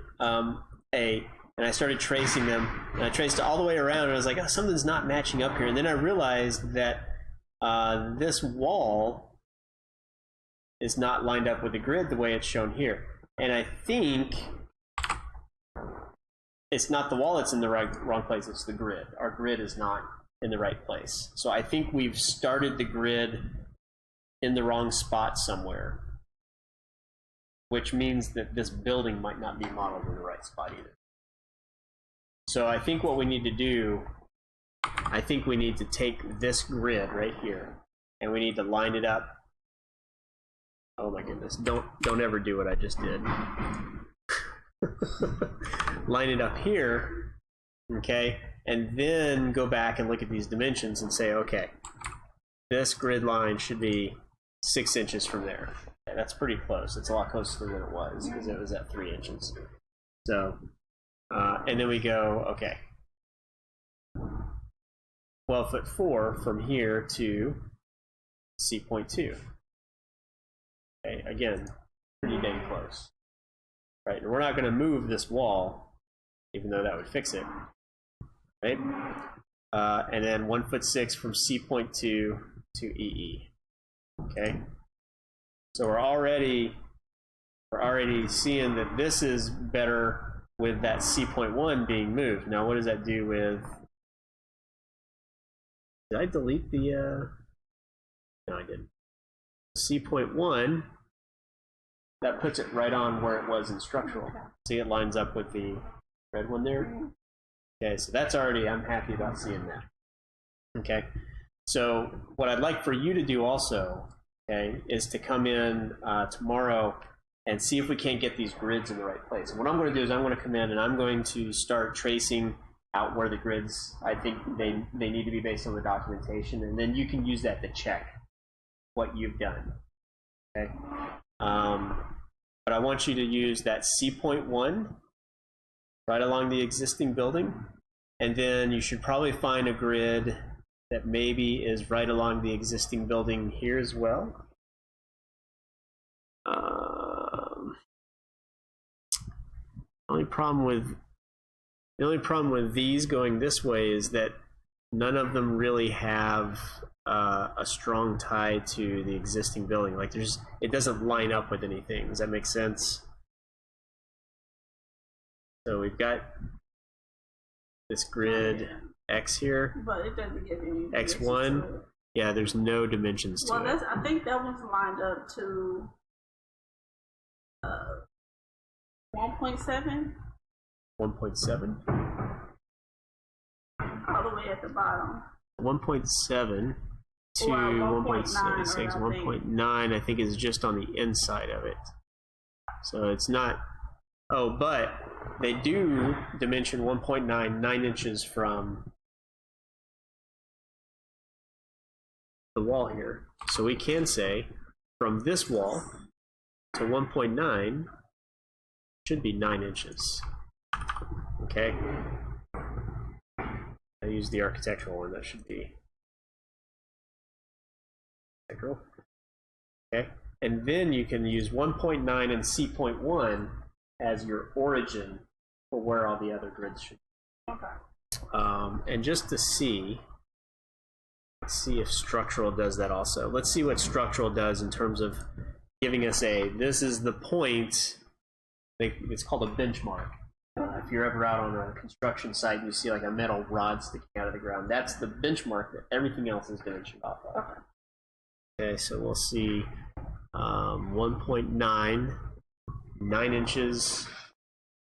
A, and I started tracing them, and I traced it all the way around, and I was like, oh, something's not matching up here. And then I realized that this wall is not lined up with the grid the way it's shown here. And I think it's not the wall that's in the wrong place, it's the grid. Our grid is not in the right place. So I think we've started the grid in the wrong spot somewhere, which means that this building might not be modeled in the right spot either. So I think what we need to do, I think we need to take this grid right here, and we need to line it up. Oh my goodness, don't ever do what I just did. Line it up here, okay, and then go back and look at these dimensions and say, okay, this grid line should be 6 inches from there. Okay, that's pretty close. It's a lot closer than it was because it was at 3 inches. So, and then we go, okay, 12'4" from here to C.2. Okay, again, pretty dang close. Right, and we're not going to move this wall, even though that would fix it. Right, and then 1'6" from C.2 to EE. Okay, so we're already seeing that this is better with that C.1 being moved. Now, what does that do with? Did I delete the? No, I didn't. C.1. That puts it right on where it was in structural. See, it lines up with the red one there. Okay, so that's already, I'm happy about seeing that. Okay, so what I'd like for you to do also, okay, is to come in tomorrow and see if we can't get these grids in the right place. And what I'm going to do is I'm going to come in and I'm going to start tracing out where the grids, I think they need to be based on the documentation, and then you can use that to check what you've done. Okay. But I want you to use that C.1 right along the existing building, and then you should probably find a grid that maybe is right along the existing building here as well. The only problem with these going this way is that none of them really have a strong tie to the existing building. Like it doesn't line up with anything. Does that make sense? So we've got this grid X here. But it doesn't give any X1. Yeah, there's no dimensions to it. I think that was lined up to 1.7. 1.7. All the way at the bottom. 1.7 to 1.6. 1.9 I think is just on the inside of it. So it's not. Oh, but they do dimension 1.9, 9 inches from the wall here. So we can say from this wall to 1.9 should be 9 inches. Okay. I use the architectural one. That should be architectural. Okay, and then you can use 1.9 and C.1 as your origin for where all the other grids should be. Okay. And just to see, let's see if structural does that also. Let's see what structural does in terms of giving us this is the point. It's called a benchmark. If you're ever out on a construction site and you see like a metal rod sticking out of the ground, that's the benchmark that everything else is dimensioned off of. Okay, so we'll see 1.9, 9 inches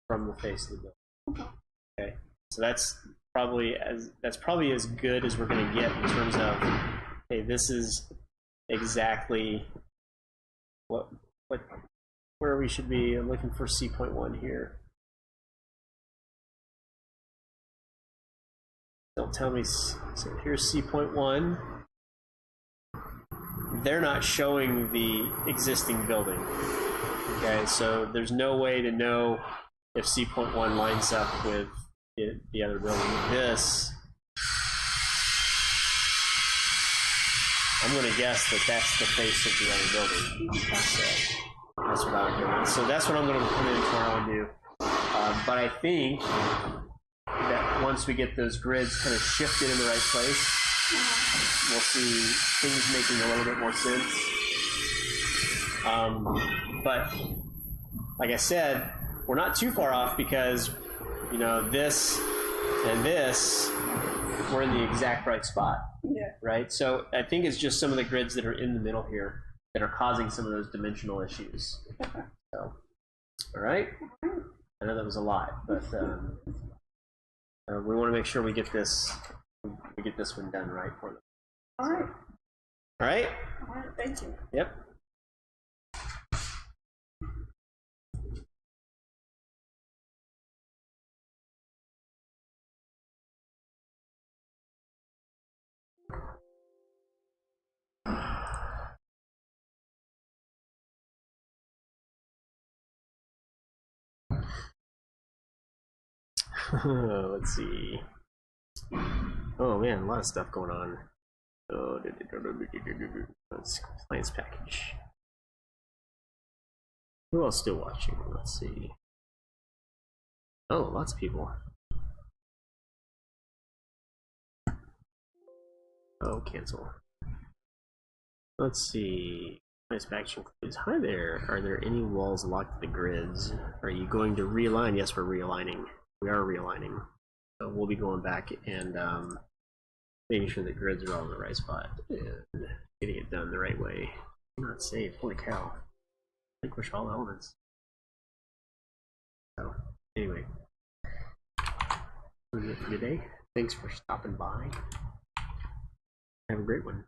from the face of the building. Okay, so that's probably as good as we're going to get in terms of, hey, this is exactly where we should be. I'm looking for C.1 here. Don't tell me. So here's C.1. They're not showing the existing building. Okay, so there's no way to know if C.1 lines up with the other building. This, I'm going to guess that that's the face of the other building. So that's what I'm doing. So that's what I'm going to come in tomorrow and do. But I think that once we get those grids kind of shifted in the right place, we'll see things making a little bit more sense. But like I said, we're not too far off because, you know, this and this, we're in the exact right spot. Yeah. Right? So I think it's just some of the grids that are in the middle here that are causing some of those dimensional issues. So, all right? I know that was a lot, but we want to make sure we get this one done right for them. All right. All right? All right, thank you. Yep. Let's see. Oh man, a lot of stuff going on. Oh, let's compliance package. Who else still watching? Let's see. Oh, lots of people. Oh, cancel. Let's see. Compliance package includes. Hi there. Are there any walls locked to the grids? Are you going to realign? Yes, we're realigning. We are realigning. So we'll be going back and making sure the grids are all in the right spot and getting it done the right way. Not safe. Holy cow. Relinquish all elements. So, anyway. That's it for today. Thanks for stopping by. Have a great one.